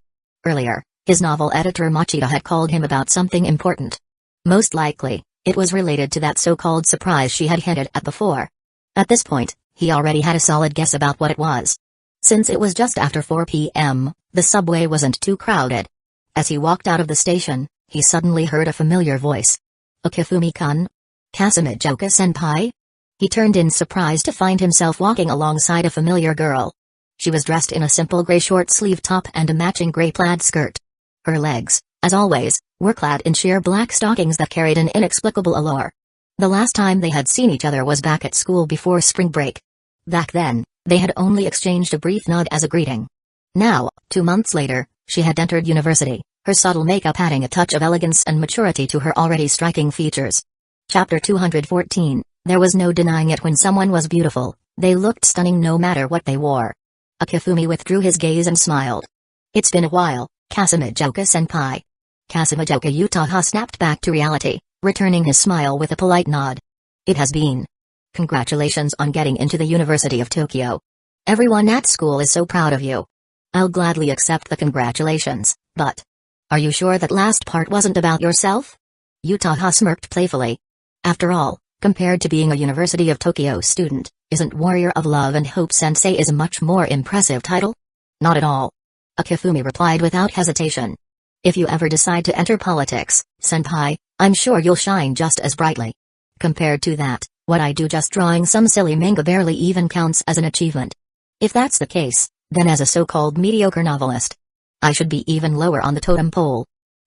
Earlier, his novel editor Machida had called him about something important. Most likely, it was related to that so-called surprise she had hinted at before. At this point, he already had a solid guess about what it was. Since it was just after 4 p.m., the subway wasn't too crowded. As he walked out of the station, he suddenly heard a familiar voice. Akifumi-kun? Kasumijoka-senpai? He turned in surprise to find himself walking alongside a familiar girl. She was dressed in a simple gray short-sleeve top and a matching gray plaid skirt. Her legs, as always, were clad in sheer black stockings that carried an inexplicable allure. The last time they had seen each other was back at school before spring break. Back then, they had only exchanged a brief nod as a greeting. Now, 2 months later, she had entered university, her subtle makeup adding a touch of elegance and maturity to her already striking features. Chapter 214. There was no denying it when someone was beautiful, they looked stunning no matter what they wore. Akifumi withdrew his gaze and smiled. It's been a while, Kasumijoka-senpai. Kasumijoka Utaha snapped back to reality, returning his smile with a polite nod. It has been. Congratulations on getting into the University of Tokyo. Everyone at school is so proud of you. I'll gladly accept the congratulations, but... Are you sure that last part wasn't about yourself? Utaha smirked playfully. After all, compared to being a University of Tokyo student, isn't Warrior of Love and Hope Sensei is a much more impressive title? Not at all. Akifumi replied without hesitation. If you ever decide to enter politics, senpai, I'm sure you'll shine just as brightly. Compared to that, what I do just drawing some silly manga barely even counts as an achievement. If that's the case, then as a so-called mediocre novelist, I should be even lower on the totem pole.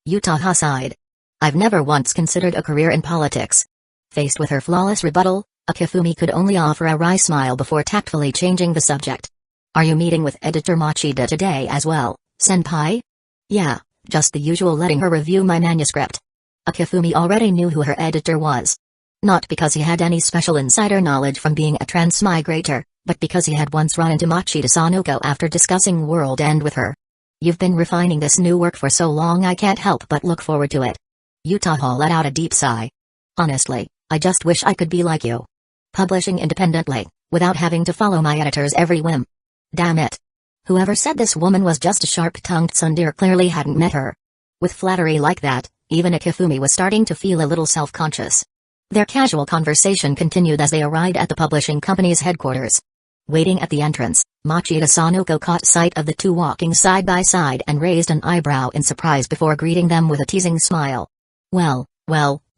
Utaha sighed. I've never once considered a career in politics. Faced with her flawless rebuttal, Akifumi could only offer a wry smile before tactfully changing the subject. Are you meeting with editor Machida today as well, senpai? Yeah, just the usual, letting her review my manuscript. Akifumi already knew who her editor was. Not because he had any special insider knowledge from being a transmigrator, but because he had once run into Machida Sanoko after discussing World End with her. You've been refining this new work for so long I can't help but look forward to it. Utaha let out a deep sigh. Honestly, I just wish I could be like you. Publishing independently, without having to follow my editor's every whim. Damn it. Whoever said this woman was just a sharp-tongued tsundere clearly hadn't met her. With flattery like that, even Akifumi was starting to feel a little self-conscious. Their casual conversation continued as they arrived at the publishing company's headquarters. Waiting at the entrance, Machida Sanoko caught sight of the two walking side by side and raised an eyebrow in surprise before greeting them with a teasing smile. Well,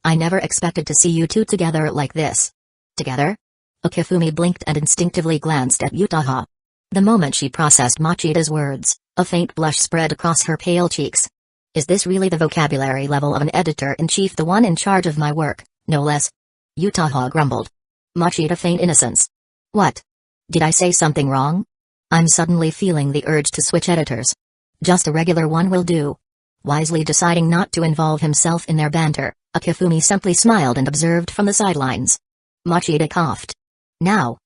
I never expected to see you two together like this. Together? Akifumi blinked and instinctively glanced at Utaha. The moment she processed Machida's words, a faint blush spread across her pale cheeks. Is this really the vocabulary level of an editor-in-chief, the one in charge of my work, no less? Utaha grumbled. Machida feigned innocence. What? Did I say something wrong? I'm suddenly feeling the urge to switch editors. Just a regular one will do. Wisely deciding not to involve himself in their banter, Akifumi simply smiled and observed from the sidelines. Machida coughed. Now,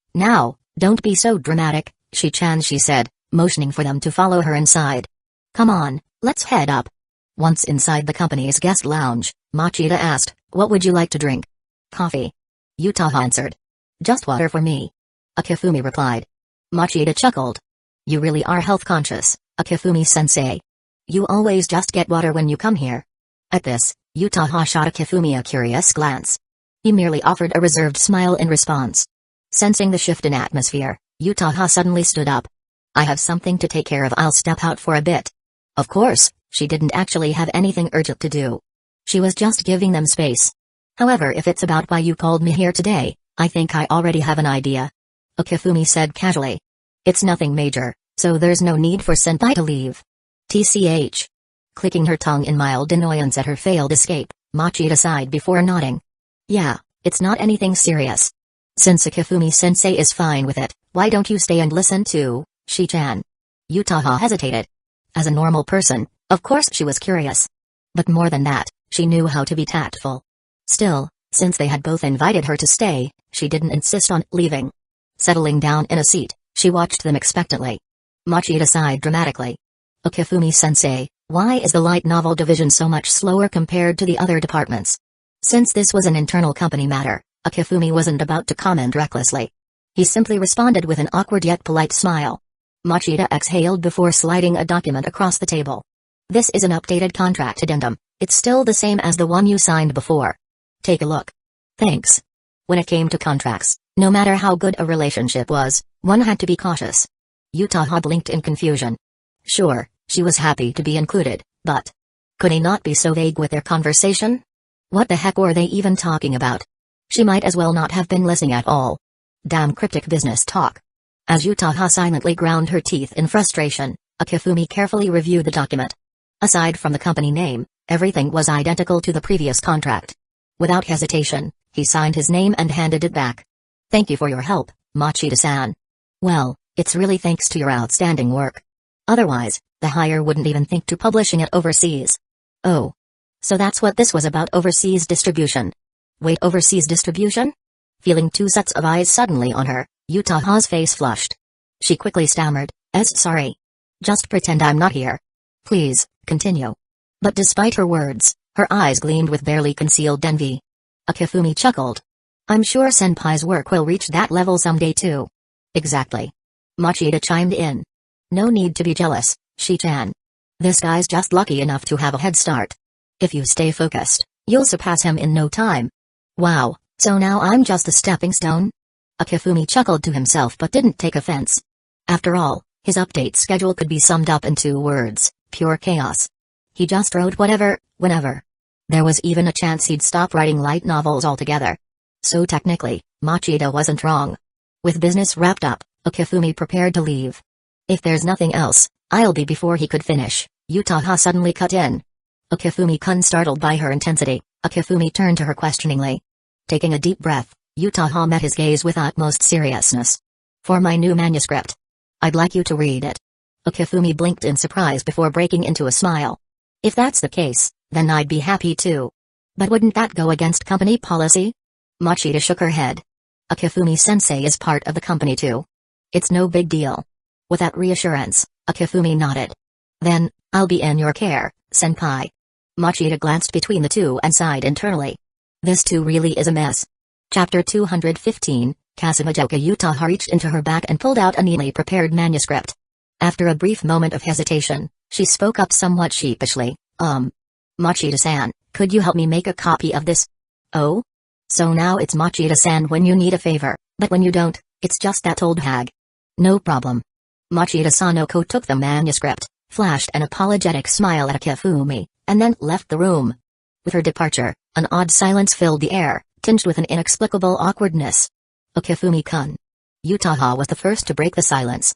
don't be so dramatic, she said, motioning for them to follow her inside. Come on, let's head up. Once inside the company's guest lounge, Machida asked, what would you like to drink? Coffee. Utaha answered. Just water for me. Akifumi replied. Machida chuckled. You really are health conscious, Akifumi-sensei. You always just get water when you come here. At this, Utaha shot Akifumi a curious glance. He merely offered a reserved smile in response. Sensing the shift in atmosphere, Utaha suddenly stood up. I have something to take care of, I'll step out for a bit. Of course, she didn't actually have anything urgent to do. She was just giving them space. However, if it's about why you called me here today, I think I already have an idea. Akifumi said casually. It's nothing major, so there's no need for senpai to leave. TCH. Clicking her tongue in mild annoyance at her failed escape, Machida sighed before nodding. Yeah, it's not anything serious. Since Akifumi-sensei is fine with it, why don't you stay and listen to Shi-chan? Utaha hesitated. As a normal person, of course she was curious. But more than that, she knew how to be tactful. Still, since they had both invited her to stay, she didn't insist on leaving. Settling down in a seat, she watched them expectantly. Machida sighed dramatically. Akifumi-sensei, why is the light novel division so much slower compared to the other departments? Since this was an internal company matter, Akifumi wasn't about to comment recklessly. He simply responded with an awkward yet polite smile. Machida exhaled before sliding a document across the table. This is an updated contract addendum, it's still the same as the one you signed before. Take a look. Thanks. When it came to contracts, no matter how good a relationship was, one had to be cautious. Utaha blinked in confusion. Sure, she was happy to be included, but could he not be so vague with their conversation? What the heck were they even talking about? She might as well not have been listening at all. Damn cryptic business talk. As Utaha silently ground her teeth in frustration, Akifumi carefully reviewed the document. Aside from the company name, Everything was identical to the previous contract. Without hesitation, he signed his name and handed it back. Thank you for your help, Machida-san. Well, it's really thanks to your outstanding work. Otherwise, the hire wouldn't even think to publishing it overseas. Oh. So that's what this was about, overseas distribution. Wait, overseas distribution? Feeling two sets of eyes suddenly on her, Utaha's face flushed. She quickly stammered, sorry. Just pretend I'm not here. Please, continue. But despite her words, her eyes gleamed with barely concealed envy. Akifumi chuckled. I'm sure Senpai's work will reach that level someday too. Exactly. Machida chimed in. No need to be jealous, Shi-chan. This guy's just lucky enough to have a head start. If you stay focused, you'll surpass him in no time. Wow, so now I'm just a stepping stone? Akifumi chuckled to himself but didn't take offense. After all, his update schedule could be summed up in 2 words, pure chaos. He just wrote whatever, whenever. There was even a chance he'd stop writing light novels altogether. So technically, Machida wasn't wrong. With business wrapped up, Akifumi prepared to leave. If there's nothing else, I'll be before he could finish, Utaha suddenly cut in. Akifumi-kun startled by her intensity, Akifumi turned to her questioningly. Taking a deep breath, Utaha met his gaze with utmost seriousness. For my new manuscript. I'd like you to read it. Akifumi blinked in surprise before breaking into a smile. If that's the case, then I'd be happy too. But wouldn't that go against company policy? Machida shook her head. Akifumi-sensei is part of the company too. It's no big deal. With that reassurance, Akifumi nodded. Then, I'll be in your care, senpai. Machida glanced between the two and sighed internally. This too really is a mess. Chapter 215, Kasumijoka. Utaha reached into her back and pulled out a neatly prepared manuscript. After a brief moment of hesitation, she spoke up somewhat sheepishly, Machida-san, could you help me make a copy of this? Oh? So now it's Machida-san when you need a favor, but when you don't, it's just that old hag. No problem. Machida-sanoko took the manuscript, flashed an apologetic smile at Akifumi, and then left the room. With her departure, an odd silence filled the air, tinged with an inexplicable awkwardness. Akifumi-kun. Utaha was the first to break the silence.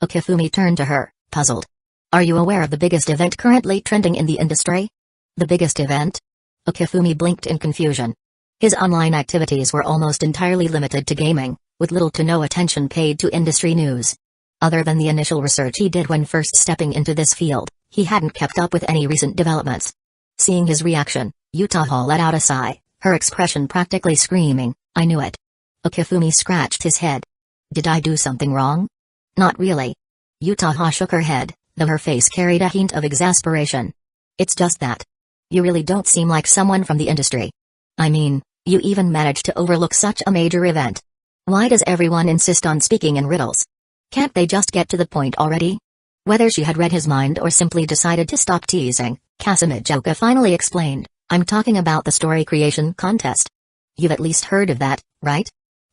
Akifumi turned to her, puzzled. Are you aware of the biggest event currently trending in the industry? The biggest event? Akifumi blinked in confusion. His online activities were almost entirely limited to gaming, with little to no attention paid to industry news. Other than the initial research he did when first stepping into this field, he hadn't kept up with any recent developments. Seeing his reaction, Utaha let out a sigh, her expression practically screaming, I knew it. Akifumi scratched his head. Did I do something wrong? Not really. Utaha shook her head, though her face carried a hint of exasperation. It's just that. You really don't seem like someone from the industry. I mean, you even managed to overlook such a major event. Why does everyone insist on speaking in riddles? Can't they just get to the point already? Whether she had read his mind or simply decided to stop teasing, Kasumijoka finally explained, I'm talking about the story creation contest. You've at least heard of that, right?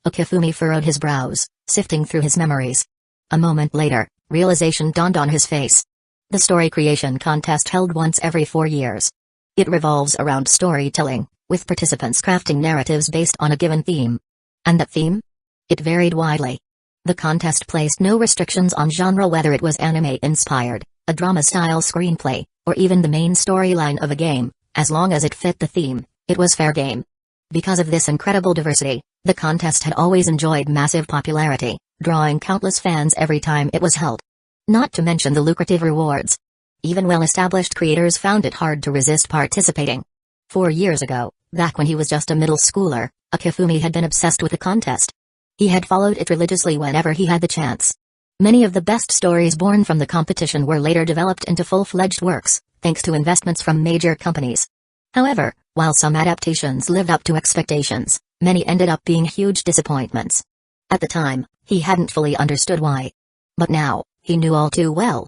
Akifumi furrowed his brows, sifting through his memories. A moment later, realization dawned on his face. The story creation contest held once every 4 years. It revolves around storytelling, with participants crafting narratives based on a given theme. And that theme? It varied widely. The contest placed no restrictions on genre, whether it was anime-inspired, a drama-style screenplay, or even the main storyline of a game. As long as it fit the theme, it was fair game. Because of this incredible diversity, the contest had always enjoyed massive popularity, drawing countless fans every time it was held. Not to mention the lucrative rewards. Even well-established creators found it hard to resist participating. 4 years ago, back when he was just a middle schooler, Akifumi had been obsessed with the contest. He had followed it religiously whenever he had the chance. Many of the best stories born from the competition were later developed into full-fledged works, thanks to investments from major companies. However, while some adaptations lived up to expectations, many ended up being huge disappointments. At the time, he hadn't fully understood why. But now, he knew all too well.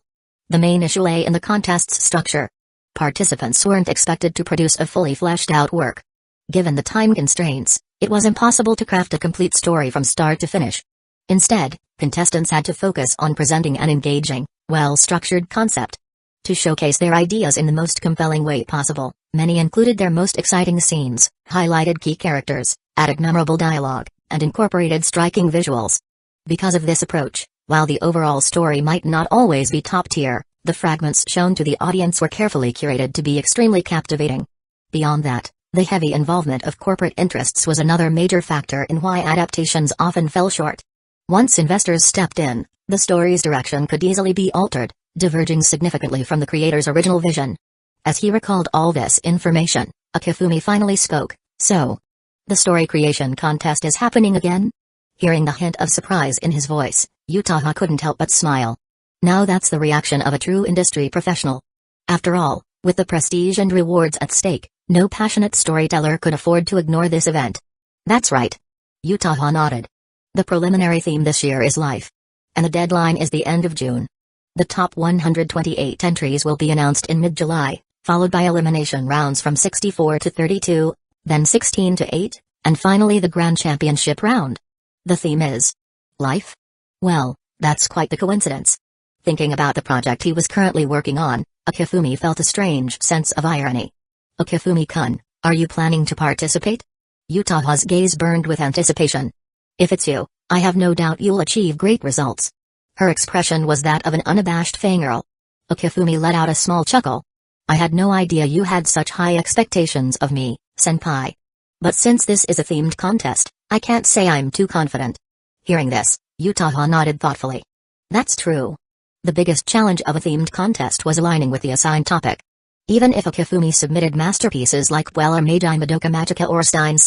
The main issue lay in the contest's structure. Participants weren't expected to produce a fully fleshed-out work. Given the time constraints, it was impossible to craft a complete story from start to finish. Instead, contestants had to focus on presenting an engaging, well-structured concept. To showcase their ideas in the most compelling way possible, many included their most exciting scenes, highlighted key characters, added memorable dialogue, and incorporated striking visuals. Because of this approach, while the overall story might not always be top tier, The fragments shown to the audience were carefully curated to be extremely captivating. Beyond that, the heavy involvement of corporate interests was another major factor in why adaptations often fell short. Once investors stepped in, the story's direction could easily be altered, diverging significantly from the creator's original vision. As he recalled all this information, Akifumi finally spoke. "So, the story creation contest is happening again?" Hearing the hint of surprise in his voice, Utaha couldn't help but smile. Now that's the reaction of a true industry professional. After all, with the prestige and rewards at stake, no passionate storyteller could afford to ignore this event. "That's right." Utaha nodded. "The preliminary theme this year is life. And the deadline is the end of June. The top 128 entries will be announced in mid-July, followed by elimination rounds from 64 to 32, then 16 to 8, and finally the Grand Championship round. The theme is life? Well, that's quite the coincidence." Thinking about the project he was currently working on, Akifumi felt a strange sense of irony. "Akifumi-kun, are you planning to participate?" Utaha's gaze burned with anticipation. "If it's you, I have no doubt you'll achieve great results." Her expression was that of an unabashed fangirl. Akifumi let out a small chuckle. "I had no idea you had such high expectations of me, senpai. But since this is a themed contest, I can't say I'm too confident." Hearing this, Utaha nodded thoughtfully. That's true. The biggest challenge of a themed contest was aligning with the assigned topic. Even if Akifumi submitted masterpieces like Well or Meiji Madoka Magica or Stein's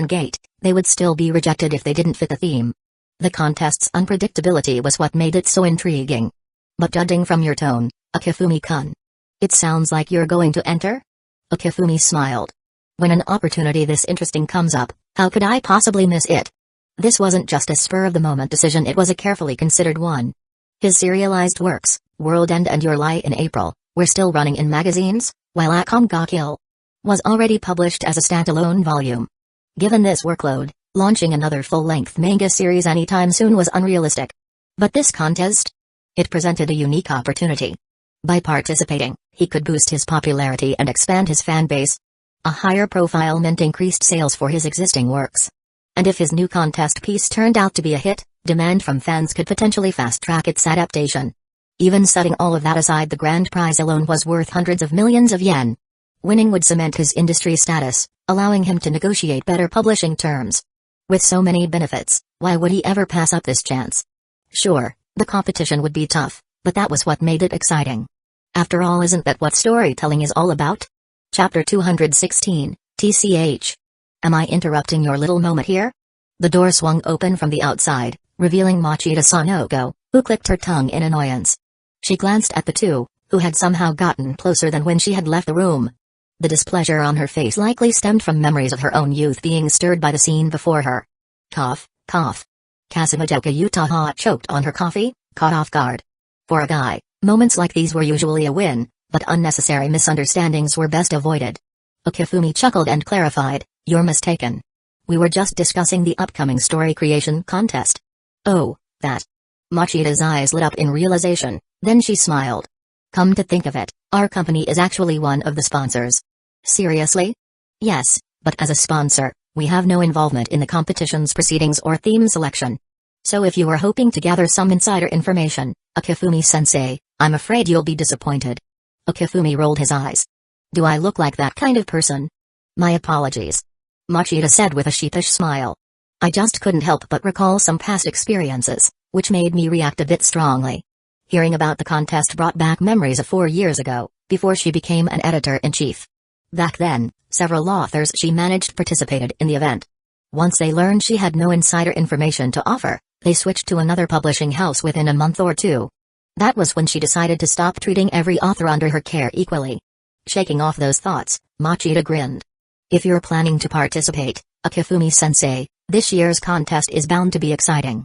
Gate, they would still be rejected if they didn't fit the theme. The contest's unpredictability was what made it so intriguing. "But judging from your tone, Akifumi-kun, it sounds like you're going to enter?" Akifumi smiled. "When an opportunity this interesting comes up, how could I possibly miss it?" This wasn't just a spur-of-the-moment decision, it was a carefully considered one. His serialized works, World End and Your Lie in April, were still running in magazines, while Mangaka Kill was already published as a standalone volume. Given this workload, launching another full-length manga series anytime soon was unrealistic. But this contest? It presented a unique opportunity. By participating, he could boost his popularity and expand his fan base. A higher profile meant increased sales for his existing works. And if his new contest piece turned out to be a hit, demand from fans could potentially fast-track its adaptation. Even setting all of that aside, the grand prize alone was worth hundreds of millions of yen. Winning would cement his industry status, allowing him to negotiate better publishing terms. With so many benefits, why would he ever pass up this chance? Sure, the competition would be tough, but that was what made it exciting. After all, isn't that what storytelling is all about? Chapter 216, TCH. Am I interrupting your little moment here? The door swung open from the outside, revealing Machida Sanoko, who clicked her tongue in annoyance. She glanced at the two, who had somehow gotten closer than when she had left the room. The displeasure on her face likely stemmed from memories of her own youth being stirred by the scene before her. Cough, cough. Kasumidoka Utaha choked on her coffee, caught off guard. For a guy, moments like these were usually a win, but unnecessary misunderstandings were best avoided. Akifumi chuckled and clarified, "You're mistaken. We were just discussing the upcoming story creation contest." "Oh, that." Machida's eyes lit up in realization, then she smiled. "Come to think of it, our company is actually one of the sponsors." "Seriously?" "Yes, but as a sponsor, we have no involvement in the competition's proceedings or theme selection. So if you were hoping to gather some insider information, Akifumi-sensei, I'm afraid you'll be disappointed." Akifumi rolled his eyes. "Do I look like that kind of person?" "My apologies," Machida said with a sheepish smile. "I just couldn't help but recall some past experiences, which made me react a bit strongly." Hearing about the contest brought back memories of 4 years ago, before she became an editor-in-chief. Back then, several authors she managed participated in the event. Once they learned she had no insider information to offer, they switched to another publishing house within a month or two. That was when she decided to stop treating every author under her care equally. Shaking off those thoughts, Machida grinned. "If you're planning to participate, Akifumi-sensei, this year's contest is bound to be exciting."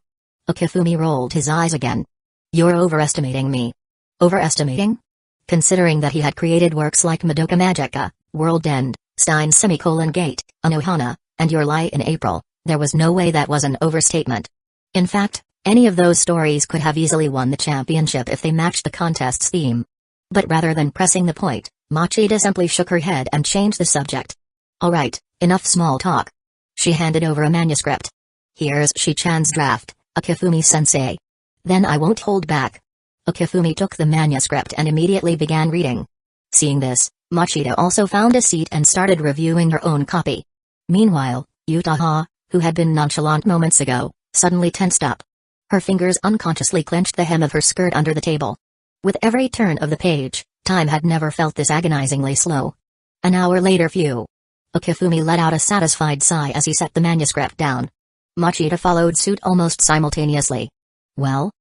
Akifumi rolled his eyes again. "You're overestimating me." "Overestimating?" Considering that he had created works like Madoka Magica, World End, Stein's Gate, Anohana, and Your Lie in April, there was no way that was an overstatement. In fact, any of those stories could have easily won the championship if they matched the contest's theme. But rather than pressing the point, Machida simply shook her head and changed the subject. "Alright, enough small talk." She handed over a manuscript. "Here's Shi-chan's draft, Akifumi-sensei. Then I won't hold back." Okifumi took the manuscript and immediately began reading. Seeing this, Machida also found a seat and started reviewing her own copy. Meanwhile, Utaha, who had been nonchalant moments ago, suddenly tensed up. Her fingers unconsciously clenched the hem of her skirt under the table. With every turn of the page, time had never felt this agonizingly slow. An hour later. Okifumi let out a satisfied sigh as he set the manuscript down. Machida followed suit almost simultaneously. Well?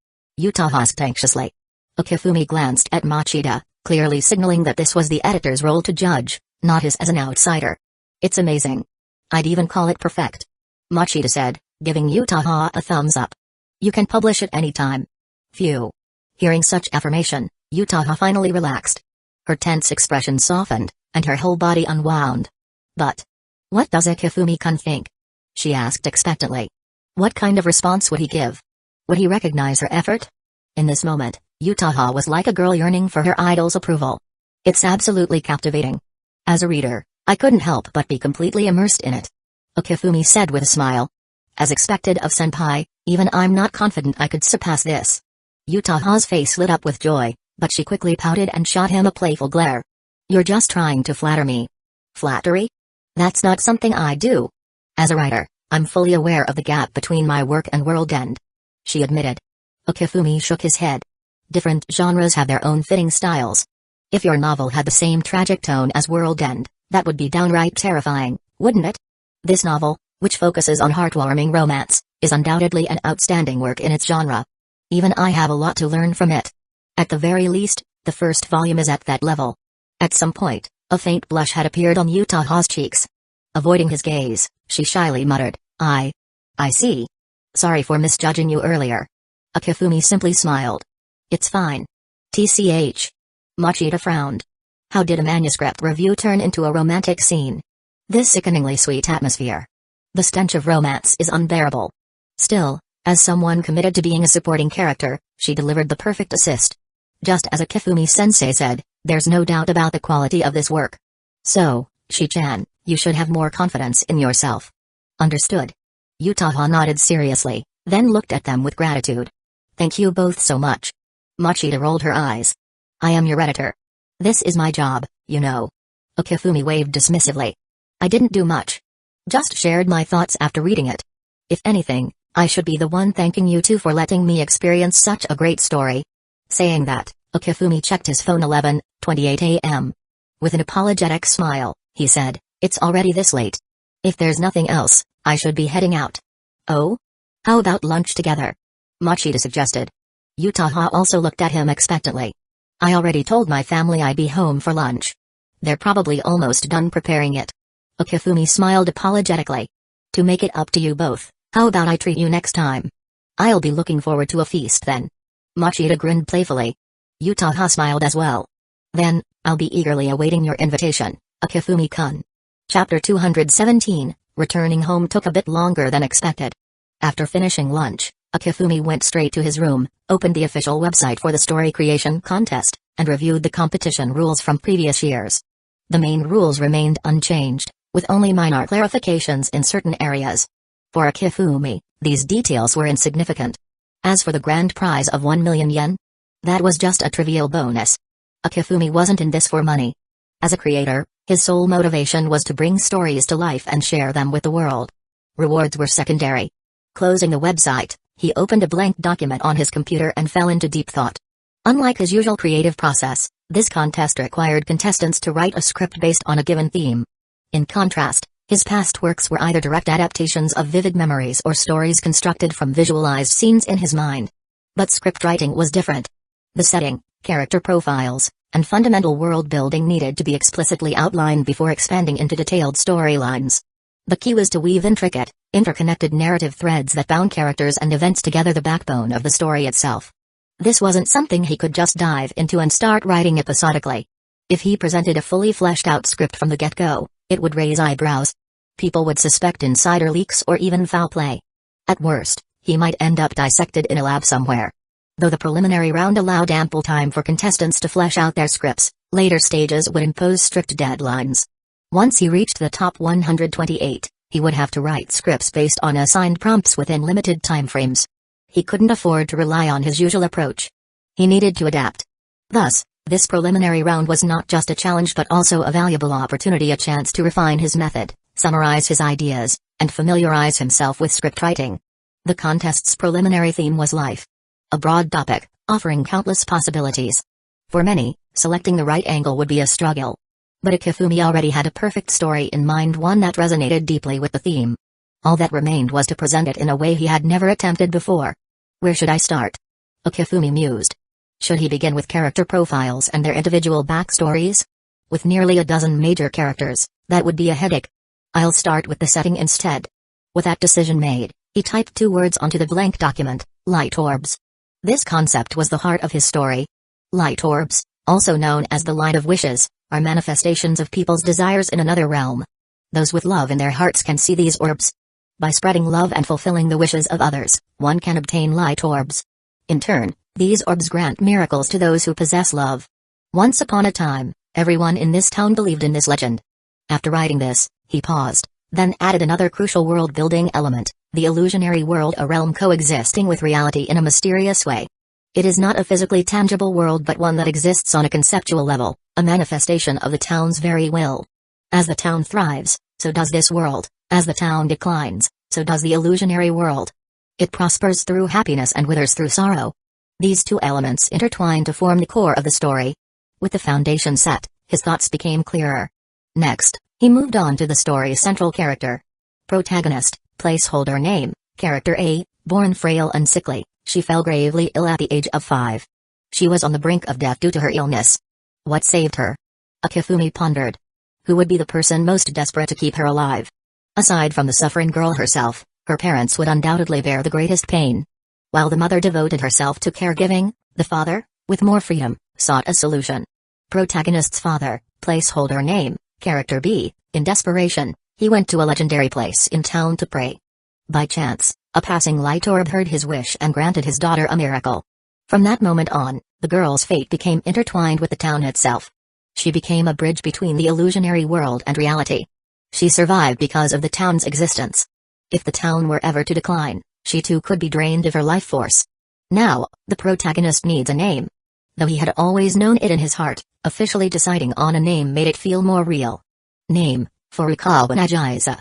Utaha asked anxiously. Okifumi glanced at Machida, clearly signaling that this was the editor's role to judge, not his as an outsider. It's amazing. I'd even call it perfect. Machida said, giving Utaha a thumbs up. You can publish it anytime. Phew. Hearing such affirmation, Utaha finally relaxed. Her tense expression softened, and her whole body unwound. But what does Okifumi-kun think? She asked expectantly. What kind of response would he give? Would he recognize her effort? In this moment, Utaha was like a girl yearning for her idol's approval. It's absolutely captivating. As a reader, I couldn't help but be completely immersed in it. Okifumi said with a smile. As expected of senpai, even I'm not confident I could surpass this. Utaha's face lit up with joy, but she quickly pouted and shot him a playful glare. You're just trying to flatter me. Flattery? That's not something I do. As a writer, I'm fully aware of the gap between my work and world end. She admitted. Okifumi shook his head. Different genres have their own fitting styles. If your novel had the same tragic tone as World End, that would be downright terrifying, wouldn't it? This novel, which focuses on heartwarming romance, is undoubtedly an outstanding work in its genre. Even I have a lot to learn from it. At the very least, the first volume is at that level. At some point, a faint blush had appeared on Utaha's cheeks. Avoiding his gaze, she shyly muttered, I see. Sorry for misjudging you earlier. Okifumi simply smiled. It's fine. TCH. Machida frowned. How did a manuscript review turn into a romantic scene? This sickeningly sweet atmosphere. The stench of romance is unbearable. Still, as someone committed to being a supporting character, she delivered the perfect assist. Just as Okifumi-sensei said, there's no doubt about the quality of this work. So, Shi-chan, you should have more confidence in yourself. Understood. Utaha nodded seriously, then looked at them with gratitude. Thank you both so much. Machida rolled her eyes. I am your editor. This is my job, you know. Okifumi waved dismissively. I didn't do much. Just shared my thoughts after reading it. If anything, I should be the one thanking you two for letting me experience such a great story. Saying that, Okifumi checked his phone. 11:28 a.m. With an apologetic smile, he said, it's already this late. If there's nothing else, I should be heading out. Oh? How about lunch together? Machida suggested. Utaha also looked at him expectantly. I already told my family I'd be home for lunch. They're probably almost done preparing it. Okifumi smiled apologetically. To make it up to you both, how about I treat you next time? I'll be looking forward to a feast then. Machida grinned playfully. Utaha smiled as well. Then, I'll be eagerly awaiting your invitation, Okifumi-kun. Chapter 217, Returning home took a bit longer than expected. After finishing lunch, Okifumi went straight to his room, opened the official website for the story creation contest, and reviewed the competition rules from previous years. The main rules remained unchanged, with only minor clarifications in certain areas. For Okifumi, these details were insignificant. As for the grand prize of 1 million yen, that was just a trivial bonus. Okifumi wasn't in this for money. As a creator, his sole motivation was to bring stories to life and share them with the world. Rewards were secondary. Closing the website, he opened a blank document on his computer and fell into deep thought. Unlike his usual creative process, this contest required contestants to write a script based on a given theme. In contrast, his past works were either direct adaptations of vivid memories or stories constructed from visualized scenes in his mind. But script writing was different. The setting, character profiles, and fundamental world building needed to be explicitly outlined before expanding into detailed storylines. The key was to weave intricate, interconnected narrative threads that bound characters and events together, the backbone of the story itself. This wasn't something he could just dive into and start writing episodically. If he presented a fully fleshed out script from the get-go, it would raise eyebrows. People would suspect insider leaks or even foul play. At worst, he might end up dissected in a lab somewhere. Though the preliminary round allowed ample time for contestants to flesh out their scripts, later stages would impose strict deadlines. Once he reached the top 128, he would have to write scripts based on assigned prompts within limited timeframes. He couldn't afford to rely on his usual approach. He needed to adapt. Thus, this preliminary round was not just a challenge but also a valuable opportunity, a chance to refine his method, summarize his ideas, and familiarize himself with script writing. The contest's preliminary theme was life. A broad topic, offering countless possibilities. For many, selecting the right angle would be a struggle. But Akifumi already had a perfect story in mind, one that resonated deeply with the theme. All that remained was to present it in a way he had never attempted before. Where should I start? Akifumi mused. Should he begin with character profiles and their individual backstories? With nearly a dozen major characters, that would be a headache. I'll start with the setting instead. With that decision made, he typed 2 words onto the blank document: light orbs. This concept was the heart of his story. Light orbs, also known as the light of wishes, are manifestations of people's desires in another realm. Those with love in their hearts can see these orbs. By spreading love and fulfilling the wishes of others, one can obtain light orbs. In turn, these orbs grant miracles to those who possess love. Once upon a time, everyone in this town believed in this legend. After writing this, he paused, then added another crucial world-building element: the illusionary world, a realm coexisting with reality in a mysterious way. It is not a physically tangible world but one that exists on a conceptual level, a manifestation of the town's very will. As the town thrives, so does this world. As the town declines, so does the illusionary world. It prospers through happiness and withers through sorrow. These 2 elements intertwine to form the core of the story. With the foundation set, his thoughts became clearer. Next, he moved on to the story's central character. Protagonist, placeholder name, character A, born frail and sickly, she fell gravely ill at the age of 5. She was on the brink of death due to her illness. What saved her? Akifumi pondered. Who would be the person most desperate to keep her alive? Aside from the suffering girl herself, her parents would undoubtedly bear the greatest pain. While the mother devoted herself to caregiving, the father, with more freedom, sought a solution. Protagonist's father, placeholder name, character B, in desperation, he went to a legendary place in town to pray. By chance, a passing light orb heard his wish and granted his daughter a miracle. From that moment on, the girl's fate became intertwined with the town itself. She became a bridge between the illusionary world and reality. She survived because of the town's existence. If the town were ever to decline, she too could be drained of her life force. Now, the protagonist needs a name. Though he had always known it in his heart, officially deciding on a name made it feel more real. Name, Furukawa Nagiza.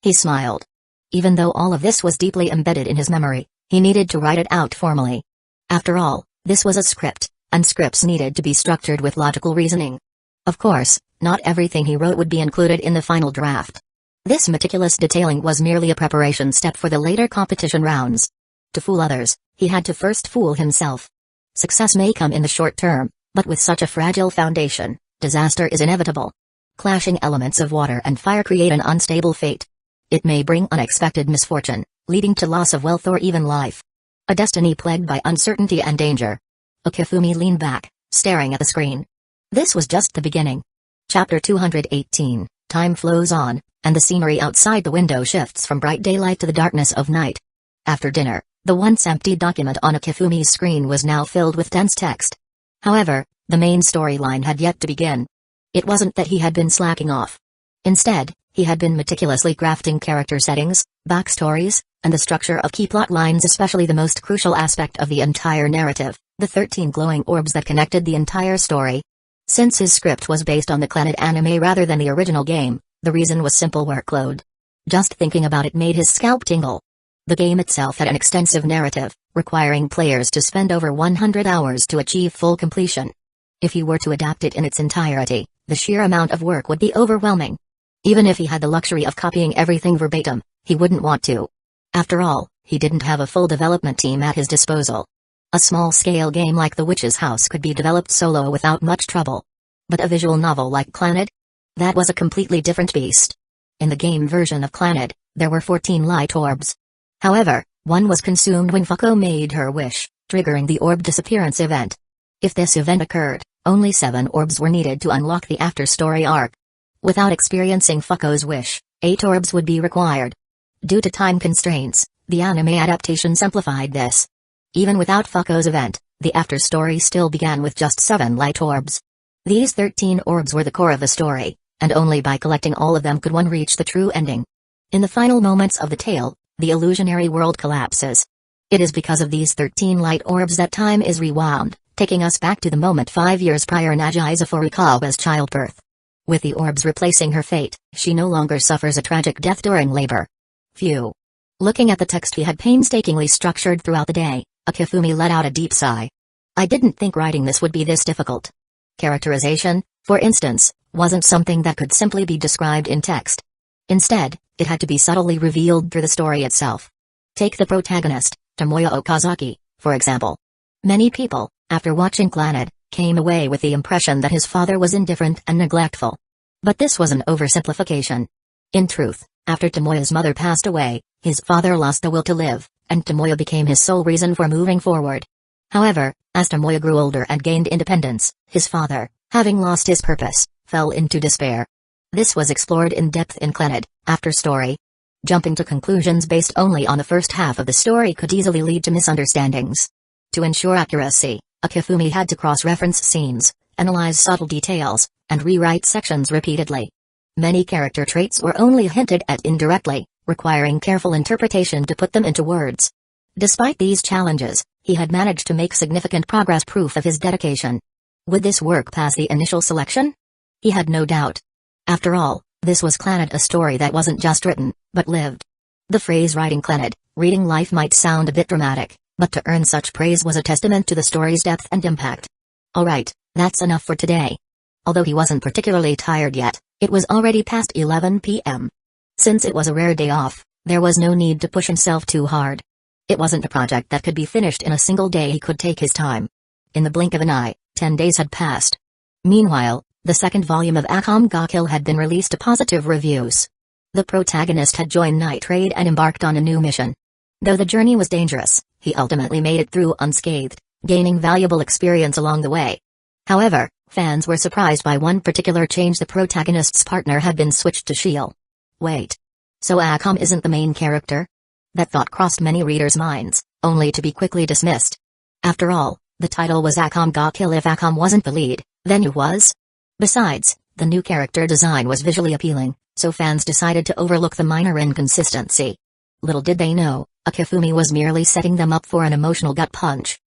He smiled. Even though all of this was deeply embedded in his memory, he needed to write it out formally. After all, this was a script, and scripts needed to be structured with logical reasoning. Of course, not everything he wrote would be included in the final draft. This meticulous detailing was merely a preparation step for the later competition rounds. To fool others, he had to first fool himself. Success may come in the short term, but with such a fragile foundation, disaster is inevitable. Clashing elements of water and fire create an unstable fate. It may bring unexpected misfortune, leading to loss of wealth or even life. A destiny plagued by uncertainty and danger. Akifumi leaned back, staring at the screen. This was just the beginning. Chapter 218, time flows on, and the scenery outside the window shifts from bright daylight to the darkness of night. After dinner, the once empty document on Akifumi's screen was now filled with dense text. However, the main storyline had yet to begin. It wasn't that he had been slacking off. Instead, he had been meticulously crafting character settings, backstories, and the structure of key plot lines, especially the most crucial aspect of the entire narrative, the 13 glowing orbs that connected the entire story. Since his script was based on the Clannad anime rather than the original game, the reason was simple: workload. Just thinking about it made his scalp tingle. The game itself had an extensive narrative, requiring players to spend over 100 hours to achieve full completion. If he were to adapt it in its entirety, the sheer amount of work would be overwhelming. Even if he had the luxury of copying everything verbatim, he wouldn't want to. After all, he didn't have a full development team at his disposal. A small-scale game like The Witch's House could be developed solo without much trouble. But a visual novel like Clannad? That was a completely different beast. In the game version of Clannad, there were 14 light orbs. However, one was consumed when Fuko made her wish, triggering the orb disappearance event. If this event occurred, only 7 orbs were needed to unlock the after-story arc. Without experiencing Fuko's wish, 8 orbs would be required. Due to time constraints, the anime adaptation simplified this. Even without Fuko's event, the after-story still began with just 7 light orbs. These 13 orbs were the core of the story, and only by collecting all of them could one reach the true ending. In the final moments of the tale, the illusionary world collapses. It is because of these 13 light orbs that time is rewound, taking us back to the moment 5 years prior Nagiza Furukawa's childbirth. With the orbs replacing her fate, she no longer suffers a tragic death during labor. Phew. Looking at the text he had painstakingly structured throughout the day, Akifumi let out a deep sigh. I didn't think writing this would be this difficult. Characterization, for instance, wasn't something that could simply be described in text. Instead, it had to be subtly revealed through the story itself. Take the protagonist, Tomoya Okazaki, for example. Many people, after watching Clannad, came away with the impression that his father was indifferent and neglectful. But this was an oversimplification. In truth, after Tomoya's mother passed away, his father lost the will to live, and Tomoya became his sole reason for moving forward. However, as Tomoya grew older and gained independence, his father, having lost his purpose, fell into despair. This was explored in depth in Clannad, after story. Jumping to conclusions based only on the first half of the story could easily lead to misunderstandings. To ensure accuracy, Akifumi had to cross-reference scenes, analyze subtle details, and rewrite sections repeatedly. Many character traits were only hinted at indirectly, requiring careful interpretation to put them into words. Despite these challenges, he had managed to make significant progress, proof of his dedication. Would this work pass the initial selection? He had no doubt. After all, this was Clannad, a story that wasn't just written, but lived. The phrase writing Clannad, reading life might sound a bit dramatic, but to earn such praise was a testament to the story's depth and impact. Alright, that's enough for today. Although he wasn't particularly tired yet, it was already past 11 p.m. Since it was a rare day off, there was no need to push himself too hard. It wasn't a project that could be finished in a single day. He could take his time. In the blink of an eye, 10 days had passed. Meanwhile, the second volume of Akam ga Kill had been released to positive reviews. The protagonist had joined Night Raid and embarked on a new mission. Though the journey was dangerous, he ultimately made it through unscathed, gaining valuable experience along the way. However, fans were surprised by one particular change: the protagonist's partner had been switched to Shiel. Wait. So Akam isn't the main character? That thought crossed many readers' minds, only to be quickly dismissed. After all, the title was Akam ga Kill. If Akam wasn't the lead, then who was? Besides, the new character design was visually appealing, so fans decided to overlook the minor inconsistency. Little did they know, Akifumi was merely setting them up for an emotional gut punch.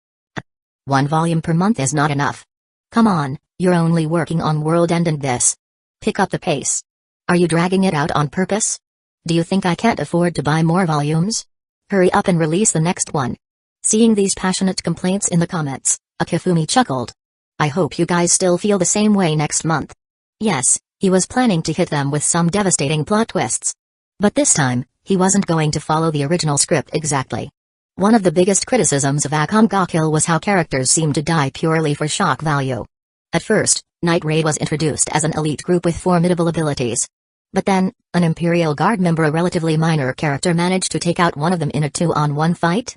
1 volume per month is not enough. Come on, you're only working on World End and this. Pick up the pace. Are you dragging it out on purpose? Do you think I can't afford to buy more volumes? Hurry up and release the next one. Seeing these passionate complaints in the comments, Akifumi chuckled. I hope you guys still feel the same way next month. Yes, he was planning to hit them with some devastating plot twists. But this time, he wasn't going to follow the original script exactly. One of the biggest criticisms of Akam ga Kill was how characters seemed to die purely for shock value. At first, Night Raid was introduced as an elite group with formidable abilities. But then, an Imperial Guard member, a relatively minor character, managed to take out one of them in a 2-on-1 fight?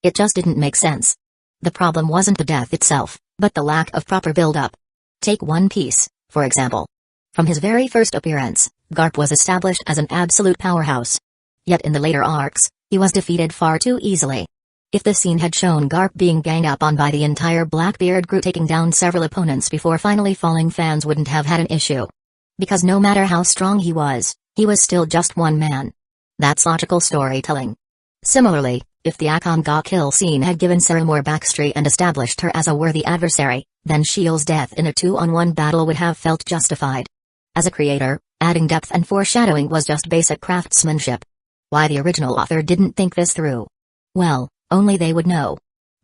It just didn't make sense. The problem wasn't the death itself, but the lack of proper build-up. Take One Piece, for example. From his very first appearance, Garp was established as an absolute powerhouse. Yet in the later arcs, he was defeated far too easily. If the scene had shown Garp being ganged up on by the entire Blackbeard crew, taking down several opponents before finally falling, fans wouldn't have had an issue. Because no matter how strong he was still just one man. That's logical storytelling. Similarly, if the Akam ga Kill scene had given Sarah more backstory and established her as a worthy adversary, then Shiel's death in a 2-on-1 battle would have felt justified. As a creator, adding depth and foreshadowing was just basic craftsmanship. Why the original author didn't think this through? Well, only they would know.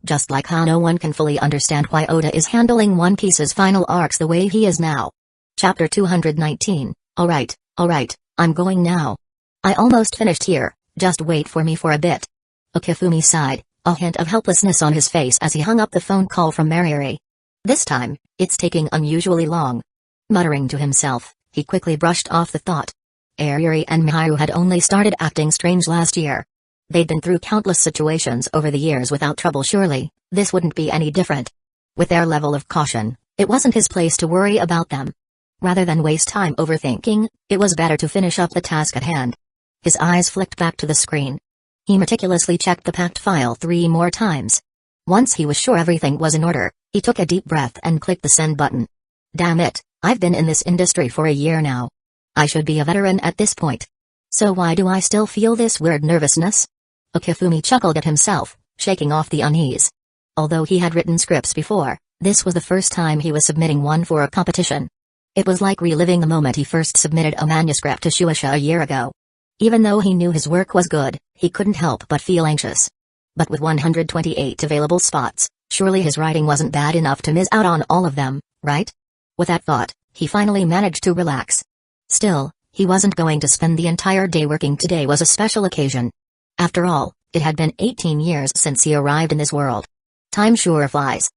Just like how no one can fully understand why Oda is handling One Piece's final arcs the way he is now. Chapter 219, Alright, I'm going now. I almost finished here, just wait for me for a bit. Akifumi sighed, a hint of helplessness on his face as he hung up the phone call from Marieri. This time, it's taking unusually long. Muttering to himself, he quickly brushed off the thought. Ariuri and Miharu had only started acting strange last year. They'd been through countless situations over the years without trouble. Surely, this wouldn't be any different. With their level of caution, it wasn't his place to worry about them. Rather than waste time overthinking, it was better to finish up the task at hand. His eyes flicked back to the screen. He meticulously checked the packed file 3 more times. Once he was sure everything was in order, he took a deep breath and clicked the send button. Damn it, I've been in this industry for a year now. I should be a veteran at this point. So why do I still feel this weird nervousness? Akifumi chuckled at himself, shaking off the unease. Although he had written scripts before, This was the first time he was submitting one for a competition. It was like reliving the moment he first submitted a manuscript to Shueisha a year ago. Even though he knew his work was good, he couldn't help but feel anxious. But with 128 available spots, surely his writing wasn't bad enough to miss out on all of them, right? With that thought, he finally managed to relax. Still, he wasn't going to spend the entire day working. Today was a special occasion. After all, it had been 18 years since he arrived in this world. Time sure flies.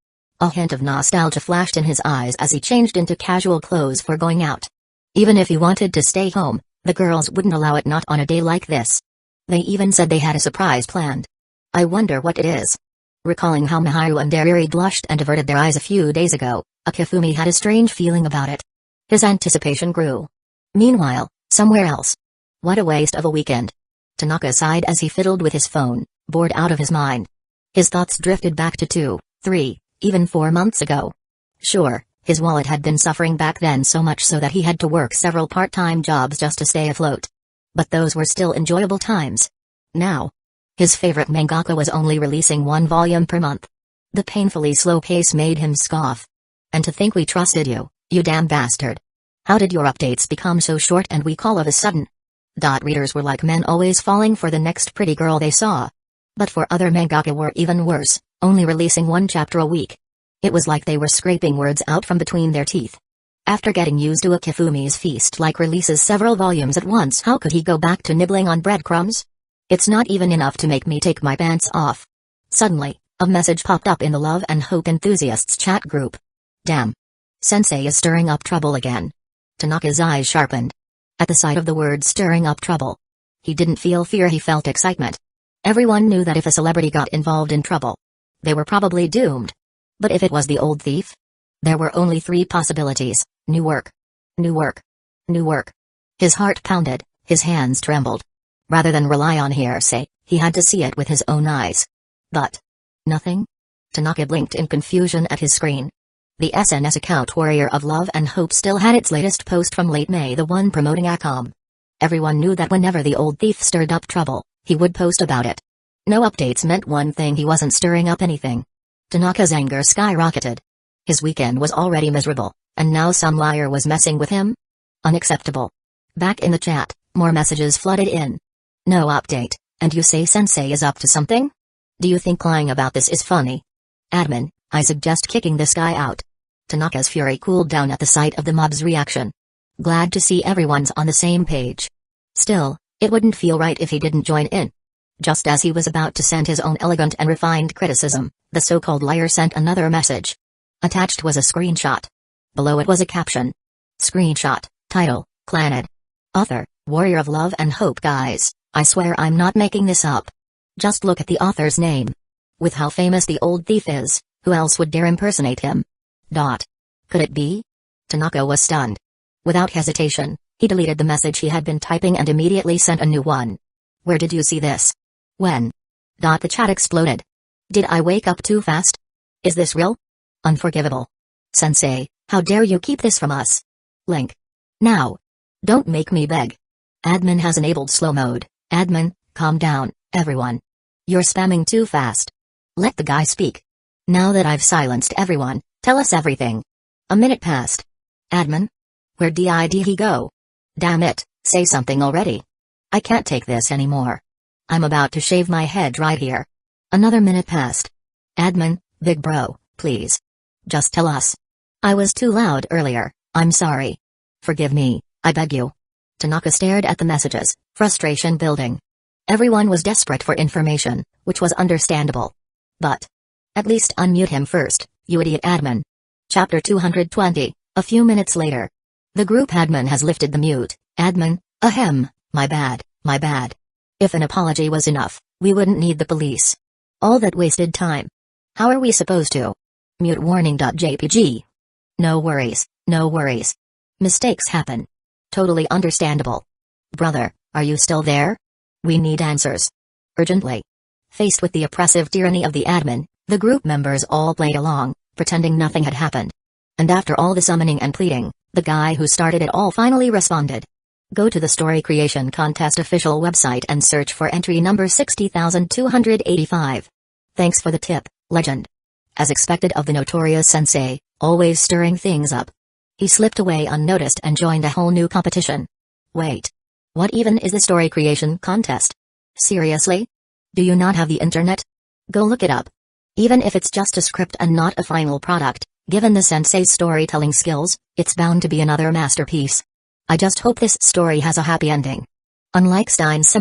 A hint of nostalgia flashed in his eyes as he changed into casual clothes for going out. Even if he wanted to stay home, the girls wouldn't allow it, not on a day like this. They even said they had a surprise planned. I wonder what it is. Recalling how Miharu and Dariri blushed and averted their eyes a few days ago, Akifumi had a strange feeling about it. His anticipation grew. Meanwhile, somewhere else. What a waste of a weekend. Tanaka sighed as he fiddled with his phone, bored out of his mind. His thoughts drifted back to 2, 3, even 4 months ago. Sure, his wallet had been suffering back then, so much so that he had to work several part-time jobs just to stay afloat. But those were still enjoyable times. Now, his favorite mangaka was only releasing 1 volume per month. The painfully slow pace made him scoff. And to think we trusted you, you damn bastard. How did your updates become so short and weak all of a sudden? Readers were like men, always falling for the next pretty girl they saw. But for other mangaka were even worse, only releasing 1 chapter a week. It was like they were scraping words out from between their teeth. After getting used to Akifumi's feast-like releases several volumes at once, how could he go back to nibbling on breadcrumbs? It's not even enough to make me take my pants off. Suddenly, a message popped up in the Love and Hope Enthusiasts chat group. Damn. Sensei is stirring up trouble again. Tanaka's eyes sharpened. At the sight of the word stirring up trouble. He didn't feel fear, he felt excitement. Everyone knew that if a celebrity got involved in trouble, they were probably doomed. But if it was the old thief? There were only 3 possibilities: new work, new work, new work. His heart pounded, his hands trembled. Rather than rely on hearsay, he had to see it with his own eyes. But nothing? Tanaka blinked in confusion at his screen. The SNS account Warrior of Love and Hope still had its latest post from late May, the one promoting ACOM. Everyone knew that whenever the old thief stirred up trouble, he would post about it. No updates meant one thing: he wasn't stirring up anything. Tanaka's anger skyrocketed. His weekend was already miserable, and now some liar was messing with him? Unacceptable. Back in the chat, more messages flooded in. No update, and you say Sensei is up to something? Do you think lying about this is funny? Admin, I suggest kicking this guy out. Tanaka's fury cooled down at the sight of the mob's reaction. Glad to see everyone's on the same page. Still, it wouldn't feel right if he didn't join in. Just as he was about to send his own elegant and refined criticism, the so-called liar sent another message. Attached was a screenshot. Below it was a caption. Screenshot, title, Claned. Author, Warrior of Love and Hope. Guys, I swear I'm not making this up. Just look at the author's name. With how famous the old thief is, who else would dare impersonate him? Could it be? Tanaka was stunned. Without hesitation, he deleted the message he had been typing and immediately sent a new one. Where did you see this? When? The chat exploded. Did I wake up too fast? Is this real? Unforgivable. Sensei, how dare you keep this from us? Link. Now. Don't make me beg. Admin has enabled slow mode. Admin, calm down, everyone. You're spamming too fast. Let the guy speak. Now that I've silenced everyone, tell us everything. A minute passed. Admin? Where did he go? Damn it, say something already. I can't take this anymore. I'm about to shave my head right here. Another minute passed. Admin, big bro, please. Just tell us. I was too loud earlier, I'm sorry. Forgive me, I beg you. Tanaka stared at the messages, frustration building. Everyone was desperate for information, which was understandable. But at least unmute him first, you idiot admin. Chapter 220, a few minutes later. The group admin has lifted the mute. Admin, ahem, my bad, my bad. If an apology was enough, we wouldn't need the police. All that wasted time. How are we supposed to? Mute warning.jpg. No worries, no worries. Mistakes happen. Totally understandable. Brother, are you still there? We need answers. Urgently. Faced with the oppressive tyranny of the admin, the group members all played along, pretending nothing had happened. And after all the summoning and pleading, the guy who started it all finally responded. Go to the Story Creation Contest official website and search for entry number 60,285. Thanks for the tip, legend. as expected of the notorious sensei, always stirring things up. He slipped away unnoticed and joined a whole new competition. Wait. What even is the story creation contest? Seriously? Do you not have the internet? Go look it up. Even if it's just a script and not a final product, given the sensei's storytelling skills, it's bound to be another masterpiece. I just hope this story has a happy ending. Unlike Stein's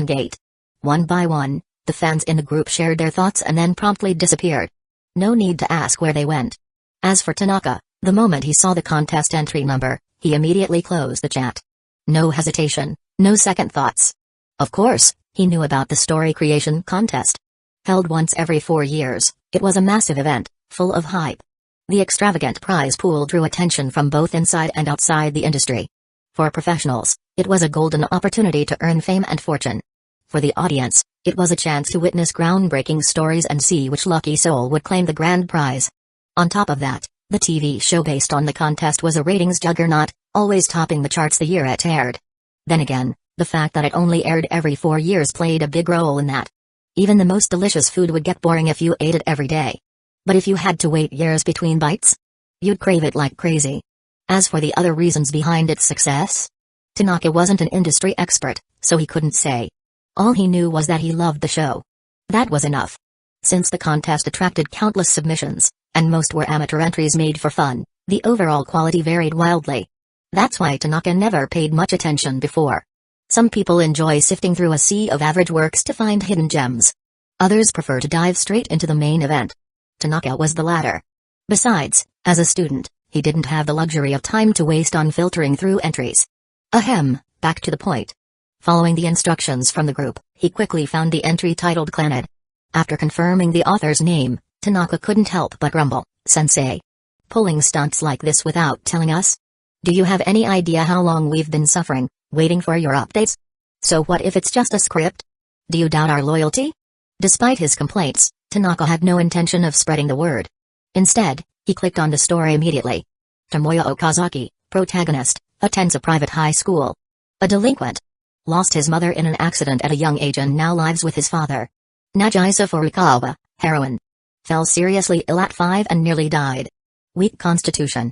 Gate. One by one, the fans in the group shared their thoughts and then promptly disappeared. No need to ask where they went. As for Tanaka, the moment he saw the contest entry number, he immediately closed the chat. No hesitation, no second thoughts. Of course, he knew about the story creation contest. Held once every 4 years, it was a massive event, full of hype. The extravagant prize pool drew attention from both inside and outside the industry. For professionals, it was a golden opportunity to earn fame and fortune. For the audience, it was a chance to witness groundbreaking stories and see which lucky soul would claim the grand prize. On top of that, the TV show based on the contest was a ratings juggernaut, always topping the charts the year it aired. Then again, the fact that it only aired every 4 years played a big role in that. Even the most delicious food would get boring if you ate it every day. But if you had to wait years between bites, you'd crave it like crazy. As for the other reasons behind its success, Tanaka wasn't an industry expert, so he couldn't say. All he knew was that he loved the show. That was enough. Since the contest attracted countless submissions, and most were amateur entries made for fun, the overall quality varied wildly. That's why Tanaka never paid much attention before. Some people enjoy sifting through a sea of average works to find hidden gems. Others prefer to dive straight into the main event. Tanaka was the latter. Besides, as a student, he didn't have the luxury of time to waste on filtering through entries. Back to the point. Following the instructions from the group, he quickly found the entry titled Clannad. After confirming the author's name, Tanaka couldn't help but grumble, "Sensei. Pulling stunts like this without telling us? Do you have any idea how long we've been suffering, waiting for your updates? So what if it's just a script? Do you doubt our loyalty?" Despite his complaints, Tanaka had no intention of spreading the word. Instead, he clicked on the story immediately. Tomoya Okazaki, protagonist, attends a private high school. A delinquent. Lost his mother in an accident at a young age and now lives with his father. Nagisa Furukawa, heroine. Fell seriously ill at 5 and nearly died. Weak constitution.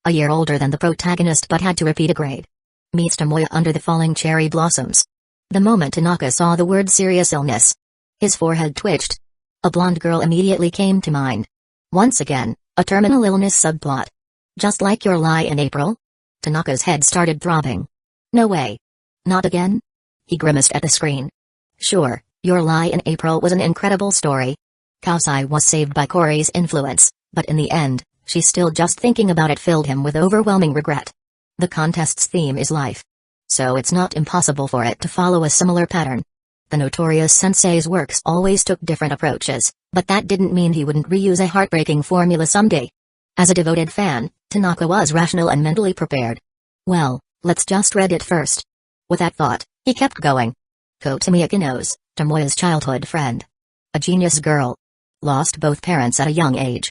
A year older than the protagonist but had to repeat a grade. Meets Tomoya under the falling cherry blossoms. The moment Tanaka saw the word serious illness, his forehead twitched. A blonde girl immediately came to mind. Once again, a terminal illness subplot. Just like your lie in April? Tanaka's head started throbbing. No way. Not again? He grimaced at the screen. Sure, Your Lie in April was an incredible story. Kausai was saved by Corey's influence, but in the end, she's still just thinking about it filled him with overwhelming regret. The contest's theme is life. So it's not impossible for it to follow a similar pattern. The notorious sensei's works always took different approaches, but that didn't mean he wouldn't reuse a heartbreaking formula someday. As a devoted fan, Tanaka was rational and mentally prepared. Well, let's just read it first. With that thought, he kept going. Kotomi Akinos, Tomoya's childhood friend. A genius girl. Lost both parents at a young age.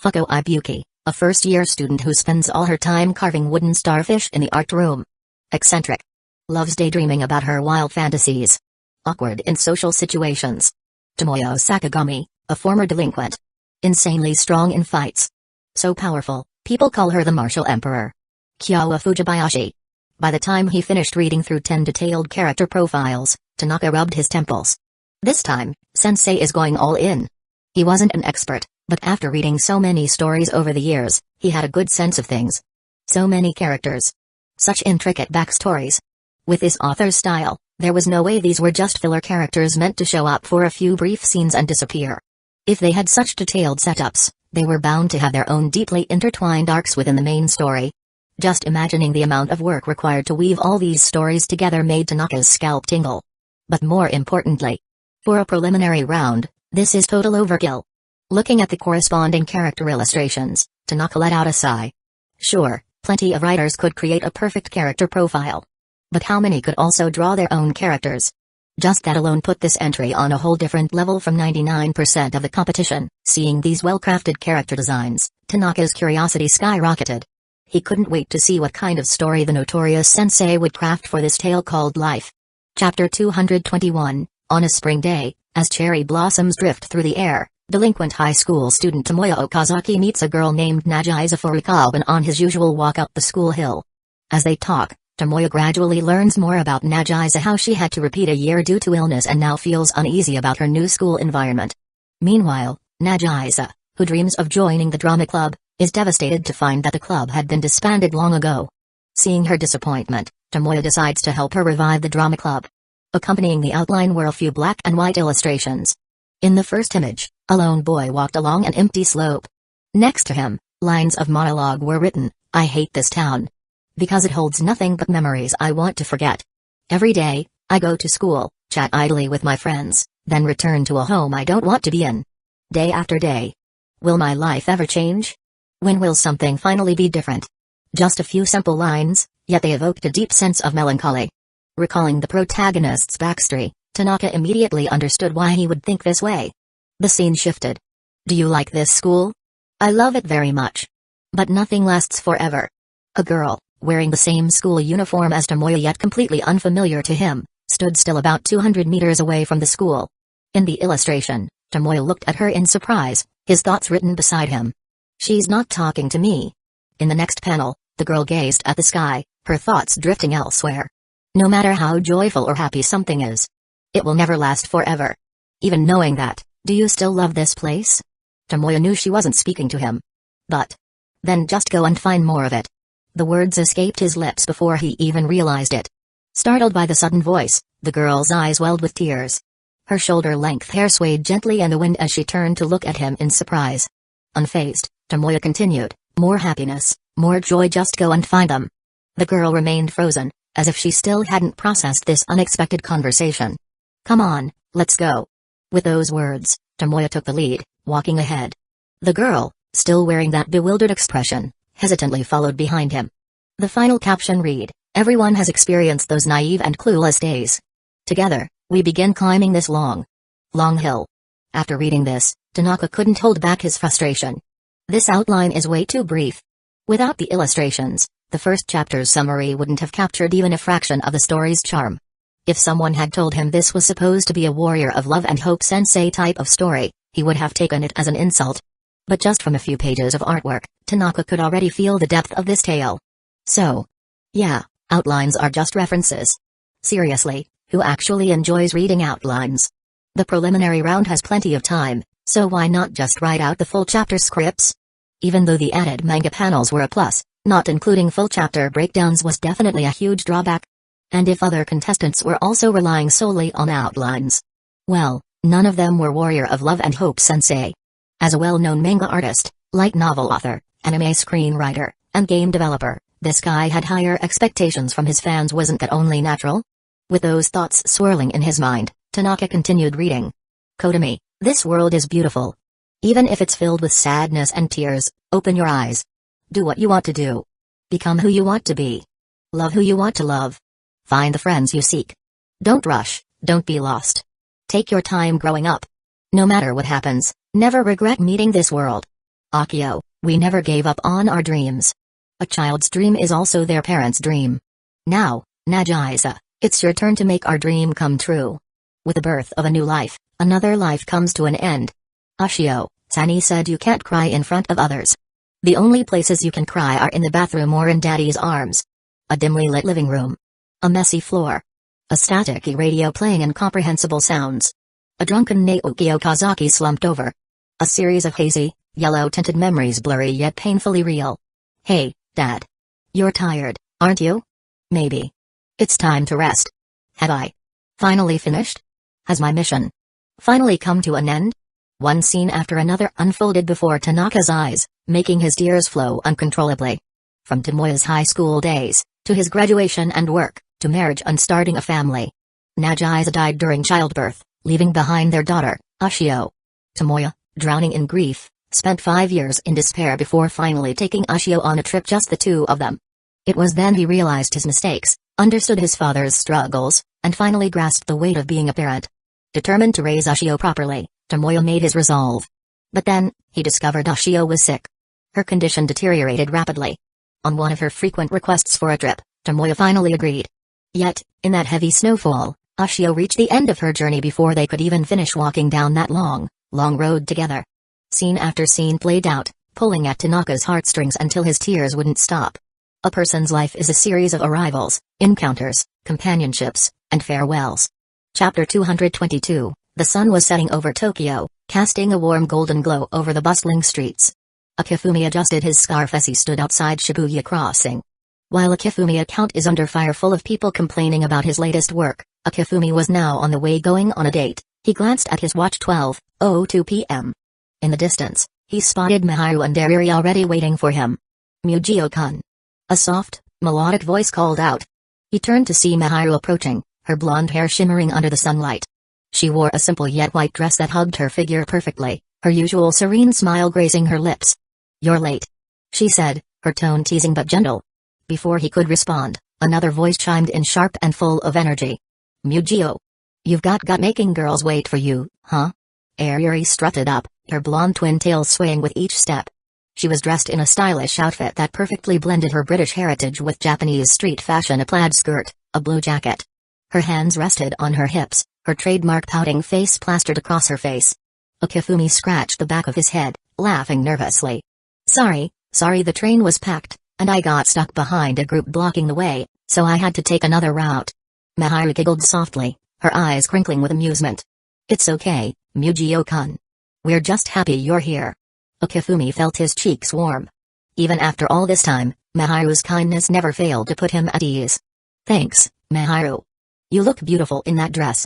Fuko Ibuki, a first-year student who spends all her time carving wooden starfish in the art room. Eccentric. Loves daydreaming about her wild fantasies. Awkward in social situations. Tomoyo Sakagami, a former delinquent. Insanely strong in fights. So powerful, people call her the martial emperor. Kyowa Fujibayashi. By the time he finished reading through 10 detailed character profiles, Tanaka rubbed his temples. This time, Sensei is going all in. He wasn't an expert, but after reading so many stories over the years, he had a good sense of things. So many characters. Such intricate backstories. With this author's style, there was no way these were just filler characters meant to show up for a few brief scenes and disappear. If they had such detailed setups, they were bound to have their own deeply intertwined arcs within the main story. Just imagining the amount of work required to weave all these stories together made Tanaka's scalp tingle. But more importantly, for a preliminary round, this is total overkill. Looking at the corresponding character illustrations, Tanaka let out a sigh. Sure, plenty of writers could create a perfect character profile. But how many could also draw their own characters? Just that alone put this entry on a whole different level from 99% of the competition. Seeing these well-crafted character designs, Tanaka's curiosity skyrocketed. He couldn't wait to see what kind of story the notorious sensei would craft for this tale called life. Chapter 221, On a spring day, as cherry blossoms drift through the air, Delinquent high school student Tomoya Okazaki meets a girl named Nagisa Furukawa on his usual walk up the school hill. As they talk, Tomoya gradually learns more about Nagisa, how she had to repeat a year due to illness and now feels uneasy about her new school environment. Meanwhile, Nagisa, who dreams of joining the drama club, is devastated to find that the club had been disbanded long ago. Seeing her disappointment, Tomoya decides to help her revive the drama club. Accompanying the outline were a few black and white illustrations. In the first image, a lone boy walked along an empty slope. Next to him, lines of monologue were written: "I hate this town. Because it holds nothing but memories I want to forget. Every day, I go to school, chat idly with my friends, then return to a home I don't want to be in. Day after day. Will my life ever change? When will something finally be different?" Just a few simple lines, yet they evoked a deep sense of melancholy. Recalling the protagonist's backstory, Tanaka immediately understood why he would think this way. The scene shifted. "Do you like this school?" "I love it very much. But nothing lasts forever." A girl, wearing the same school uniform as Tomoya yet completely unfamiliar to him, stood still about 200 meters away from the school. In the illustration, Tomoya looked at her in surprise, his thoughts written beside him. "She's not talking to me." In the next panel, the girl gazed at the sky, her thoughts drifting elsewhere. No matter how joyful or happy something is, it will never last forever. Even knowing that, do you still love this place? Tomoya knew she wasn't speaking to him. But then just go and find more of it. The words escaped his lips before he even realized it. Startled by the sudden voice, the girl's eyes welled with tears. Her shoulder-length hair swayed gently in the wind as she turned to look at him in surprise. Unfazed, Tomoya continued, "More happiness, more joy, just go and find them." The girl remained frozen, as if she still hadn't processed this unexpected conversation. "Come on, let's go." With those words, Tomoya took the lead, walking ahead. The girl, still wearing that bewildered expression, hesitantly followed behind him. The final caption read, "Everyone has experienced those naive and clueless days. Together, we begin climbing this long hill." After reading this, Tanaka couldn't hold back his frustration. This outline is way too brief. Without the illustrations, the first chapter's summary wouldn't have captured even a fraction of the story's charm. If someone had told him this was supposed to be a warrior of love and hope sensei type of story, he would have taken it as an insult. But just from a few pages of artwork, Tanaka could already feel the depth of this tale. So, yeah, outlines are just references. Seriously, who actually enjoys reading outlines? The preliminary round has plenty of time, so why not just write out the full chapter scripts? Even though the added manga panels were a plus, not including full chapter breakdowns was definitely a huge drawback. And if other contestants were also relying solely on outlines, well, none of them were Warrior of Love and Hope sensei. As a well-known manga artist, light novel author, anime screenwriter, and game developer, this guy had higher expectations from his fans. Wasn't that only natural? With those thoughts swirling in his mind, Tanaka continued reading. "Kotomi, this world is beautiful. Even if it's filled with sadness and tears, open your eyes. Do what you want to do. Become who you want to be. Love who you want to love. Find the friends you seek. Don't rush, don't be lost. Take your time growing up. No matter what happens, never regret meeting this world. Akio, we never gave up on our dreams. A child's dream is also their parents' dream. Now, Nagisa, it's your turn to make our dream come true. With the birth of a new life, another life comes to an end. Ashio, Sani said you can't cry in front of others. The only places you can cry are in the bathroom or in daddy's arms. A dimly lit living room. A messy floor. A staticky radio playing incomprehensible sounds. A drunken Naoki Okazaki slumped over. A series of hazy, yellow-tinted memories, blurry yet painfully real. Hey, Dad. You're tired, aren't you? Maybe. It's time to rest. Have I finally finished? Has my mission finally come to an end? One scene after another unfolded before Tanaka's eyes, making his tears flow uncontrollably. From Tomoya's high school days, to his graduation and work, to marriage and starting a family. Nagisa died during childbirth, leaving behind their daughter, Ashio. Tomoya, drowning in grief, spent 5 years in despair before finally taking Ashio on a trip, just the two of them. It was then he realized his mistakes, understood his father's struggles, and finally grasped the weight of being a parent. Determined to raise Ashio properly, Tomoya made his resolve. But then, he discovered Ashio was sick. Her condition deteriorated rapidly. On one of her frequent requests for a trip, Tomoya finally agreed. Yet, in that heavy snowfall, Ashio reached the end of her journey before they could even finish walking down that long, Long road together. Scene after scene played out, pulling at Tanaka's heartstrings until his tears wouldn't stop. A person's life is a series of arrivals, encounters, companionships, and farewells. Chapter 222. The sun was setting over Tokyo, casting a warm golden glow over the bustling streets. Akifumi adjusted his scarf as he stood outside Shibuya Crossing. While Akifumi account is under fire full of people complaining about his latest work, Akifumi was now on the way going on a date. He glanced at his watch 12:02 p.m. In the distance, he spotted Miharu and Ariri already waiting for him. Mujio-kun. A soft, melodic voice called out. He turned to see Miharu approaching, her blonde hair shimmering under the sunlight. She wore a simple yet white dress that hugged her figure perfectly, her usual serene smile gracing her lips. "You're late," she said, her tone teasing but gentle. Before he could respond, another voice chimed in sharp and full of energy. "Mujio. You've got making girls wait for you, huh?" Ariri strutted up, her blonde twin tails swaying with each step. She was dressed in a stylish outfit that perfectly blended her British heritage with Japanese street fashion: a plaid skirt, a blue jacket. Her hands rested on her hips, her trademark pouting face plastered across her face. Akifumi scratched the back of his head, laughing nervously. Sorry, the train was packed, and I got stuck behind a group blocking the way, so I had to take another route." Miharu giggled softly, her eyes crinkling with amusement. "It's okay, Mujio-kun. We're just happy you're here." Akifumi felt his cheeks warm. Even after all this time, Miharu's kindness never failed to put him at ease. "Thanks, Miharu. You look beautiful in that dress."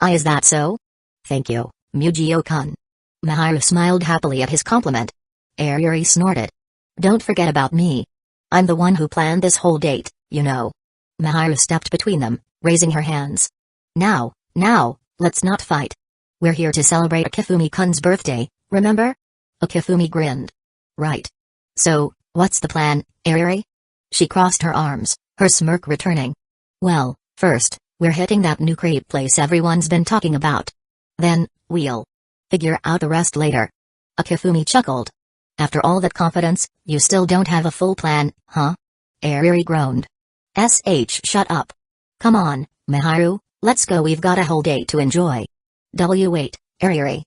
Is that so?" "Thank you, Mujio-kun." Miharu smiled happily at his compliment. Ariri snorted. "Don't forget about me. I'm the one who planned this whole date, you know." Miharu stepped between them, raising her hands. Now, let's not fight. We're here to celebrate Akifumi-kun's birthday, remember?" Akifumi grinned. "Right. So, what's the plan, Ariri?" She crossed her arms, her smirk returning. "Well, first, we're hitting that new crepe place everyone's been talking about. Then, we'll figure out the rest later." Akifumi chuckled. "After all that confidence, you still don't have a full plan, huh?" Ariri groaned. Shut up. Come on, Miharu, let's go, we've got a whole day to enjoy." "Wait, Ariri."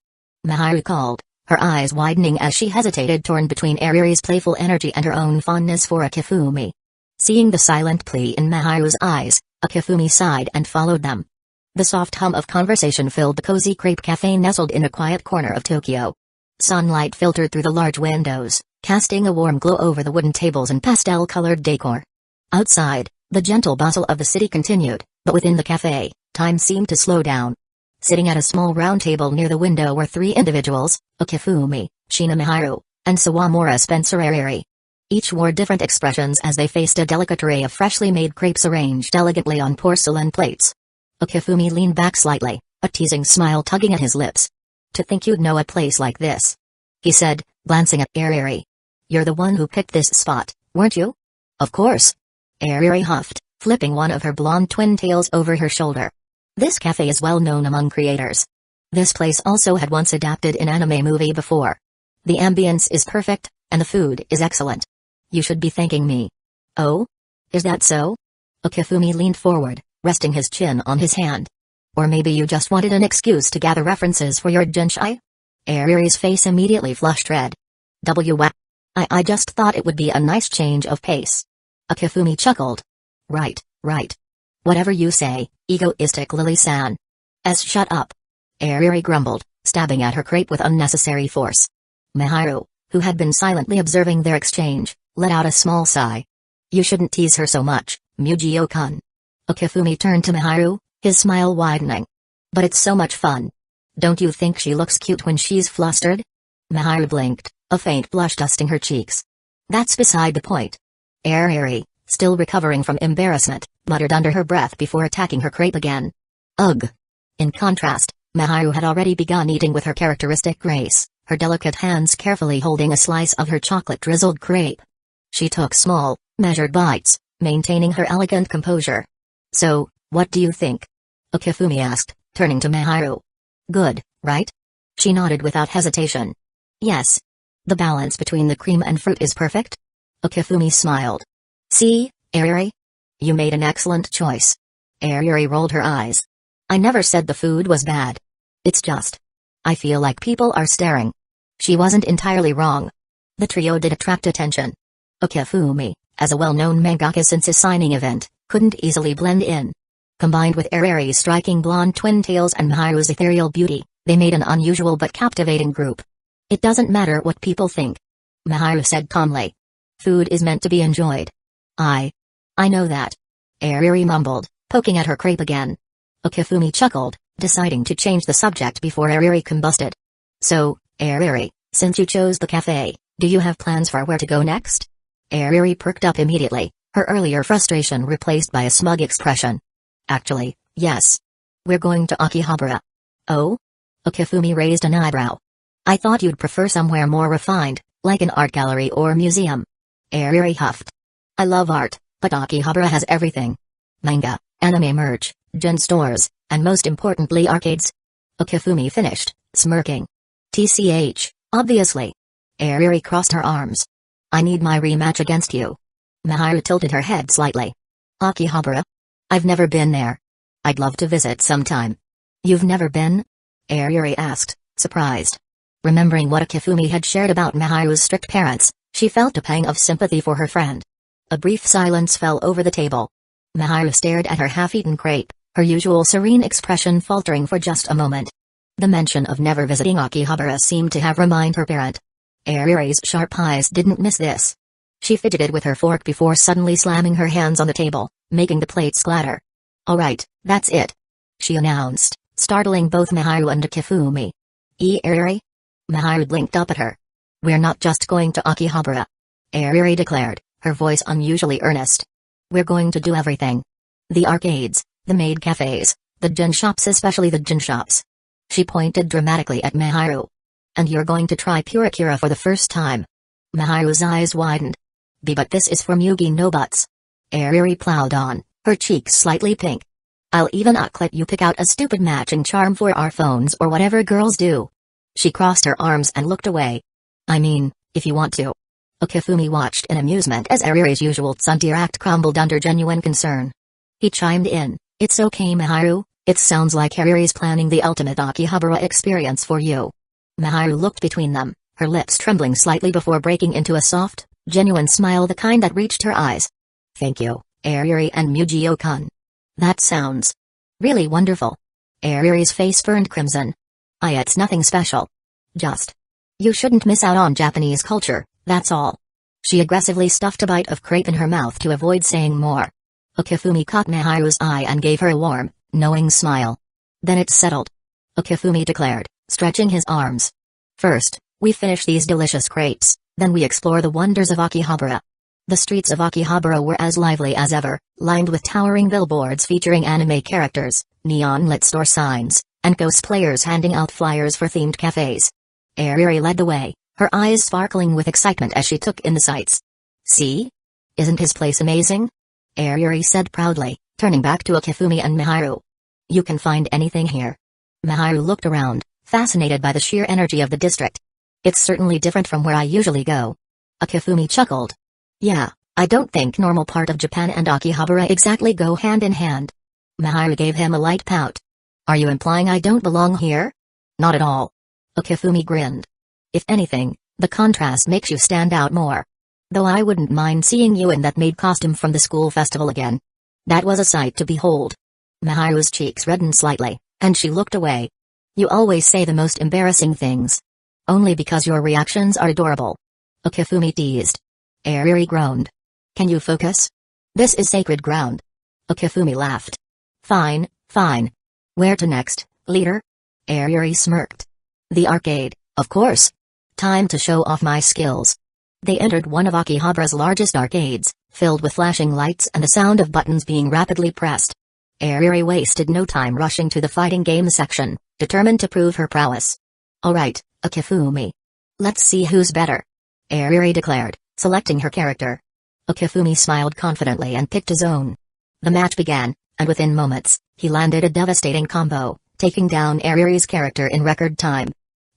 Miharu called, her eyes widening as she hesitated, torn between Ariri's playful energy and her own fondness for Akifumi. Seeing the silent plea in Miharu's eyes, Akifumi sighed and followed them. The soft hum of conversation filled the cozy crepe cafe nestled in a quiet corner of Tokyo. Sunlight filtered through the large windows, casting a warm glow over the wooden tables and pastel-colored decor. Outside, the gentle bustle of the city continued, but within the cafe, time seemed to slow down. Sitting at a small round table near the window were three individuals: Akifumi, Shina Miharu, and Sawamura Spencer Ariri. Each wore different expressions as they faced a delicate array of freshly made crepes arranged elegantly on porcelain plates. Akifumi leaned back slightly, a teasing smile tugging at his lips. "To think you'd know a place like this," he said, glancing at Ariri. "You're the one who picked this spot, weren't you?" "Of course." Ariri huffed, flipping one of her blonde twin tails over her shoulder. "This cafe is well known among creators. This place also had once adapted an anime movie before. The ambience is perfect, and the food is excellent. You should be thanking me." "Oh? Is that so?" Akifumi leaned forward, resting his chin on his hand. "Or maybe you just wanted an excuse to gather references for your jinshai?" Ariri's face immediately flushed red. I just thought it would be a nice change of pace." Akifumi chuckled. Right. Whatever you say, egoistic Lily-san." Shut up." Ariri grumbled, stabbing at her crepe with unnecessary force. Miharu, who had been silently observing their exchange, let out a small sigh. "You shouldn't tease her so much, Mujio-kun." Akifumi turned to Miharu, his smile widening. "But it's so much fun. Don't you think she looks cute when she's flustered?" Miharu blinked, a faint blush dusting her cheeks. "That's beside the point." Ariri, still recovering from embarrassment, muttered under her breath before attacking her crepe again. "Ugh." In contrast, Miharu had already begun eating with her characteristic grace, her delicate hands carefully holding a slice of her chocolate-drizzled crepe. She took small, measured bites, maintaining her elegant composure. "So, what do you think?" Akifumi asked, turning to Miharu. "Good, right?" She nodded without hesitation. "Yes. The balance between the cream and fruit is perfect." Akifumi smiled. "See, Ariri? You made an excellent choice." Ariri rolled her eyes. "I never said the food was bad. It's just I feel like people are staring. She wasn't entirely wrong. The trio did attract attention. Okifumi, as a well-known mangaka since his signing event, couldn't easily blend in. Combined with Eriri's striking blonde twin tails and Miharu's ethereal beauty, they made an unusual but captivating group. It doesn't matter what people think, Miharu said calmly. Food is meant to be enjoyed. I know that. Eriri mumbled, poking at her crepe again. Okifumi chuckled, deciding to change the subject before Eriri combusted. So, Eriri, since you chose the cafe, do you have plans for where to go next? Eriri perked up immediately, her earlier frustration replaced by a smug expression. Actually, yes. We're going to Akihabara. Oh? Okifumi raised an eyebrow. I thought you'd prefer somewhere more refined, like an art gallery or museum. Eriri huffed. I love art, but Akihabara has everything. Manga, anime merch, gen stores, and most importantly arcades. Okifumi finished, smirking. TCH, obviously. Eriri crossed her arms. I need my rematch against you. Miharu tilted her head slightly. Akihabara? I've never been there. I'd love to visit sometime. You've never been? Eriri asked, surprised. Remembering what Okifumi had shared about Miharu's strict parents, she felt a pang of sympathy for her friend. A brief silence fell over the table. Miharu stared at her half-eaten crepe, her usual serene expression faltering for just a moment. The mention of never visiting Akihabara seemed to have reminded her parent. Eriri's sharp eyes didn't miss this. She fidgeted with her fork before suddenly slamming her hands on the table, making the plates clatter. Alright, that's it, she announced, startling both Miharu and Okifumi. Eriri? Miharu blinked up at her. We're not just going to Akihabara, Eriri declared, her voice unusually earnest. We're going to do everything. The arcades, the maid cafes, the gin shops, especially the gin shops. She pointed dramatically at Miharu. And you're going to try Purikura for the first time. Miharu's eyes widened. But this is from Yugi no Buts. Eriri plowed on, her cheeks slightly pink. I'll even let you pick out a stupid matching charm for our phones or whatever girls do. She crossed her arms and looked away. I mean, if you want to. Okifumi watched in amusement as Eriri's usual tsundere act crumbled under genuine concern. He chimed in, It's okay Miharu, it sounds like Eriri's planning the ultimate Akihabara experience for you. Miharu looked between them, her lips trembling slightly before breaking into a soft, genuine smile, the kind that reached her eyes. Thank you, Eriri and Mujio-kun. That sounds really wonderful. Eriri's face burned crimson. It's nothing special. Just. You shouldn't miss out on Japanese culture, that's all. She aggressively stuffed a bite of crepe in her mouth to avoid saying more. Okifumi caught Miharu's eye and gave her a warm, knowing smile. Then it's settled, Okifumi declared, stretching his arms. First, we finish these delicious crepes, then we explore the wonders of Akihabara. The streets of Akihabara were as lively as ever, lined with towering billboards featuring anime characters, neon-lit store signs, and cosplayers handing out flyers for themed cafes. Eriri led the way, her eyes sparkling with excitement as she took in the sights. See? Isn't his place amazing? Eriri said proudly, turning back to Okifumi and Miharu. You can find anything here. Miharu looked around, fascinated by the sheer energy of the district. It's certainly different from where I usually go. Okifumi chuckled. Yeah, I don't think normal part of Japan and Akihabara exactly go hand in hand. Miharu gave him a light pout. Are you implying I don't belong here? Not at all. Okifumi grinned. If anything, the contrast makes you stand out more. Though I wouldn't mind seeing you in that maid costume from the school festival again. That was a sight to behold. Miharu's cheeks reddened slightly, and she looked away. You always say the most embarrassing things. Only because your reactions are adorable. Okifumi teased. Eriri groaned. Can you focus? This is sacred ground. Okifumi laughed. Fine, fine. Where to next, leader? Eriri smirked. The arcade, of course. Time to show off my skills. They entered one of Akihabara's largest arcades, filled with flashing lights and the sound of buttons being rapidly pressed. Eriri wasted no time rushing to the fighting game section, determined to prove her prowess. Alright, Okifumi. Let's see who's better. Eriri declared, selecting her character. Okifumi smiled confidently and picked his own. The match began, and within moments, he landed a devastating combo, taking down Eriri's character in record time.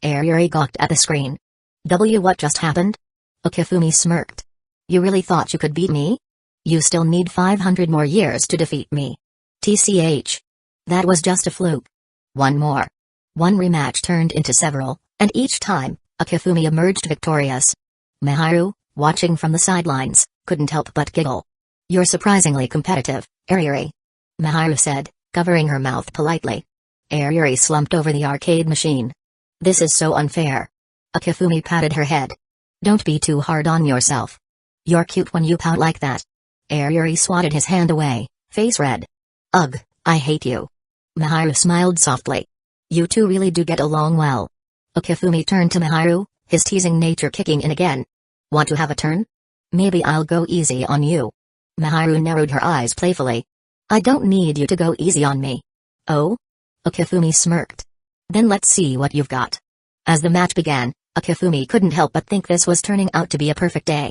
Eriri gawked at the screen. What just happened? Okifumi smirked. You really thought you could beat me? You still need 500 more years to defeat me. TCH. That was just a fluke. One more. One rematch turned into several, and each time, Akifumi emerged victorious. Miharu, watching from the sidelines, couldn't help but giggle. "You're surprisingly competitive, Ariri," Miharu said, covering her mouth politely. Ariri slumped over the arcade machine. "This is so unfair." Akifumi patted her head. "Don't be too hard on yourself. You're cute when you pout like that." Ariri swatted his hand away, face red. "Ugh, I hate you." Miharu smiled softly. "You two really do get along well." Akifumi turned to Miharu, his teasing nature kicking in again. "Want to have a turn? Maybe I'll go easy on you." Miharu narrowed her eyes playfully. "I don't need you to go easy on me." "Oh?" Akifumi smirked. "Then let's see what you've got." As the match began, Akifumi couldn't help but think this was turning out to be a perfect day.